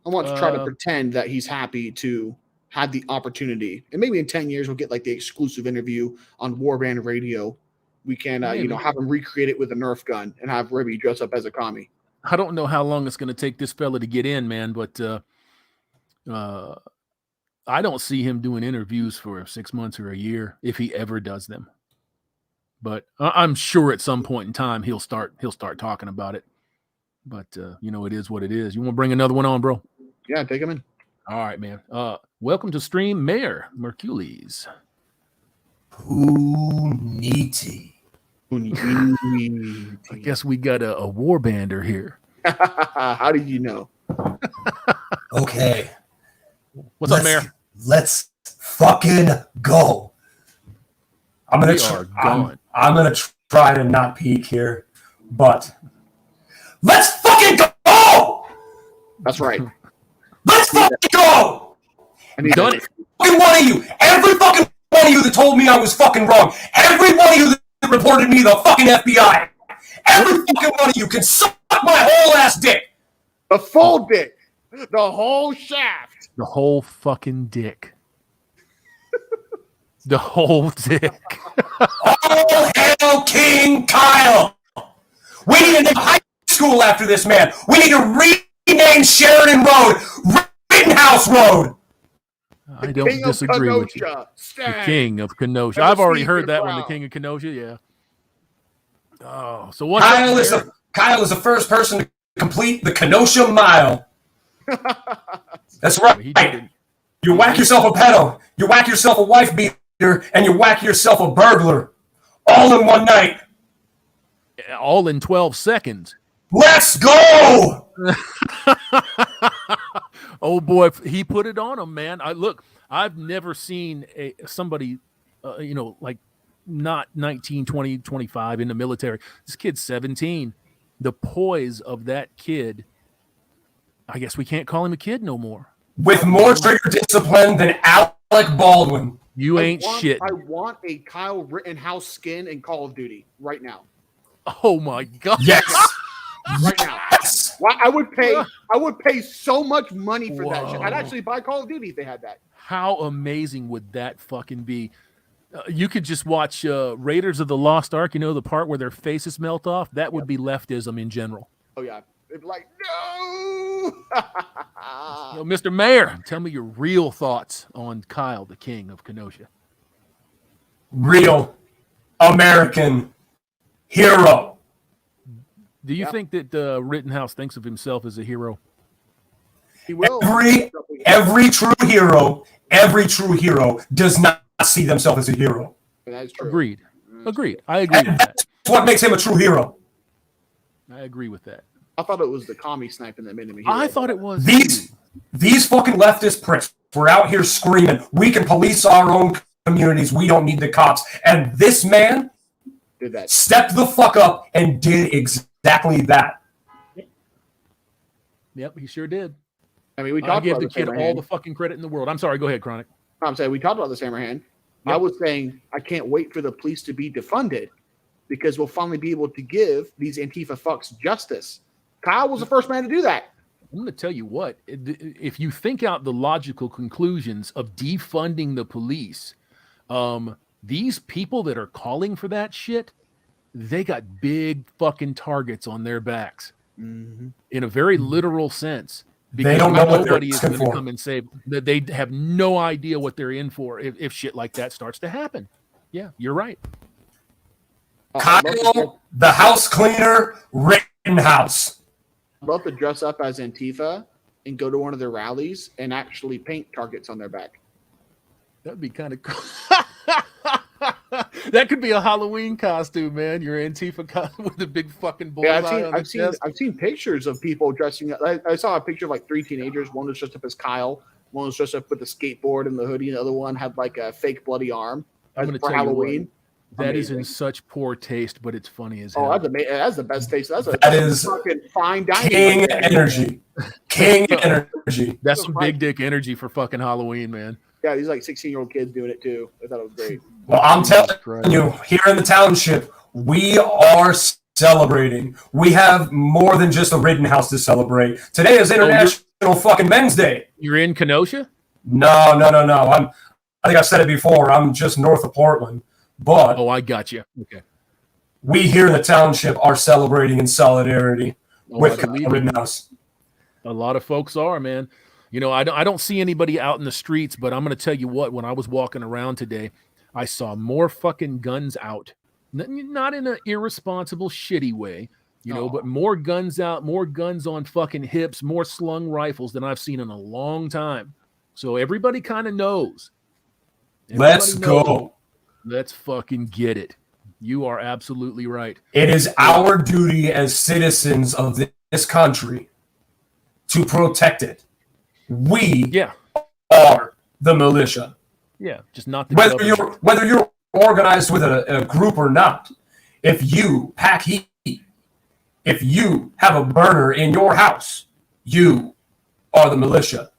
I want to try to pretend that he's happy to have the opportunity. And maybe in 10 years, we'll get like the exclusive interview on Warband Radio. We can, have him recreate it with a Nerf gun and have Ribby dress up as a commie. I don't know how long it's going to take this fella to get in, man, but I don't see him doing interviews for 6 months or a year if he ever does them. But I'm sure at some point in time he'll start talking about it. But it is what it is. You want to bring another one on, bro? Yeah, take him in. All right, man. Welcome to stream, Mayor Mercules. Puniti. I guess we got a warbander here. How did you know? Okay. What's up, Mayor? Let's fucking go. I'm gonna I'm gonna try to not peek here, but let's fucking go. That's right. Let's fucking go. We've done it. Every one of you, every fucking one of you that told me I was fucking wrong, every one of you that reported me to the fucking FBI, every fucking one of you can suck my whole ass dick. The full dick. The whole shaft. The whole fucking dick. The whole dick. All hail King Kyle. We need to name high school after this man. We need to rename Sheridan Road Rittenhouse Road. I don't disagree with you. The King of Kenosha. I've already heard that one. The King of Kenosha. Yeah. Oh, so what? Kyle is the first person to complete the Kenosha Mile. That's right. You whack yourself a pedo, you whack yourself a wife beater, and you whack yourself a burglar, all in one night. All in 12 seconds. Let's go! Oh boy, he put it on him, man. I've never seen somebody, like not 19, 20, 25 in the military. This kid's 17. The poise of that kid. I guess we can't call him a kid no more. With more trigger discipline than Alec Baldwin. You ain't shit. I want a Kyle Rittenhouse skin in Call of Duty right now. Oh my god! Yes, right now. Well, I would pay so much money for that shit. I'd actually buy Call of Duty if they had that. How amazing would that fucking be? You could just watch Raiders of the Lost Ark. You know, the part where their faces melt off. That would be leftism in general. Oh yeah, they'd be like, no. Mr. Mayor, tell me your real thoughts on Kyle, the King of Kenosha. Real American hero. Do you think that Rittenhouse thinks of himself as a hero? He will. Every true hero does not see themselves as a hero. That's true. Agreed. I agree with that. That's what makes him a true hero. I agree with that. I thought it was the commie sniping that made him a hero. I thought it was these fucking leftist pricks were out here screaming, we can police our own communities, we don't need the cops. And this man did that. Stepped the fuck up and did exactly that. Yep, he sure did. I mean, we talked give about the kid all the fucking credit in the world. I'm sorry, go ahead, Chronic. I'm saying we talked about this Hammerhand. Yep. I was saying I can't wait for the police to be defunded because we'll finally be able to give these Antifa fucks justice. Kyle was the first man to do that. I'm going to tell you what, if you think out the logical conclusions of defunding the police, these people that are calling for that shit, they got big fucking targets on their backs in a very literal sense. Because they don't know what nobody they're is going to for. come and say that they have no idea what they're in for if shit like that starts to happen. Yeah, you're right. Kyle, the house cleaner, Rittenhouse. I'd love to dress up as Antifa and go to one of their rallies and actually paint targets on their back. That'd be kind of cool. That could be a Halloween costume, man. Your Antifa with the big fucking bullseye. Yeah, I've seen pictures of people dressing up. I saw a picture of like 3 teenagers. One was dressed up as Kyle. One was dressed up with the skateboard and the hoodie. And the other one had like a fake bloody arm. I'm going to for tell Halloween. That is in such poor taste, but it's funny as hell. Oh, that's amazing. That's the best taste. That is fucking fine dining. King energy. King energy. That's some big dick energy for fucking Halloween, man. Yeah, these like 16-year-old kids doing it too. I thought it was great. Well, I'm telling you, here in the township, we are celebrating. We have more than just a Rittenhouse to celebrate. Today is International fucking Men's Day. You're in Kenosha? No. I think I've said it before. I'm just north of Portland. But I got you. Okay. We here in the township are celebrating in solidarity with Rittenhouse. A lot of folks are, man. You know, I don't see anybody out in the streets, but I'm going to tell you what, when I was walking around today, I saw more fucking guns out Not in an irresponsible, shitty way, you know, Oh. but more guns out, more guns on fucking hips, more slung rifles than I've seen in a long time. So everybody kind of knows. Let's Everybody knows. go. Let's fucking get it. You are absolutely right. It is our duty as citizens of this country to protect it. We Yeah. are the militia. Yeah. Just not the Whether you're organized with a group or not. If you pack heat, if you have a burner in your house, you are the militia.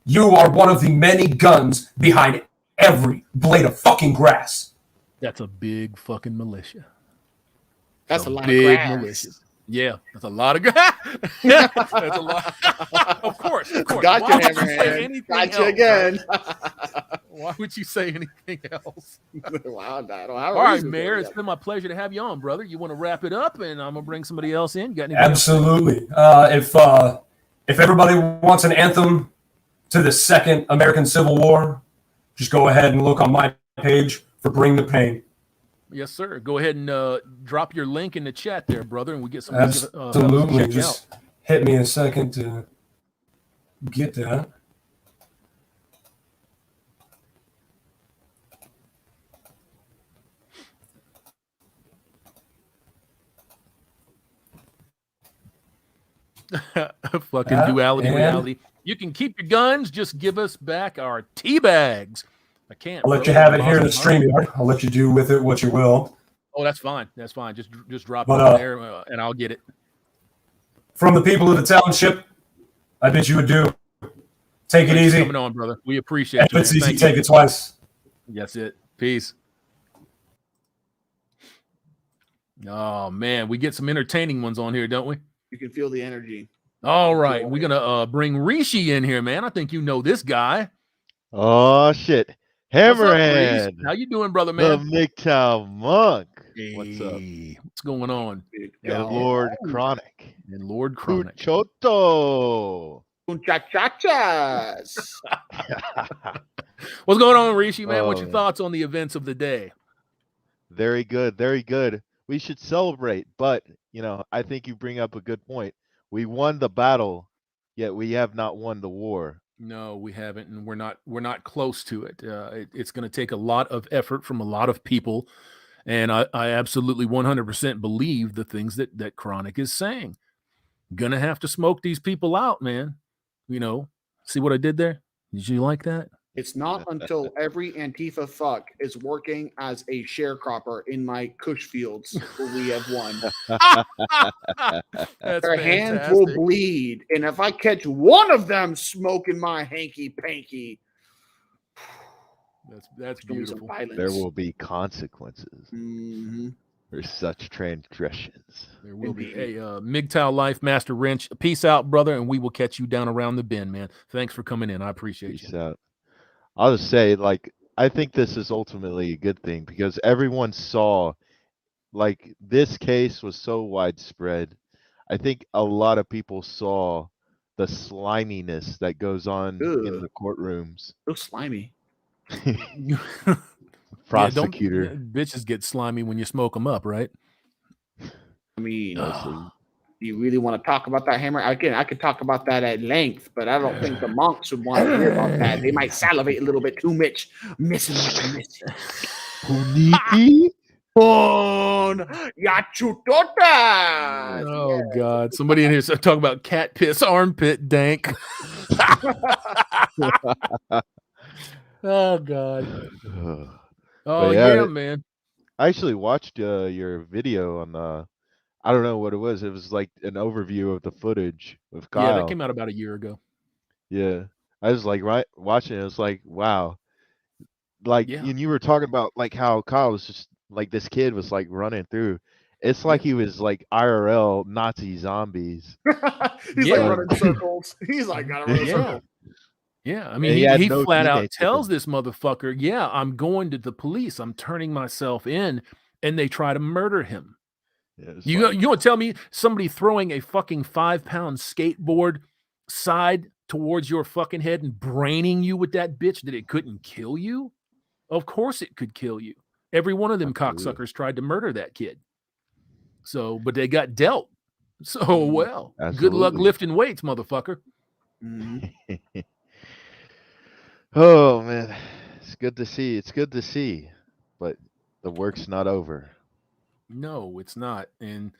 You are one of the many guns behind every blade of fucking grass. That's a big fucking militia. That's a lot of big grass. militia. Yeah, that's a lot of grass. That's a lot. Of course. Gotcha, Why would you say Hammerhand. anything Gotcha else, again. right? Why would you say anything else? Wow, I don't have a All right, reason to Mayor, do it's that. been my pleasure to have you on, brother. You want to wrap it up, and I'm gonna bring somebody else in. Got anything else? Absolutely. If everybody wants an anthem to the Second American Civil War, just go ahead and look on my page for Bring the Pain. Yes, sir. Go ahead and drop your link in the chat there, brother, and we get some. Absolutely. Just hit me a second to get that. Fucking duality reality. You can keep your guns. Just give us back our tea bags. I can't. I'll let you have it here in the StreamYard. I'll let you do with it what you will. Oh, that's fine. That's fine. Just drop But, it in there, and I'll get it. From the people of the township, I bid you adieu. Take it Thanks for easy. coming on, brother. We appreciate And you. if it's Man. easy, Thank take you. it twice. That's it. Peace. Oh man, we get some entertaining ones on here, don't we? You can feel the energy. All right, we're gonna bring Rishi in here, man. I think you know this guy. Oh shit, What's up, Hammerhand, Reese? How you doing, brother, the man? MGTOW monk. Hey, What's up? What's going on? The Lord Chronic. And Lord Chronic. Puchoto. Muchachachas. What's going on, Rishi, man? What's your Oh. thoughts on the events of the day? Very good, very good. We should celebrate, but I think you bring up a good point. We won the battle, yet we have not won the war. No, we haven't, and we're not close to it. It's going to take a lot of effort from a lot of people, and I absolutely 100% believe the things that Chronic is saying. Gonna have to smoke these people out, man. See what I did there? Did you like that? It's not until every Antifa fuck is working as a sharecropper in my Kush fields where we have won. That's Their hands will fantastic. bleed. And if I catch one of them smoking my hanky panky, That's there's gonna be some beautiful. violence. There will be consequences Mhm. for such transgressions. There will be. Hey, MGTOW Life, Master Wrench. Peace out, brother, and we will catch you down around the bend, man. Thanks for coming in. I appreciate Peace you. out. I'll just say, I think this is ultimately a good thing because everyone saw, this case was so widespread. I think a lot of people saw the sliminess that goes on in the courtrooms. So slimy. Prosecutor. Bitches get slimy when you smoke them up, right? I mean, Mostly. do you really want to talk about that, Hammer? Again, I could talk about that at length, but I don't think the monks would want to hear about that. They might salivate a little bit too much. Missing. Puniki? Bon Yachutota. Oh God! Somebody in here said talk about cat piss armpit dank. Oh God! Oh yeah, man. I actually watched your video on I don't know what it was. It was like an overview of the footage of Kyle. Yeah, that came out about a year ago. Yeah, I was watching it. It was like, wow. And you were talking about how Kyle was just this kid was running through. It's like he was IRL Nazi zombies. He's running circles. He's gotta run a circle. Yeah, I mean, he flat out tells this motherfucker, yeah, I'm going to the police. I'm turning myself in, and they try to murder him. Yeah, you want to tell me somebody throwing a fucking 5-pound skateboard side towards your fucking head and braining you with that bitch that it couldn't kill you? Of course it could kill you. Every one of them Absolutely. cocksuckers tried to murder that kid. So, but they got dealt. So, well, good luck Absolutely. lifting weights, motherfucker. Mhm. Oh man, it's good to see. It's good to see, but the work's not over. No, it's not. And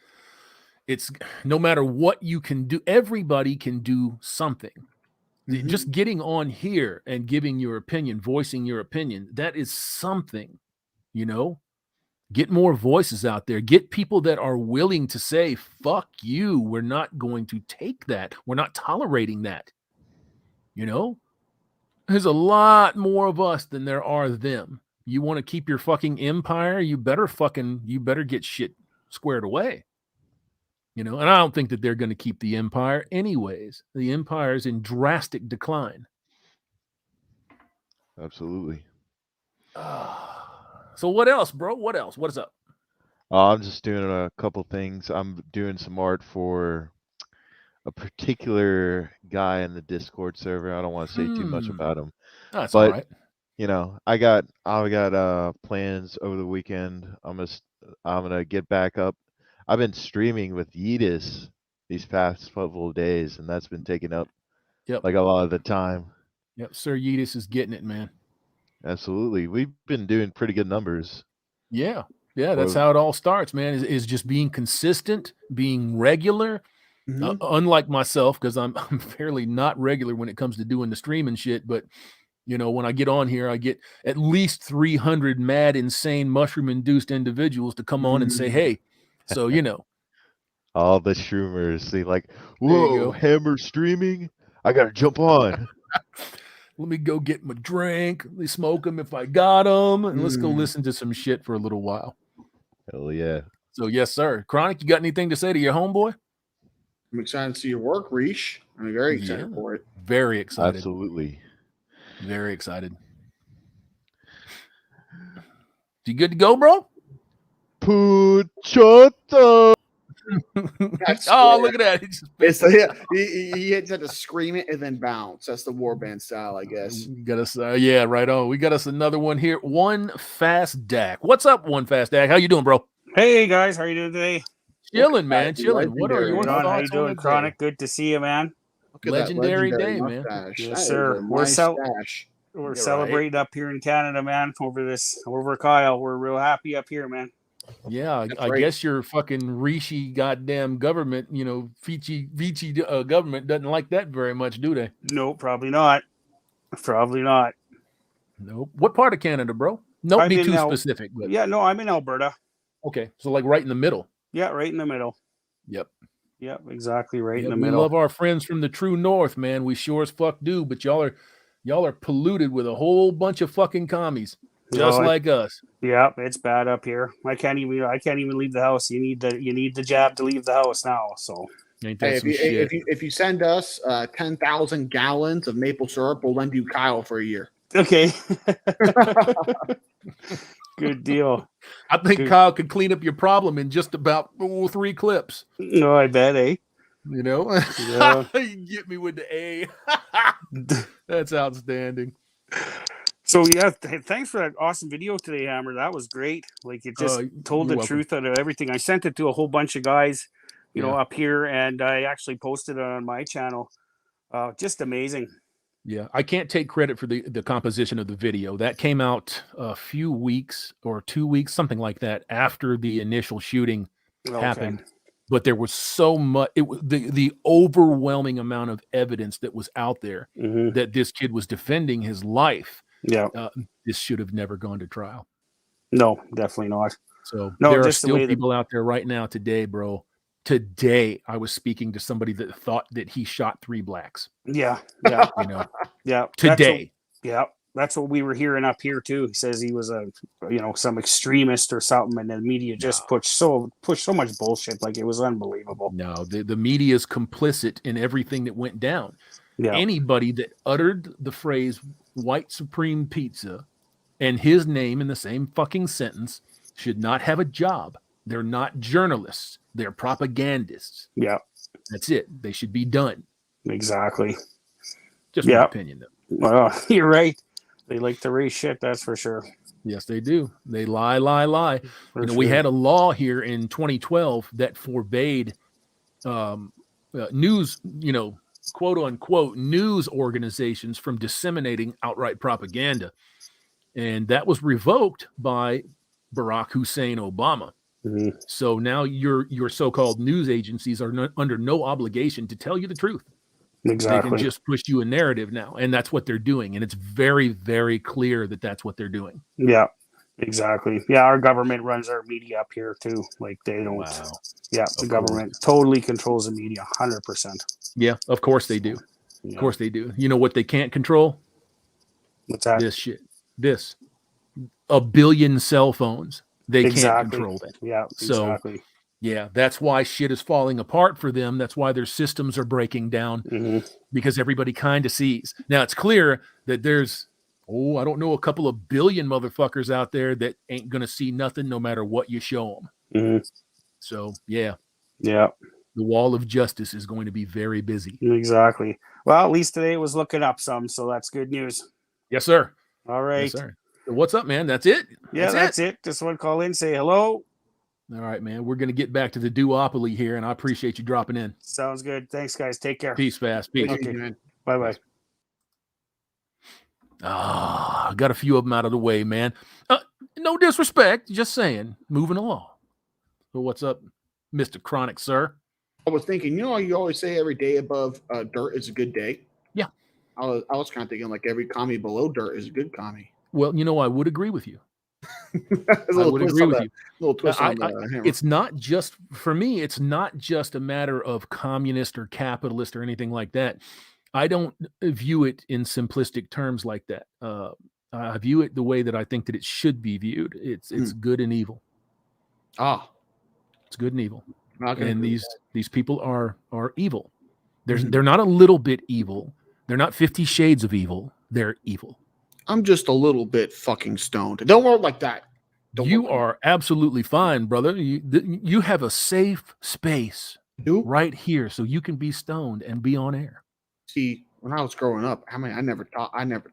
it's no matter what you can do, everybody can do something. Mhm. Just getting on here and giving your opinion, voicing your opinion, that is something, you know? Get more voices out there. Get people that are willing to say, fuck you. We're not going to take that. We're not tolerating that. You know? There's a lot more of us than there are them. You want to keep your fucking empire, you better get shit squared away. You know, and I don't think that they're going to keep the empire anyways. The empire's in drastic decline. Absolutely. So what else, bro? What else? What is up? I'm just doing a couple things. I'm doing some art for a particular guy in the Discord server. I don't want to say too much about him, That's all but right. you know, I got plans over the weekend. I'm gonna get back up. I've been streaming with Yeetus these past couple of days, and that's been taking up Yep. like a lot of the time. Yep. Sir Yeetus is getting it, man. Absolutely, we've been doing pretty good numbers. Yeah. Yeah. That's Well, how it all starts, man, is just being consistent, being regular. Mhm. Unlike myself, because I'm fairly not regular when it comes to doing the stream and shit. But you know, when I get on here, I get at least 300 mad, insane, mushroom-induced individuals to come on and say, "Hey," so you know, all the shroomers, they like, there you whoa, go. Hammer streaming. I gotta jump on. Let me go get my drink. Let me smoke them if I got them, and let's go Mm. listen to some shit for a little while. Hell yeah. So yes, sir. Chronic, you got anything to say to your homeboy? I'm excited to see your work, Reesh. I'm very excited Yeah. for it. Very excited. Absolutely. Very excited. You good to go, bro? Puchota. Oh, look at that. He just It's he had to scream it and then bounce. That's the warband style, I guess. We got us, yeah, right on. We got us another one here. One Fast Dak. What's up, One Fast Dak? How you doing, bro? Hey guys, how are you doing today? Chilling, man. Chilling. What are Legendary. your Ron, how you thoughts on doing, the day? Chronic? Good to see you, man. Look at Legendary that day, legendary man. mustache. Yes, That is sir. a We're nice cel- stash. We're You're celebrating up here in Canada, man. Over Kyle. We're real happy up here, man. Yeah, I right. guess your fucking Rishi goddamn government, you know, Vici government doesn't like that very much, do they? No, probably not. Probably not. Nope. What part of Canada, bro? Don't I'm be in too Al- specific, but Yeah, no, I'm in Alberta. okay. So like right in the middle. Yeah, right in the middle. Yep. Yep, exactly right in Yep. the We middle. love our friends from the true north, man. We sure as fuck do, but y'all are polluted with a whole bunch of fucking commies, just like us. Yeah, it's bad up here. I can't even leave the house. You need the jab to leave the house now. So Ain't that Hey, some shit? if you send us 10,000 gallons of maple syrup, we'll lend you Kyle for a year. okay. Good deal. I think Good. Kyle could clean up your problem in just about 3 clips. No, I bet, eh? You know, Yeah. you get me with the A. That's outstanding. So yeah, thanks for that awesome video today, Hammer. That was great. Like it just told you're the welcome. truth out of everything. I sent it to a whole bunch of guys, you know, Yeah. up here, and I actually posted it on my channel. Just amazing. Yeah, I can't take credit for the composition of the video. That came out a few weeks or 2 weeks, something like that, after the initial shooting happened. But there was so much, the overwhelming amount of evidence that was out there that this kid was defending his life. Yeah. This should have never gone to trial. No, definitely not. So No, there are just the still way people out there right now today, bro. Today, I was speaking to somebody that thought that he shot 3 blacks. Yeah, yeah, You know, yeah. today. That's what we were hearing up here too. He says he was some extremist or something, and the media just pushed so much bullshit. Like it was unbelievable. No, the media is complicit in everything that went down. Yeah. Anybody that uttered the phrase white supreme pizza and his name in the same fucking sentence should not have a job. They're not journalists. They're propagandists. Yeah. That's it. They should be done. Exactly. Just my opinion, though. Well, you're right. They like to raise shit, that's for sure. Yes, they do. They lie, lie, lie. For We sure. had a law here in 2012 that forbade news, quote unquote, news organizations from disseminating outright propaganda. And that was revoked by Barack Hussein Obama. Mhm. So now your so-called news agencies are under no obligation to tell you the truth. They Exactly. can just push you a narrative now, and that's what they're doing. And it's very, very clear that that's what they're doing. Yeah, exactly. Yeah, our government runs our media up here too. Like they don't. Wow. Yeah, the government totally controls the media, 100%. Yeah, of course they do. Yeah. Of course they do. You know what they can't control? What's that? This shit. This. 1 billion cell phones. They can't Exactly. control that. Yeah, So, exactly. yeah, that's why shit is falling apart for them. That's why their systems are breaking down, because everybody kind of sees. Now, it's clear that there's, I don't know, a couple of billion motherfuckers out there that ain't going to see nothing no matter what you show them. So, yeah. Yeah. The wall of justice is going to be very busy. Exactly. Well, at least today it was looking up some, so that's good news. Yes, sir. All right. Yes, sir. What's up, man? That's it? Yeah, that's it. Just want to call in, say hello. All right, man. We're going to get back to the duopoly here, and I appreciate you dropping in. Sounds good. Thanks, guys. Take care. Peace, fast. Peace. Okay. Bye-bye. I got a few of them out of the way, man. No disrespect. Just saying. Moving along. So what's up, Mr. Chronic, sir? I was thinking, you always say every day above dirt is a good day. Yeah. I was kind of thinking like every commie below dirt is a good commie. Well, I would agree with you. I would agree with you. Little twist on the hammer. It's not just, for me, it's not just a matter of communist or capitalist or anything like that. I don't view it in simplistic terms like that. I view it the way that I think that it should be viewed. It's good and evil. It's good and evil. And these people are evil. They're not a little bit evil. They're not 50 shades of evil. They're evil. I'm just a little bit fucking stoned. Don't work like that. You are absolutely fine, brother. You have a safe space right here, so you can be stoned and be on air. See, when I was growing up, I never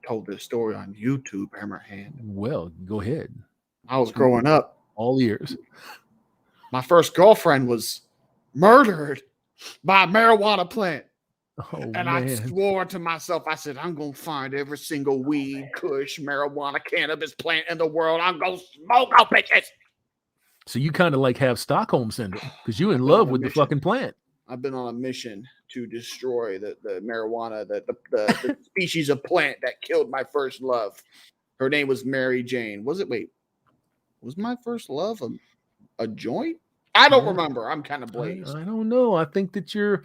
told this story on YouTube, Hammerhand. Well, go ahead. I was growing up. All ears. My first girlfriend was murdered by a marijuana plant. And I swore to myself, I said, I'm going to find every single weed, kush, marijuana, cannabis plant in the world. I'm going to smoke out bitches. So you kind of like have Stockholm syndrome because you're in love with the fucking plant. I've been on a mission to destroy the marijuana, the species of plant that killed my first love. Her name was Mary Jane. Was my first love a joint? I don't remember. I'm kind of blazed. I don't know. I think that you're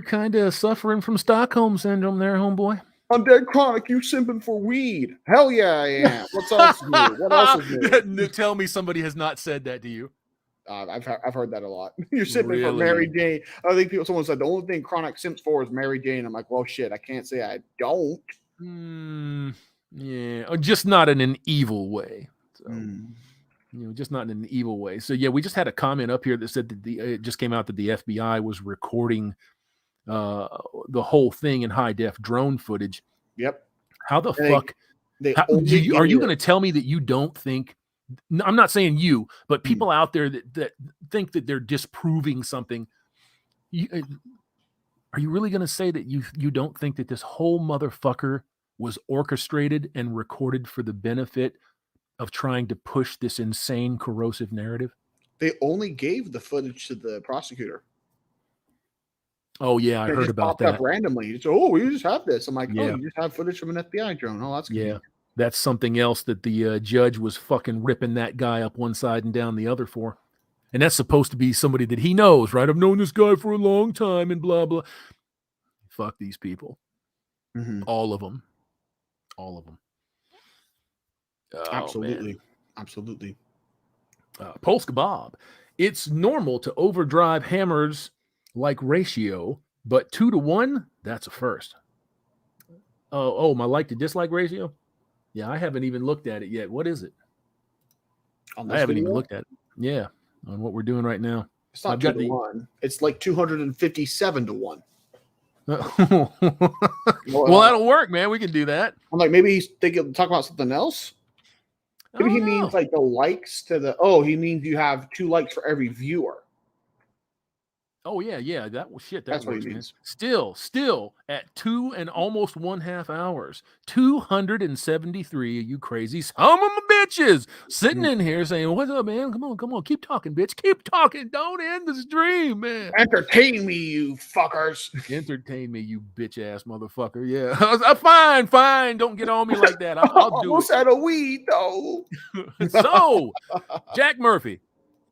kind of suffering from Stockholm syndrome there, homeboy. Undead Chronic, you simping for weed. Hell yeah, I am. What's else new? What else is new? Tell me somebody has not said that to you. I've heard that a lot. You're simping for Mary Jane. I think someone said the only thing Chronic simps for is Mary Jane. I'm like, well, shit, I can't say I don't. Yeah, just not in an evil way. So, just not in an evil way. So yeah, we just had a comment up here that said that it just came out that the FBI was recording the whole thing in high def drone footage. Yep. How the fuck? Are you going to tell me that you don't think? I'm not saying you, but people out there that think that they're disproving something. Are you really going to say that you don't think that this whole motherfucker was orchestrated and recorded for the benefit of trying to push this insane, corrosive narrative? They only gave the footage to the prosecutor. Oh yeah, I heard about that. Up randomly. We just have this. I'm like, you just have footage from an FBI drone. Oh, that's good. Yeah. That's something else that the judge was fucking ripping that guy up one side and down the other for. And that's supposed to be somebody that he knows, right? I've known this guy for a long time and blah, blah. Fuck these people. All of them. All of them. Oh, absolutely. Man. Absolutely. Polska Bob. It's normal to overdrive hammers like ratio, but 2 to 1, that's a first. Oh, my like to dislike ratio? Yeah, I haven't even looked at it yet. What is it? I haven't even looked at it. Yeah, on what we're doing right now. It's not 2 to 1. It's like 257 to 1. Well, that'll work, man. We can do that. I'm like, maybe he's thinking talk about something else. Maybe he means like the likes to the. Oh, he means you have 2 likes for every viewer. Oh yeah. That was shit. That That's what works, he man. means. Still at 2 and almost 1/2 hours, 273 of you crazy son of a bitches sitting in here saying, "What's up, man? Come on, keep talking, bitch. Keep talking. Don't end the stream, man. Entertain me, you fuckers. Entertain me, you bitch ass motherfucker." Yeah, fine. Don't get on me like that. I'll do Almost it. had a weed though. So, Jack Murphy.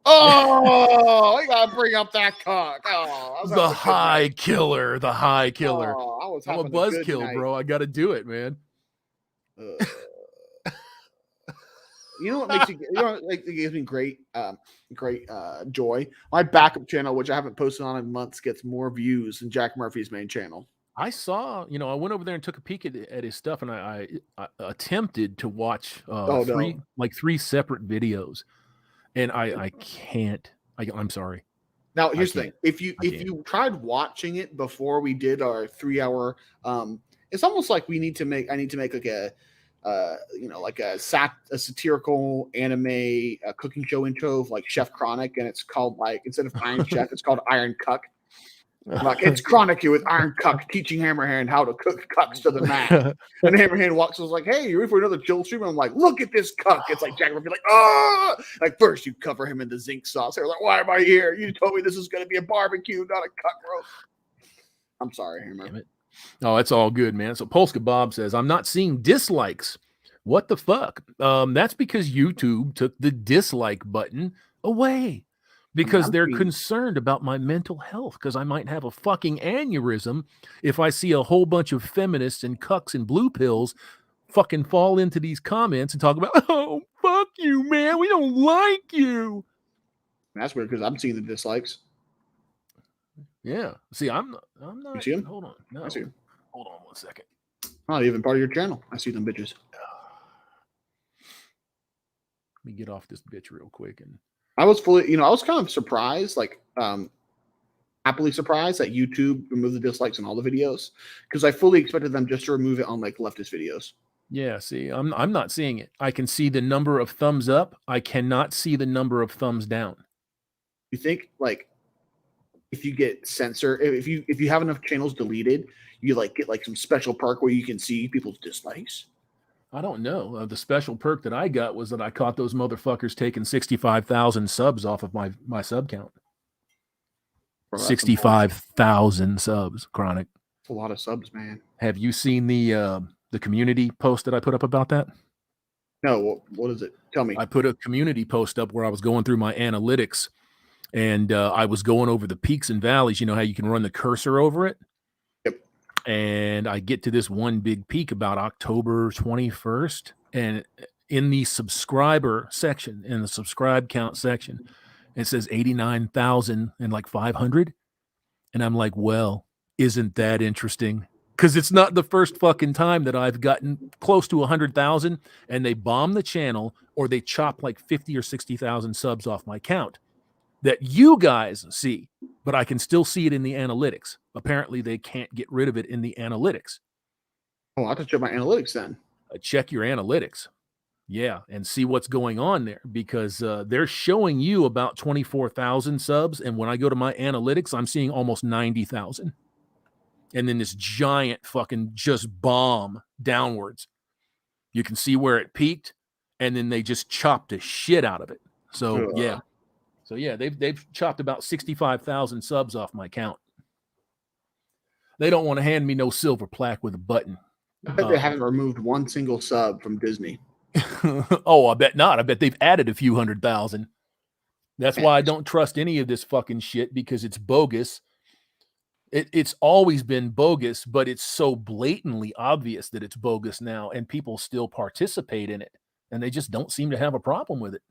Oh, I gotta bring up that cock. Oh, The high killer. Oh, I was I'm a having a good buzzkill, night. bro. I got to do it, man. You know what makes you? You know, like, it gives me great joy. My backup channel, which I haven't posted on in months, gets more views than Jack Murphy's main channel. I saw, I went over there and took a peek at his stuff, and I attempted to watch three separate videos, and I can't. I'm sorry. Now here's the thing: if you tried watching it before we did our 3-hour, it's almost like I need to make like a a satirical anime cooking show intro of like Chef Chronic, and it's called like instead of Iron Chef, it's called Iron Cuck. Like it's Chronic here with Iron Cuck teaching Hammerhand how to cook cucks to the max. And Hammerhand walks and was like, "Hey, you ready for another chill stream?" And I'm like, "Look at this cuck." It's like Jack would be like, "Oh!" Like first you cover him in the zinc sauce. They're like, "Why am I here? You told me this is going to be a barbecue, not a cuck roast." I'm sorry, Hammer. Damn it. Oh, it's all good, man. So Polska Bob says, "I'm not seeing dislikes. What the fuck?" That's because YouTube took the dislike button away. Because they're concerned about my mental health, because I might have a fucking aneurysm if I see a whole bunch of feminists and cucks and blue pills fucking fall into these comments and talk about, "Oh, fuck you, man. We don't like you." That's weird because I'm seeing the dislikes. Yeah. See, I'm not. You see them? Hold on. No. I see them. Hold on 1 second. Not even part of your channel. I see them bitches. Let me get off this bitch real quick. And I was I was kind of surprised, like happily surprised that YouTube removed the dislikes on all the videos because I fully expected them just to remove it on like leftist videos. Yeah, see, I'm not seeing it. I can see the number of thumbs up. I cannot see the number of thumbs down. You think like if you get censored, if you have enough channels deleted, you like get like some special perk where you can see people's dislikes? I don't know. The special perk that I got was that I caught those motherfuckers taking 65,000 subs off of my sub count. 65,000 subs, Chronic. That's a lot of subs, man. Have you seen the community post that I put up about that? No, what is it? Tell me. I put a community post up where I was going through my analytics, and I was going over the peaks and valleys. You know how you can run the cursor over it? Yep. And I get to this one big peak about October 21st, and in the subscriber section, in the subscribe count section, it says 89,000 and like 500. And I'm like, well, isn't that interesting? Because it's not the first fucking time that I've gotten close to 100,000 and they bomb the channel or they chop like 50 or 60,000 subs off my count that you guys see, but I can still see it in the analytics. Apparently they can't get rid of it in the analytics. Oh, I have to check my analytics then. Check your analytics. Yeah, and see what's going on there because they're showing you about 24,000 subs. And when I go to my analytics, I'm seeing almost 90,000. And then this giant fucking just bomb downwards. You can see where it peaked, and then they just chopped the shit out of it. So, yeah. So, yeah, they've chopped about 65,000 subs off my count. They don't want to hand me no silver plaque with a button. I bet they haven't removed one single sub from Disney. Oh, I bet not. I bet they've added a few 100,000. That's why I don't trust any of this fucking shit because it's bogus. It's always been bogus, but it's so blatantly obvious that it's bogus now, and people still participate in it, and they just don't seem to have a problem with it.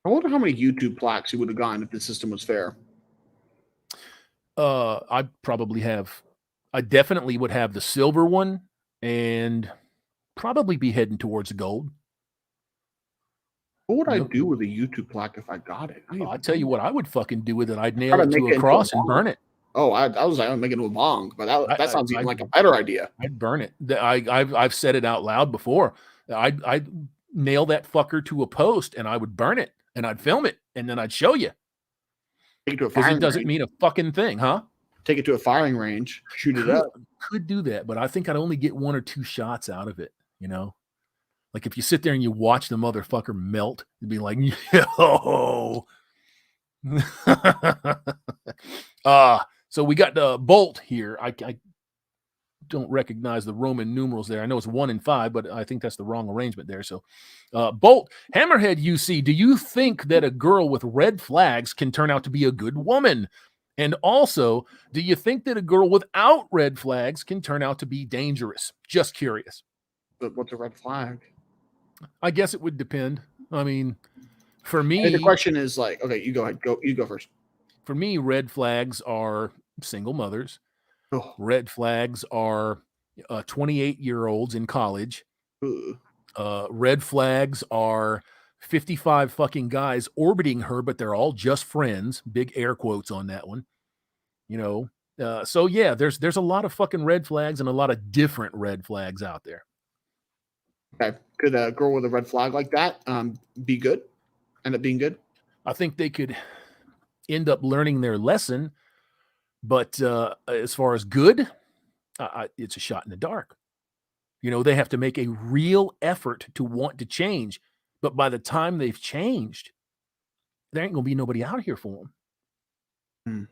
I wonder how many YouTube plaques he would have gotten if the system was fair. I definitely would have the silver one, and probably be heading towards the gold. What would I do with a YouTube plaque if I got it? I'll tell you what I would fucking do with it. I'd nail it to a cross and burn it. Oh, I was like, I'm making it a bong, but that sounds even like a better idea. I'd burn it. I've said it out loud before. I'd nail that fucker to a post and I would burn it and I'd film it and then I'd show you. Take it to a Because firing it doesn't range. mean a fucking thing, huh? Take it to a firing range, shoot it up. Could do that, but I think I'd only get 1 or 2 shots out of it, you know? Like if you sit there and you watch the motherfucker melt, you'd be like, yo. So we got the Bolt here. I don't recognize the Roman numerals there. I know it's 1 and 5, but I think that's the wrong arrangement there. So Bolt, Hammerhead UC, do you think that a girl with red flags can turn out to be a good woman? And also, do you think that a girl without red flags can turn out to be dangerous? Just curious. But what's a red flag? I guess it would depend. I mean, for me, And the question is like, okay, you go ahead. You go first. For me, red flags are single mothers. Oh. Red flags are 28-year-olds in college. Red flags are 55 fucking guys orbiting her, but they're all just friends. Big air quotes on that one. You know, so yeah, there's a lot of fucking red flags and a lot of different red flags out there. Okay. Could a girl with a red flag like that be good? End up being good? I think they could end up learning their lesson, but as far as good, it's a shot in the dark. You know, they have to make a real effort to want to change, but by the time they've changed, there ain't gonna be nobody out here for them.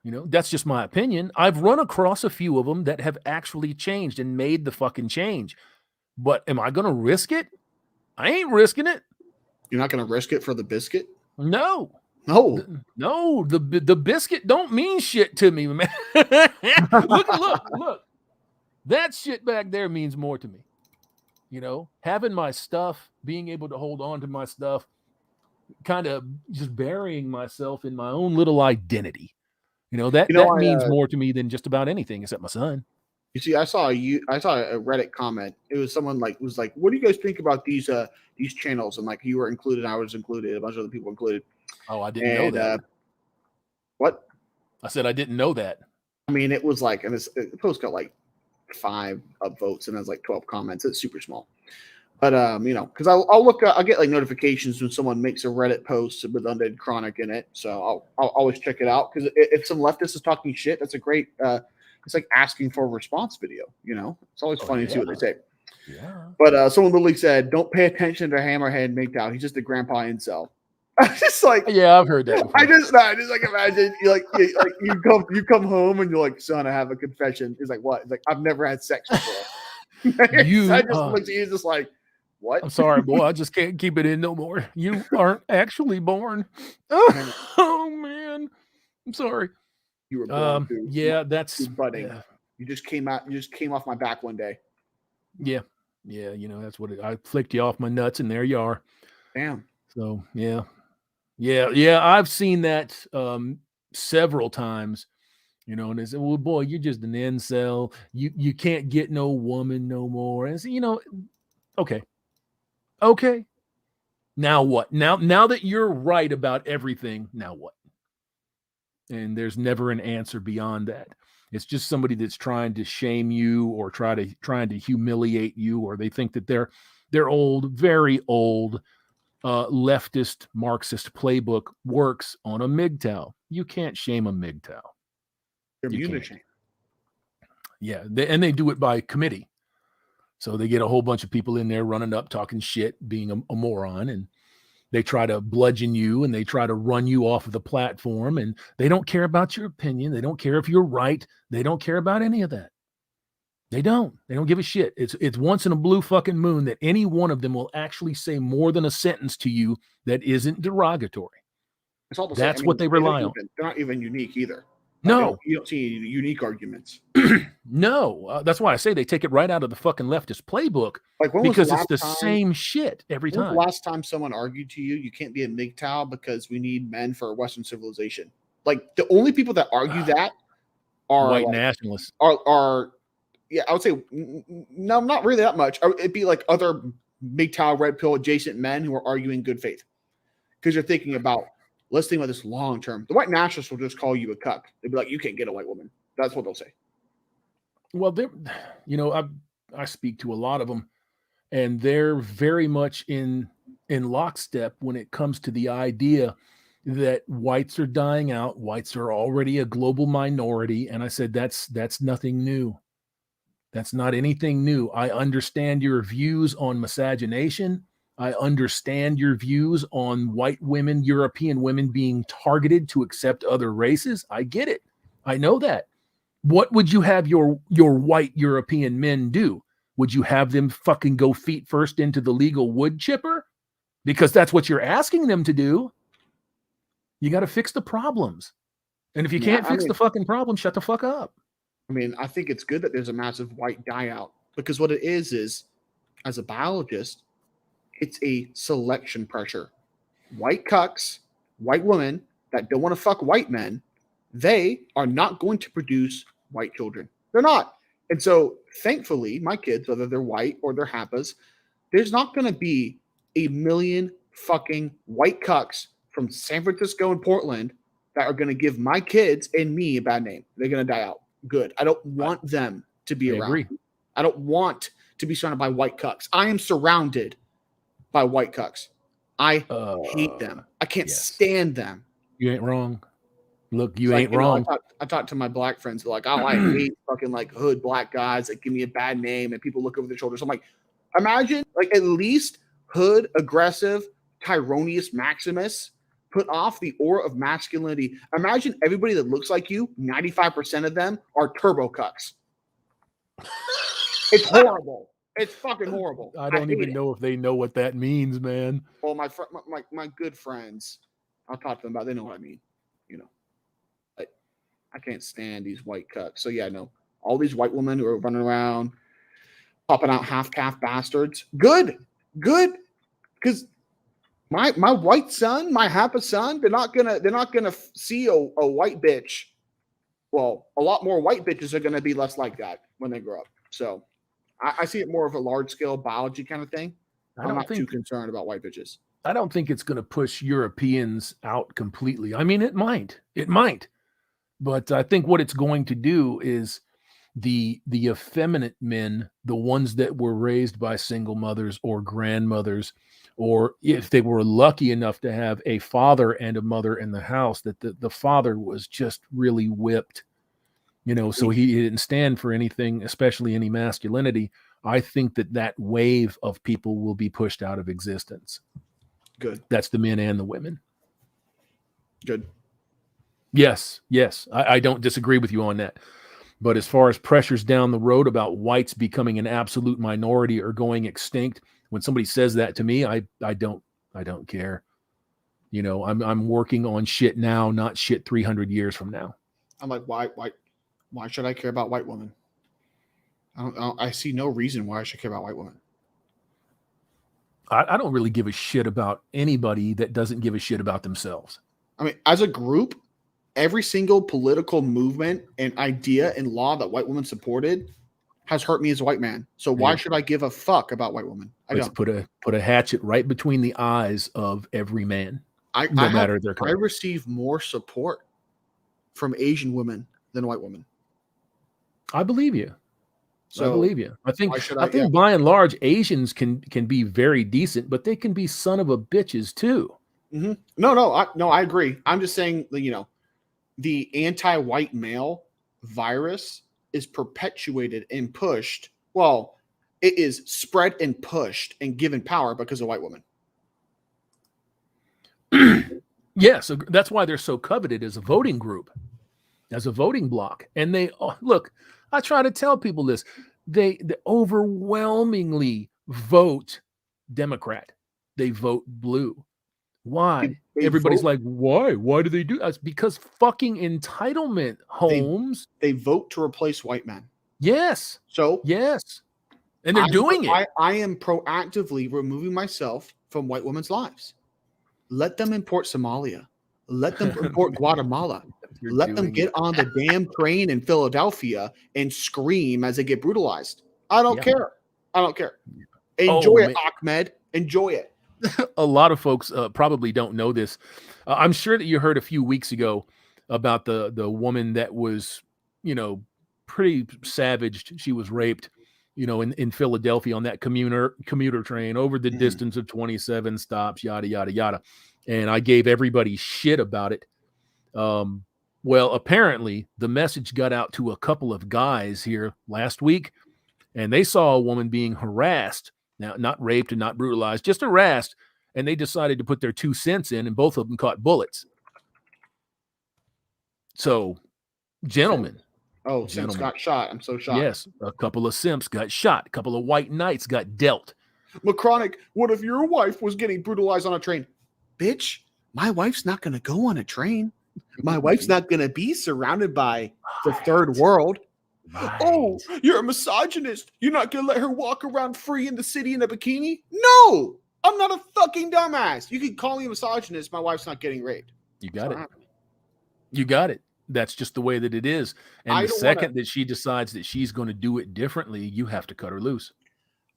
You know, that's just my opinion. I've run across a few of them that have actually changed and made the fucking change. But am I going to risk it? I ain't risking it. You're not going to risk it for the biscuit? No. No. The biscuit don't mean shit to me, man. Look. That shit back there means more to me. You know, having my stuff, being able to hold on to my stuff, kind of just burying myself in my own little identity. You know, that means more to me than just about anything except my son. You see, I saw a Reddit comment. It was someone was like, "What do you guys think about these channels?" And like, you were included, I was included, a bunch of other people included. Oh, I didn't know that. What? I said I didn't know that. I mean, it was like, and the post got like 5 upvotes and there's like 12 comments. It's super small, but you know, because I'll get like notifications when someone makes a Reddit post with Undead Chronic in it, so I'll always check it out. Because if some leftist is talking shit, that's a great. It's like asking for a response video, you know? It's always funny to see what they say. Yeah. But someone literally said, don't pay attention to Hammerhead MGTOW. He's just a grandpa incel. I was just like, yeah, I've heard that before. I just like imagine you come home and you're like, son, I have a confession. He's like, what? He's like, I've never had sex before. I just looked at you just like, what? I'm sorry, boy. I just can't keep it in no more. You aren't actually born. Oh man. I'm sorry. You were born yeah, that's budding. Yeah. You just came off my back one day. Yeah, you know, that's what I flicked you off my nuts and there you are. Damn. So yeah, I've seen that several times, you know, and they say, well, boy, you're just an incel. You can't get no woman no more. And so, you know, okay. Now what? Now that you're right about everything, now what? And there's never an answer beyond that. It's just somebody that's trying to shame you or trying to humiliate you, or they think that their old, very old leftist Marxist playbook works on a MGTOW. You can't shame a MGTOW. They're immune to shame. Yeah, and they do it by committee. So they get a whole bunch of people in there running up, talking shit, being a moron, and they try to bludgeon you and they try to run you off of the platform, and they don't care about your opinion. They don't care if you're right. They don't care about any of that. They don't give a shit. It's once in a blue fucking moon that any one of them will actually say more than a sentence to you that isn't derogatory. It's all the That's same. what they rely on. They're not even unique either. No. You don't see any unique arguments. No. That's why I say they take it right out of the fucking leftist playbook, because it's the same shit every time. When was the last time someone argued to you can't be a MGTOW because we need men for Western civilization? Like, the only people that argue that are white nationalists. Yeah, I would say no, not really that much. It'd be like other MGTOW red pill adjacent men who are arguing good faith, because you're thinking about, let's think about this long term. The white nationalists will just call you a cuck. They'll be like, you can't get a white woman. That's what they'll say. Well, you know, I speak to a lot of them, and they're very much in lockstep when it comes to the idea that whites are dying out. Whites are already a global minority, and I said that's nothing new. That's not anything new. I understand your views on miscegenation. I understand your views on white women, European women being targeted to accept other races. I get it. I know that. What would you have your white European men do? Would you have them fucking go feet first into the legal wood chipper? Because that's what you're asking them to do. You got to fix the problems. And if you can't fix the fucking problem, shut the fuck up. I mean, I think it's good that there's a massive white die out, because what it is, as a biologist, it's a selection pressure. White cucks, white women that don't want to fuck white men, they are not going to produce white children. They're not. And so, thankfully, my kids, whether they're white or they're Happas, there's not going to be a million fucking white cucks from San Francisco and Portland that are going to give my kids and me a bad name. They're going to die out. Good. I don't want them to be around. Agree. I don't want to be surrounded by white cucks. I am surrounded by white cucks. I hate them. I can't stand them. You ain't wrong. Look, you It's ain't wrong. I talked to my black friends. They're like, oh, I hate fucking like hood black guys that give me a bad name and people look over their shoulders. I'm like, imagine like at least hood, aggressive, Tyronius Maximus put off the aura of masculinity. Imagine everybody that looks like you, 95% of them are turbo cucks. It's horrible. It's fucking horrible. I don't even know if they know what that means, man. Well, my good friends, I'll talk to them about it. They know what I mean. You know, I can't stand these white cucks. So yeah, no, all these white women who are running around, popping out half-calf bastards. Good, because my white son, my Happa son, they're not gonna see a white bitch. Well, a lot more white bitches are gonna be less like that when they grow up. So I see it more of a large-scale biology kind of thing. I'm not too concerned about white bitches. I don't think it's going to push Europeans out completely. I mean, it might, but I think what it's going to do is the effeminate men, the ones that were raised by single mothers or grandmothers, or if they were lucky enough to have a father and a mother in the house, that the father was just really whipped, so he didn't stand for anything, especially any masculinity. I think that wave of people will be pushed out of existence. Good. That's the men and the women. Good. Yes. I don't disagree with you on that. But as far as pressures down the road about whites becoming an absolute minority or going extinct, when somebody says that to me, I don't care. I'm working on shit now, not shit 300 years from now. I'm like, why should I care about white women? I see no reason why I should care about white women. I don't really give a shit about anybody that doesn't give a shit about themselves. I mean, as a group, every single political movement and idea and law that white women supported has hurt me as a white man. So why should I give a fuck about white women? Let's put a hatchet right between the eyes of every man, no matter their color. I receive more support from Asian women than white women. I believe you. So I believe you. I think by and large, Asians can be very decent, but they can be son of a bitches too. Mm-hmm. No, I agree. I'm just saying that, the anti-white male virus is perpetuated and pushed. Well, it is spread and pushed and given power because of white women. Yeah, so that's why they're so coveted as a voting group, as a voting bloc. And they look, I try to tell people this. They overwhelmingly vote Democrat. They vote blue. Why? Everybody's like, why? Why do they do that? It's because fucking entitlement, Holmes. They vote to replace white men. Yes. So yes. And they're doing it. I am proactively removing myself from white women's lives. Let them import Somalia. Let them import Guatemala. Let them get on the damn train in Philadelphia and scream as they get brutalized. I don't care. Enjoy it, Ahmed. Enjoy it. A lot of folks probably don't know this. I'm sure that you heard a few weeks ago about the woman that was, pretty savaged. She was raped in Philadelphia on that commuter train over the Mhm. distance of 27 stops, yada, yada, yada. And I gave everybody shit about it. Well, apparently the message got out to a couple of guys here last week, and they saw a woman being harassed. Now, not raped and not brutalized, just harassed. And they decided to put their 2 cents in, and both of them caught bullets. So, gentlemen. Oh, Simps Gentlemen. got shot. I'm so shocked. Yes, a couple of simps got shot. A couple of white knights got dealt. McChronic, what if your wife was getting brutalized on a train? Bitch, my wife's not going to go on a train. My wife's not going to be surrounded by the third world. Right. Oh, you're a misogynist. You're not going to let her walk around free in the city in a bikini? No, I'm not a fucking dumbass. You can call me a misogynist. My wife's not getting raped. You got it. You got it. That's just the way that it is. And the second that she decides that she's going to do it differently, you have to cut her loose.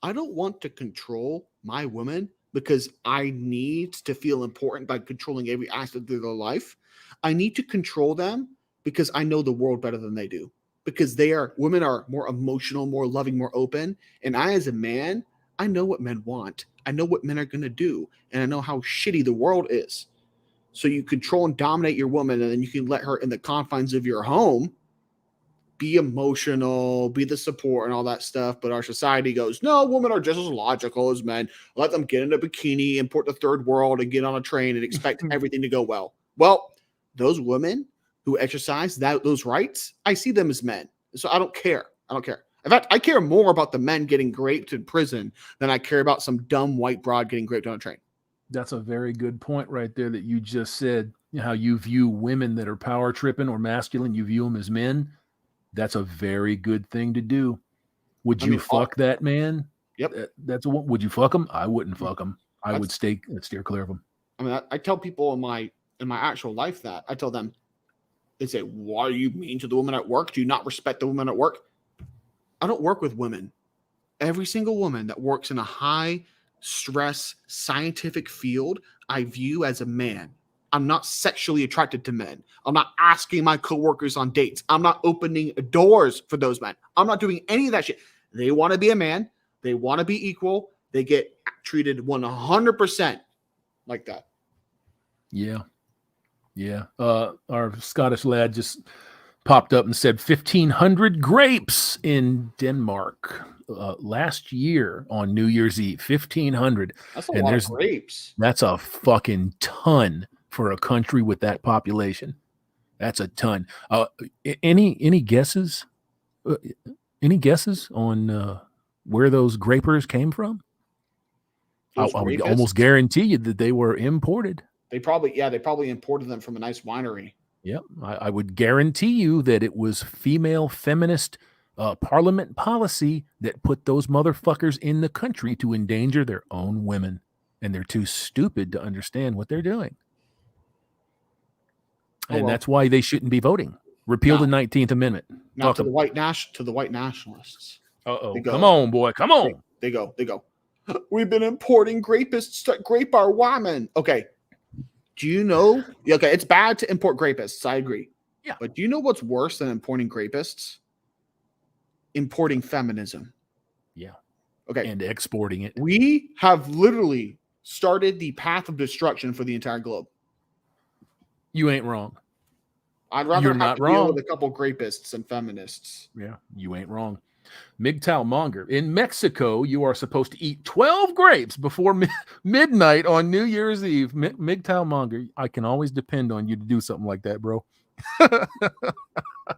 I don't want to control my women because I need to feel important by controlling every aspect of their life. I need to control them because I know the world better than they do. Because women are more emotional, more loving, more open. And I, as a man, I know what men want. I know what men are going to do. And I know how shitty the world is. So you control and dominate your woman, and then you can let her in the confines of your home be emotional, be the support and all that stuff. But our society goes, no, women are just as logical as men. Let them get in a bikini, import the third world, and get on a train and expect everything to go well. Well, those women who exercise those rights, I see them as men. So I don't care. I don't care. In fact, I care more about the men getting raped in prison than I care about some dumb white broad getting raped on a train. That's a very good point right there that you just said, how you view women that are power tripping or masculine, you view them as men. That's a very good thing to do. Would you fuck that man? Yep. Would you fuck him? I wouldn't fuck him. I would steer clear of him. I mean, I tell people in my actual life that I tell them, they say, why are you mean to the woman at work? Do you not respect the woman at work? I don't work with women. Every single woman that works in a high stress scientific field, I view as a man. I'm not sexually attracted to men. I'm not asking my coworkers on dates. I'm not opening doors for those men. I'm not doing any of that shit. They want to be a man. They want to be equal. They get treated 100% like that. Yeah. Yeah. Our Scottish lad just popped up and said 1,500 grapes in Denmark last year on New Year's Eve. 1,500. That's a lot of grapes. That's a fucking ton for a country with that population. That's a ton. Any guesses? Any guesses on where those grapers came from? I would almost guarantee you that they were imported. They probably imported them from a nice winery. Yep. I would guarantee you that it was female feminist parliament policy that put those motherfuckers in the country to endanger their own women. And they're too stupid to understand what they're doing. And that's why they shouldn't be voting. Repeal the 19th Amendment. Now to the white nationalists. Uh-oh. Come on, boy. Come on. They go. We've been importing grapists to grape our women. Okay. Do you know? Okay, it's bad to import grapists. I agree. Yeah. But do you know what's worse than importing grapists? Importing feminism. Yeah. Okay. And exporting it. We have literally started the path of destruction for the entire globe. You ain't wrong. I'd rather have to deal with a couple grapists and feminists. Yeah, you ain't wrong. MGTOW Monger. In Mexico, you are supposed to eat 12 grapes before midnight on New Year's Eve. MGTOW Monger, I can always depend on you to do something like that, bro.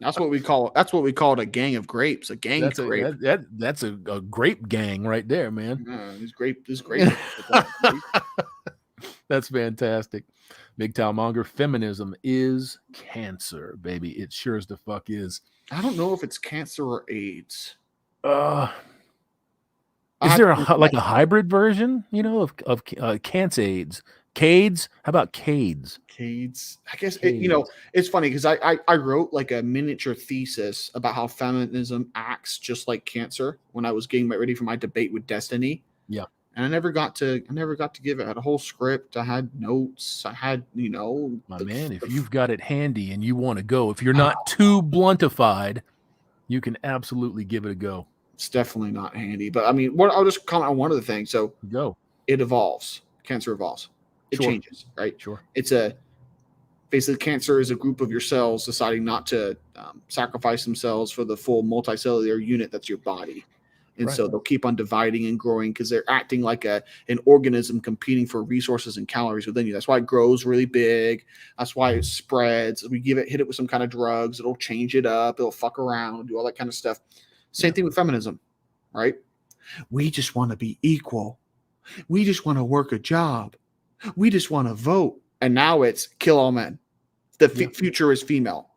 That's what we call it, a gang of grapes. A gang of grapes. That's a grape gang right there, man. This grape. That's fantastic. MGTOW Monger, feminism is cancer, baby. It sure as the fuck is. I don't know if it's cancer or AIDS. Is there a hybrid version, of cancer AIDS? Cades? How about Cades? Cades. I guess it's funny because I wrote like a miniature thesis about how feminism acts just like cancer when I was getting ready for my debate with Destiny. Yeah. And I never got to give it. I had a whole script. I had notes. I had, My man, if you've got it handy and you want to go, if you're not too bluntified, you can absolutely give it a go. It's definitely not handy. But I mean, I'll just comment on one of the things. So Go. it evolves. Cancer evolves. It Sure. changes, right? Sure. Basically, cancer is a group of your cells deciding not to sacrifice themselves for the full multicellular unit that's your body. And Right. so they'll keep on dividing and growing because they're acting like an organism competing for resources and calories within you. That's why it grows really big. That's why it spreads. We hit it with some kind of drugs. It'll change it up. It'll fuck around, do all that kind of stuff. Same thing with feminism, right? We just want to be equal. We just want to work a job. We just want to vote. And now it's kill all men. The future is female.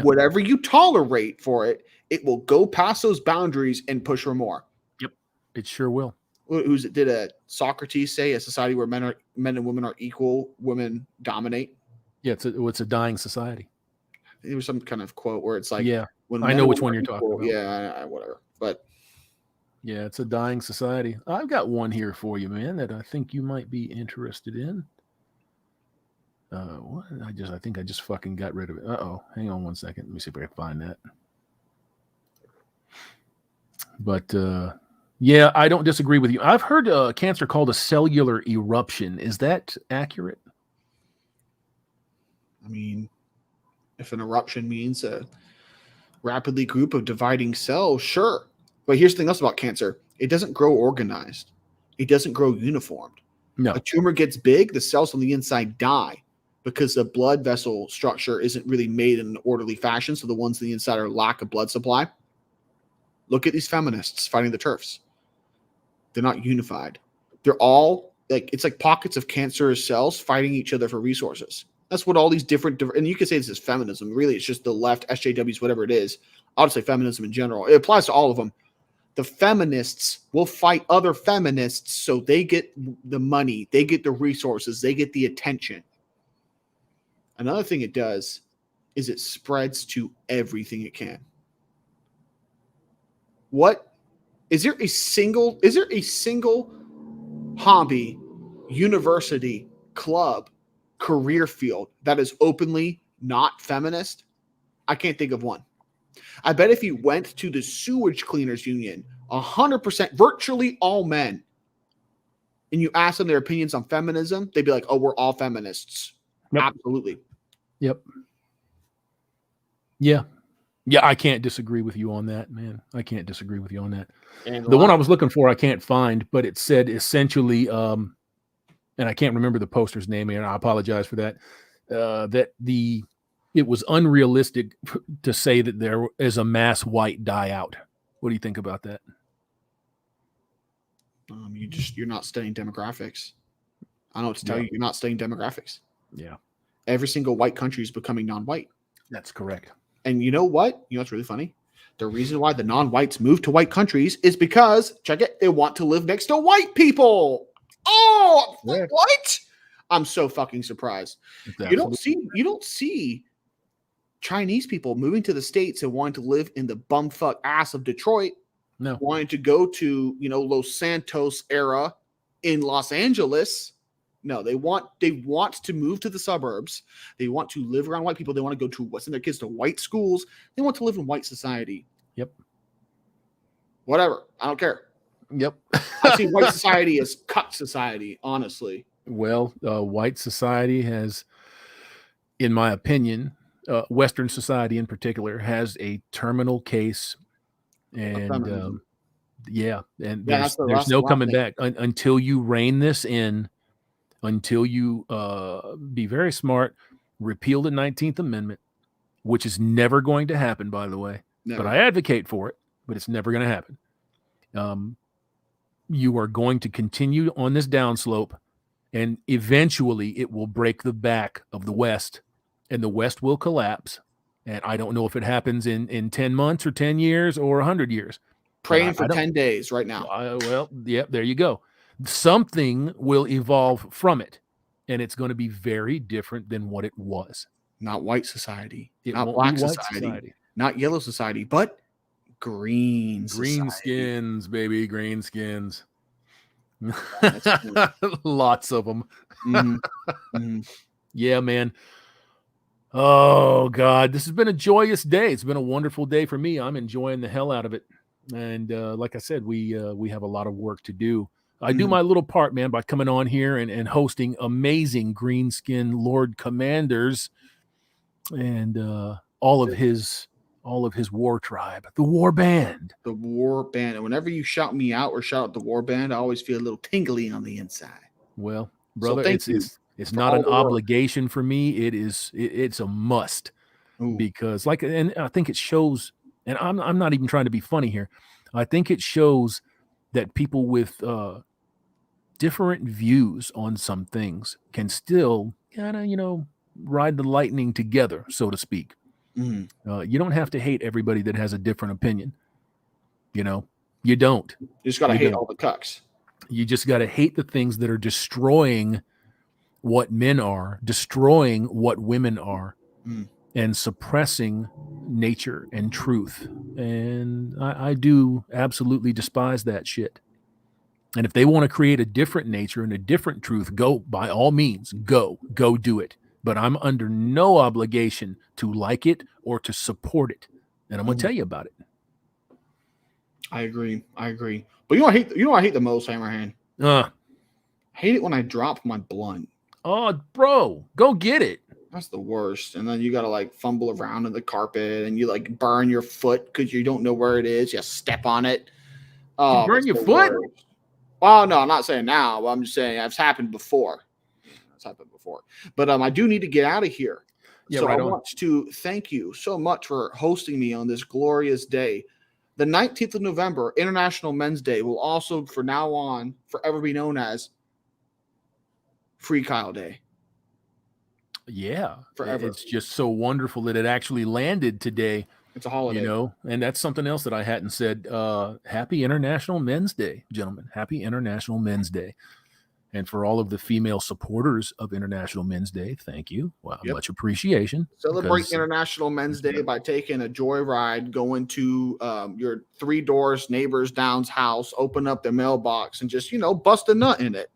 Whatever you tolerate for it, it will go past those boundaries and push for more. Yep, it sure will. Did Socrates say a society where men and women are equal, women dominate? Yeah, it's a dying society. There was some kind of quote where it's like, yeah, when I know which one you're talking about. Yeah, whatever. But yeah, it's a dying society. I've got one here for you, man, that I think you might be interested in. What? I think I just fucking got rid of it. Hang on one second. Let me see if I can find that. But yeah, I don't disagree with you. I've heard cancer called a cellular eruption. Is that accurate? I mean, if an eruption means a rapidly group of dividing cells, sure. But here's the thing else about cancer. It doesn't grow organized. It doesn't grow uniformed. No. A tumor gets big, the cells on the inside die because the blood vessel structure isn't really made in an orderly fashion. So the ones on the inside are lack of blood supply. Look at these feminists fighting the TERFs. They're not unified. They're all it's like pockets of cancerous cells fighting each other for resources. That's what all these different, and you can say this is feminism. Really, it's just the left, SJWs, whatever it is. I'll just say feminism in general. It applies to all of them. The feminists will fight other feminists so they get the money, they get the resources, they get the attention. Another thing it does is it spreads to everything it can. Is there a single hobby, university, club, career field that is openly not feminist? I can't think of one. I bet if you went to the sewage cleaners union, 100%, virtually all men, and you ask them their opinions on feminism, they'd be like, oh, we're all feminists. Yep. Absolutely. Yep. Yeah. Yeah, I can't disagree with you on that, man. I can't disagree with you on that. And the one I was looking for, I can't find, but it said essentially, and I can't remember the poster's name, and I apologize for that, it was unrealistic to say that there is a mass white die out. What do you think about that? You're not studying demographics. I don't know what to tell you. You're not studying demographics. Yeah. Every single white country is becoming non-white. That's correct. And you know what? You know what's really funny? The reason why the non-whites move to white countries is because, check it, they want to live next to white people. Oh, yeah. What? I'm so fucking surprised. You don't see Chinese people moving to the States and wanting to live in the bumfuck ass of Detroit. No. Wanting to go to, Los Santos era in Los Angeles. No, they want to move to the suburbs. They want to live around white people. They want to go to send their kids to white schools. They want to live in white society. Yep. Whatever. I don't care. Yep. I see white society as cut society, honestly. Well, white society has, in my opinion, Western society in particular, has a terminal case. And there's no coming back until you rein this in. Until you be very smart, repeal the 19th Amendment, which is never going to happen, by the way. Never. But I advocate for it, but it's never going to happen. You are going to continue on this downslope, and eventually it will break the back of the West, and the West will collapse. And I don't know if it happens in 10 months or 10 years or 100 years. Praying for 10 days right now. There you go. Something will evolve from it, and it's going to be very different than what it was. Not white society, not black society, not yellow society, but green skins, baby, green skins. Lots of them. Mm-hmm. Mm-hmm. Yeah, man. Oh God, this has been a joyous day. It's been a wonderful day for me. I'm enjoying the hell out of it. And like I said, we have a lot of work to do. I do my little part, man, by coming on here and hosting amazing Greenskin Lord Commanders and all of his war tribe, the War Band. The War Band. And whenever you shout me out or shout out the War Band, I always feel a little tingly on the inside. Well, brother, thank you it's for not all an the work. obligation for me. It's a must. Ooh. Because and I think it shows, and I'm not even trying to be funny here. I think it shows that people with different views on some things can still kind of, ride the lightning together, so to speak. You don't have to hate everybody that has a different opinion. You don't. You just got to hate all the cucks. You just got to hate the things that are destroying what men are, destroying what women are, and suppressing nature and truth. And I do absolutely despise that shit. And if they want to create a different nature and a different truth, go, by all means, go do it. But I'm under no obligation to like it or to support it. And I'm going to tell you about it. I agree. But I hate the most, Hammerhand. I hate it when I drop my blunt. Oh, bro, go get it. That's the worst. And then you got to like fumble around in the carpet and you like burn your foot because you don't know where it is. You step on it. You burn your foot? Worst. Well, no, I'm not saying now, but I'm just saying it's happened before. But I do need to get out of here. Yeah, so right I on. want to thank you so much for hosting me on this glorious day. The 19th of November, International Men's Day, will also, from now on, forever be known as Free Kyle Day. Yeah, forever. It's just so wonderful that it actually landed today. It's a holiday. And that's something else that I hadn't said. Happy International Men's Day, gentlemen. Happy International Men's Day. And for all of the female supporters of International Men's Day, thank you. Wow, much appreciation. Celebrate International Men's Day by taking a joyride, going to your 3 doors neighbor's down's house, open up their mailbox, and just bust a nut in it.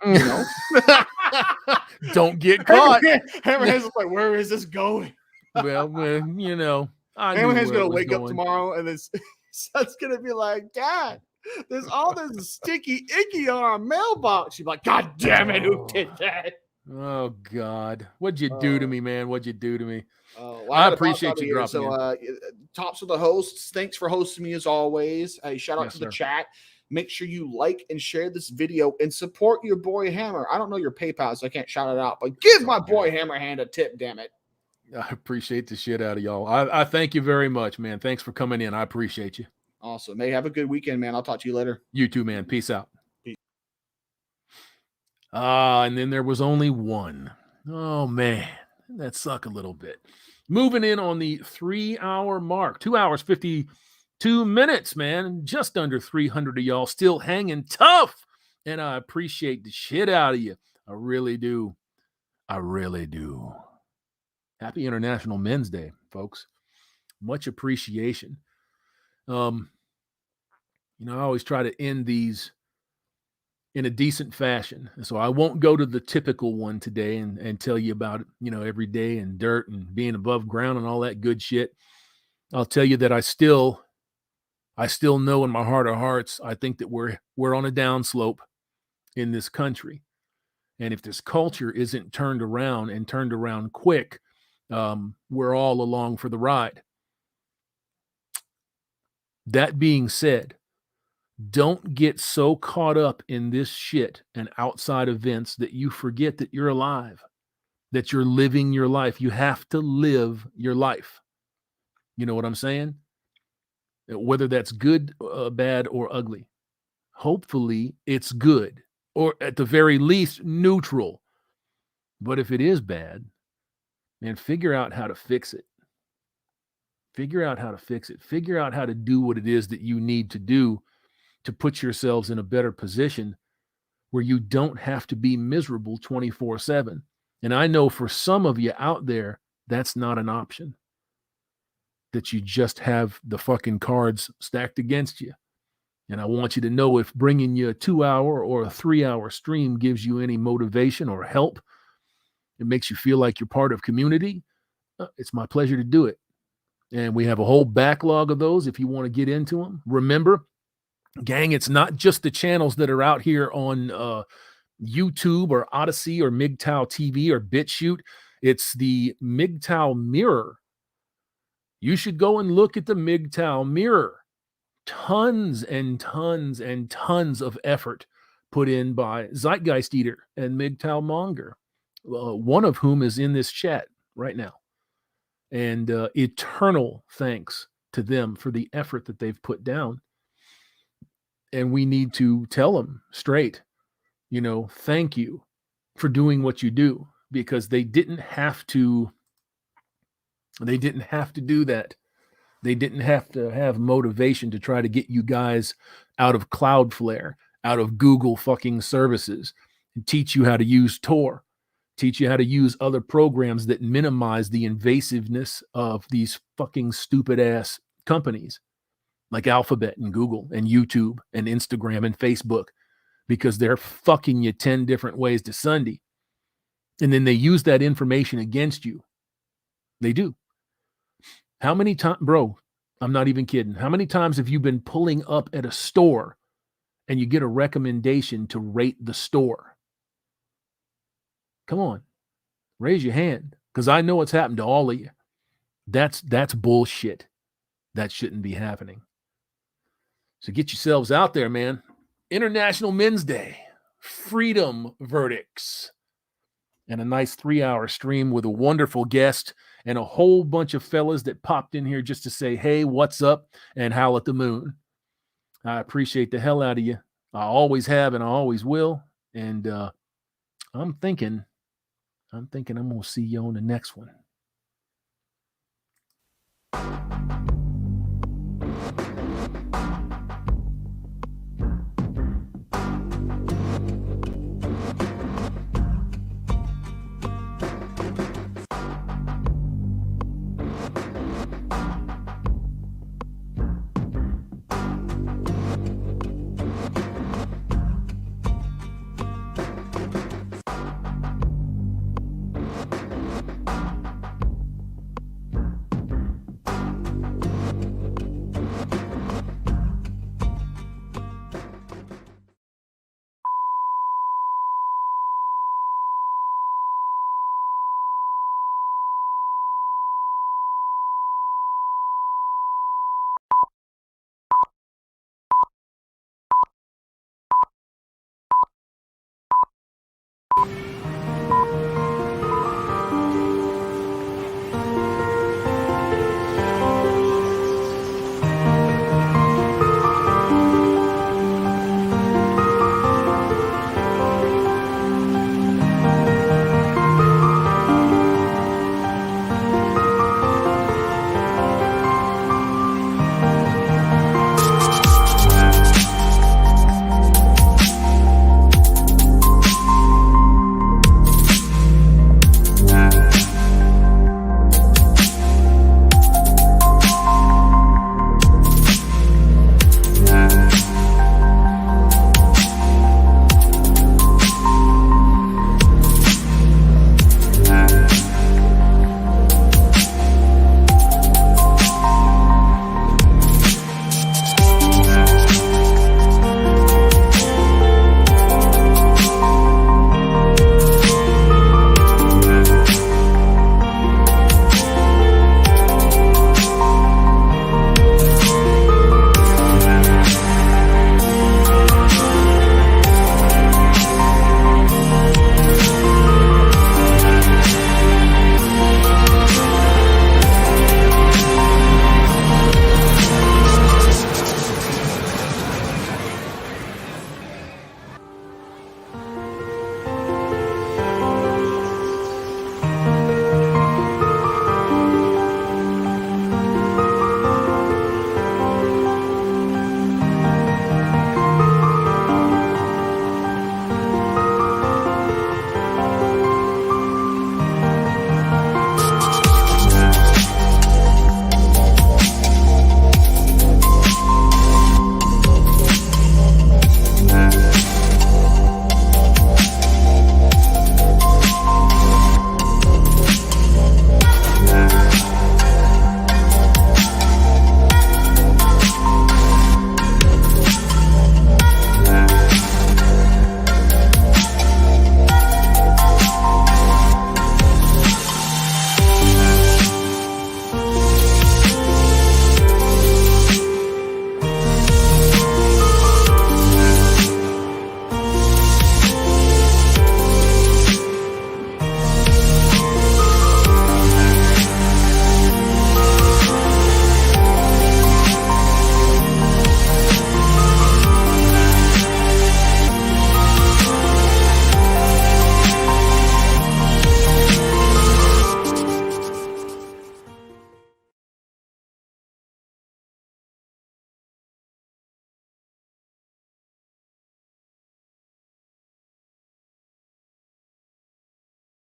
Don't get caught. Hammerhand's like, where is this going? Well, Hammerhand's gonna wake up tomorrow, and his son's gonna be like, Dad, there's all this sticky icky on our mailbox. She's like, God damn it, who did that? Oh God, what'd you do to me, man? What'd you do to me? Well, I appreciate you dropping in. Tops of the hosts, thanks for hosting me as always. Shout out to the chat. Make sure you like and share this video and support your boy Hammer. I don't know your PayPal, so I can't shout it out, but give my boy Hammerhand a tip, damn it. I appreciate the shit out of y'all. I thank you very much, man. Thanks for coming in. I appreciate you. Awesome. Hey, have a good weekend, man. I'll talk to you later. You too, man. Peace out. And then there was only one. Oh, man. That sucked a little bit. Moving in on the 3-hour mark. 2 hours, 52 minutes, man. Just under 300 of y'all still hanging tough. And I appreciate the shit out of you. I really do. Happy International Men's Day, folks. Much appreciation. I always try to end these in a decent fashion. And so I won't go to the typical one today and tell you about, every day and dirt and being above ground and all that good shit. I'll tell you that I still know in my heart of hearts, I think that we're on a downslope in this country. And if this culture isn't turned around quick, we're all along for the ride. That being said, don't get so caught up in this shit and outside events that you forget that you're alive, that you're living your life. You have to live your life. You know what I'm saying? Whether that's good, bad, or ugly. Hopefully it's good, or at the very least neutral. But if it is bad, man, figure out how to fix it. Figure out how to do what it is that you need to do to put yourselves in a better position where you don't have to be miserable 24/7. And I know for some of you out there, that's not an option. That you just have the fucking cards stacked against you. And I want you to know, if bringing you a 2-hour or a 3-hour stream gives you any motivation or help, it makes you feel like you're part of community, it's my pleasure to do it. And we have a whole backlog of those if you want to get into them. Remember, Gang, it's not just the channels that are out here on YouTube or Odyssey or MGTOW TV or BitChute. It's the MGTOW Mirror. You should go and look at the MGTOW Mirror. Tons and tons and tons of effort put in by Zeitgeist Eater and MGTOW Monger, one of whom is in this chat right now. And eternal thanks to them for the effort that they've put down. And we need to tell them straight, thank you for doing what you do, because they didn't have to do that. They didn't have to have motivation to try to get you guys out of Cloudflare, out of Google fucking services, and teach you how to use Tor, teach you how to use other programs that minimize the invasiveness of these fucking stupid ass companies like Alphabet and Google and YouTube and Instagram and Facebook, because they're fucking you 10 different ways to Sunday. And then they use that information against you. They do. How many times, bro, I'm not even kidding. How many times have you been pulling up at a store and you get a recommendation to rate the store? Come on, raise your hand, because I know it's happened to all of you. That's bullshit. That shouldn't be happening. So get yourselves out there, man. International Men's Day, freedom verdicts, and a nice 3-hour stream with a wonderful guest and a whole bunch of fellas that popped in here just to say, hey, what's up, and howl at the moon. I appreciate the hell out of you. I always have and I always will. And I'm thinking I'm going to see you on the next one.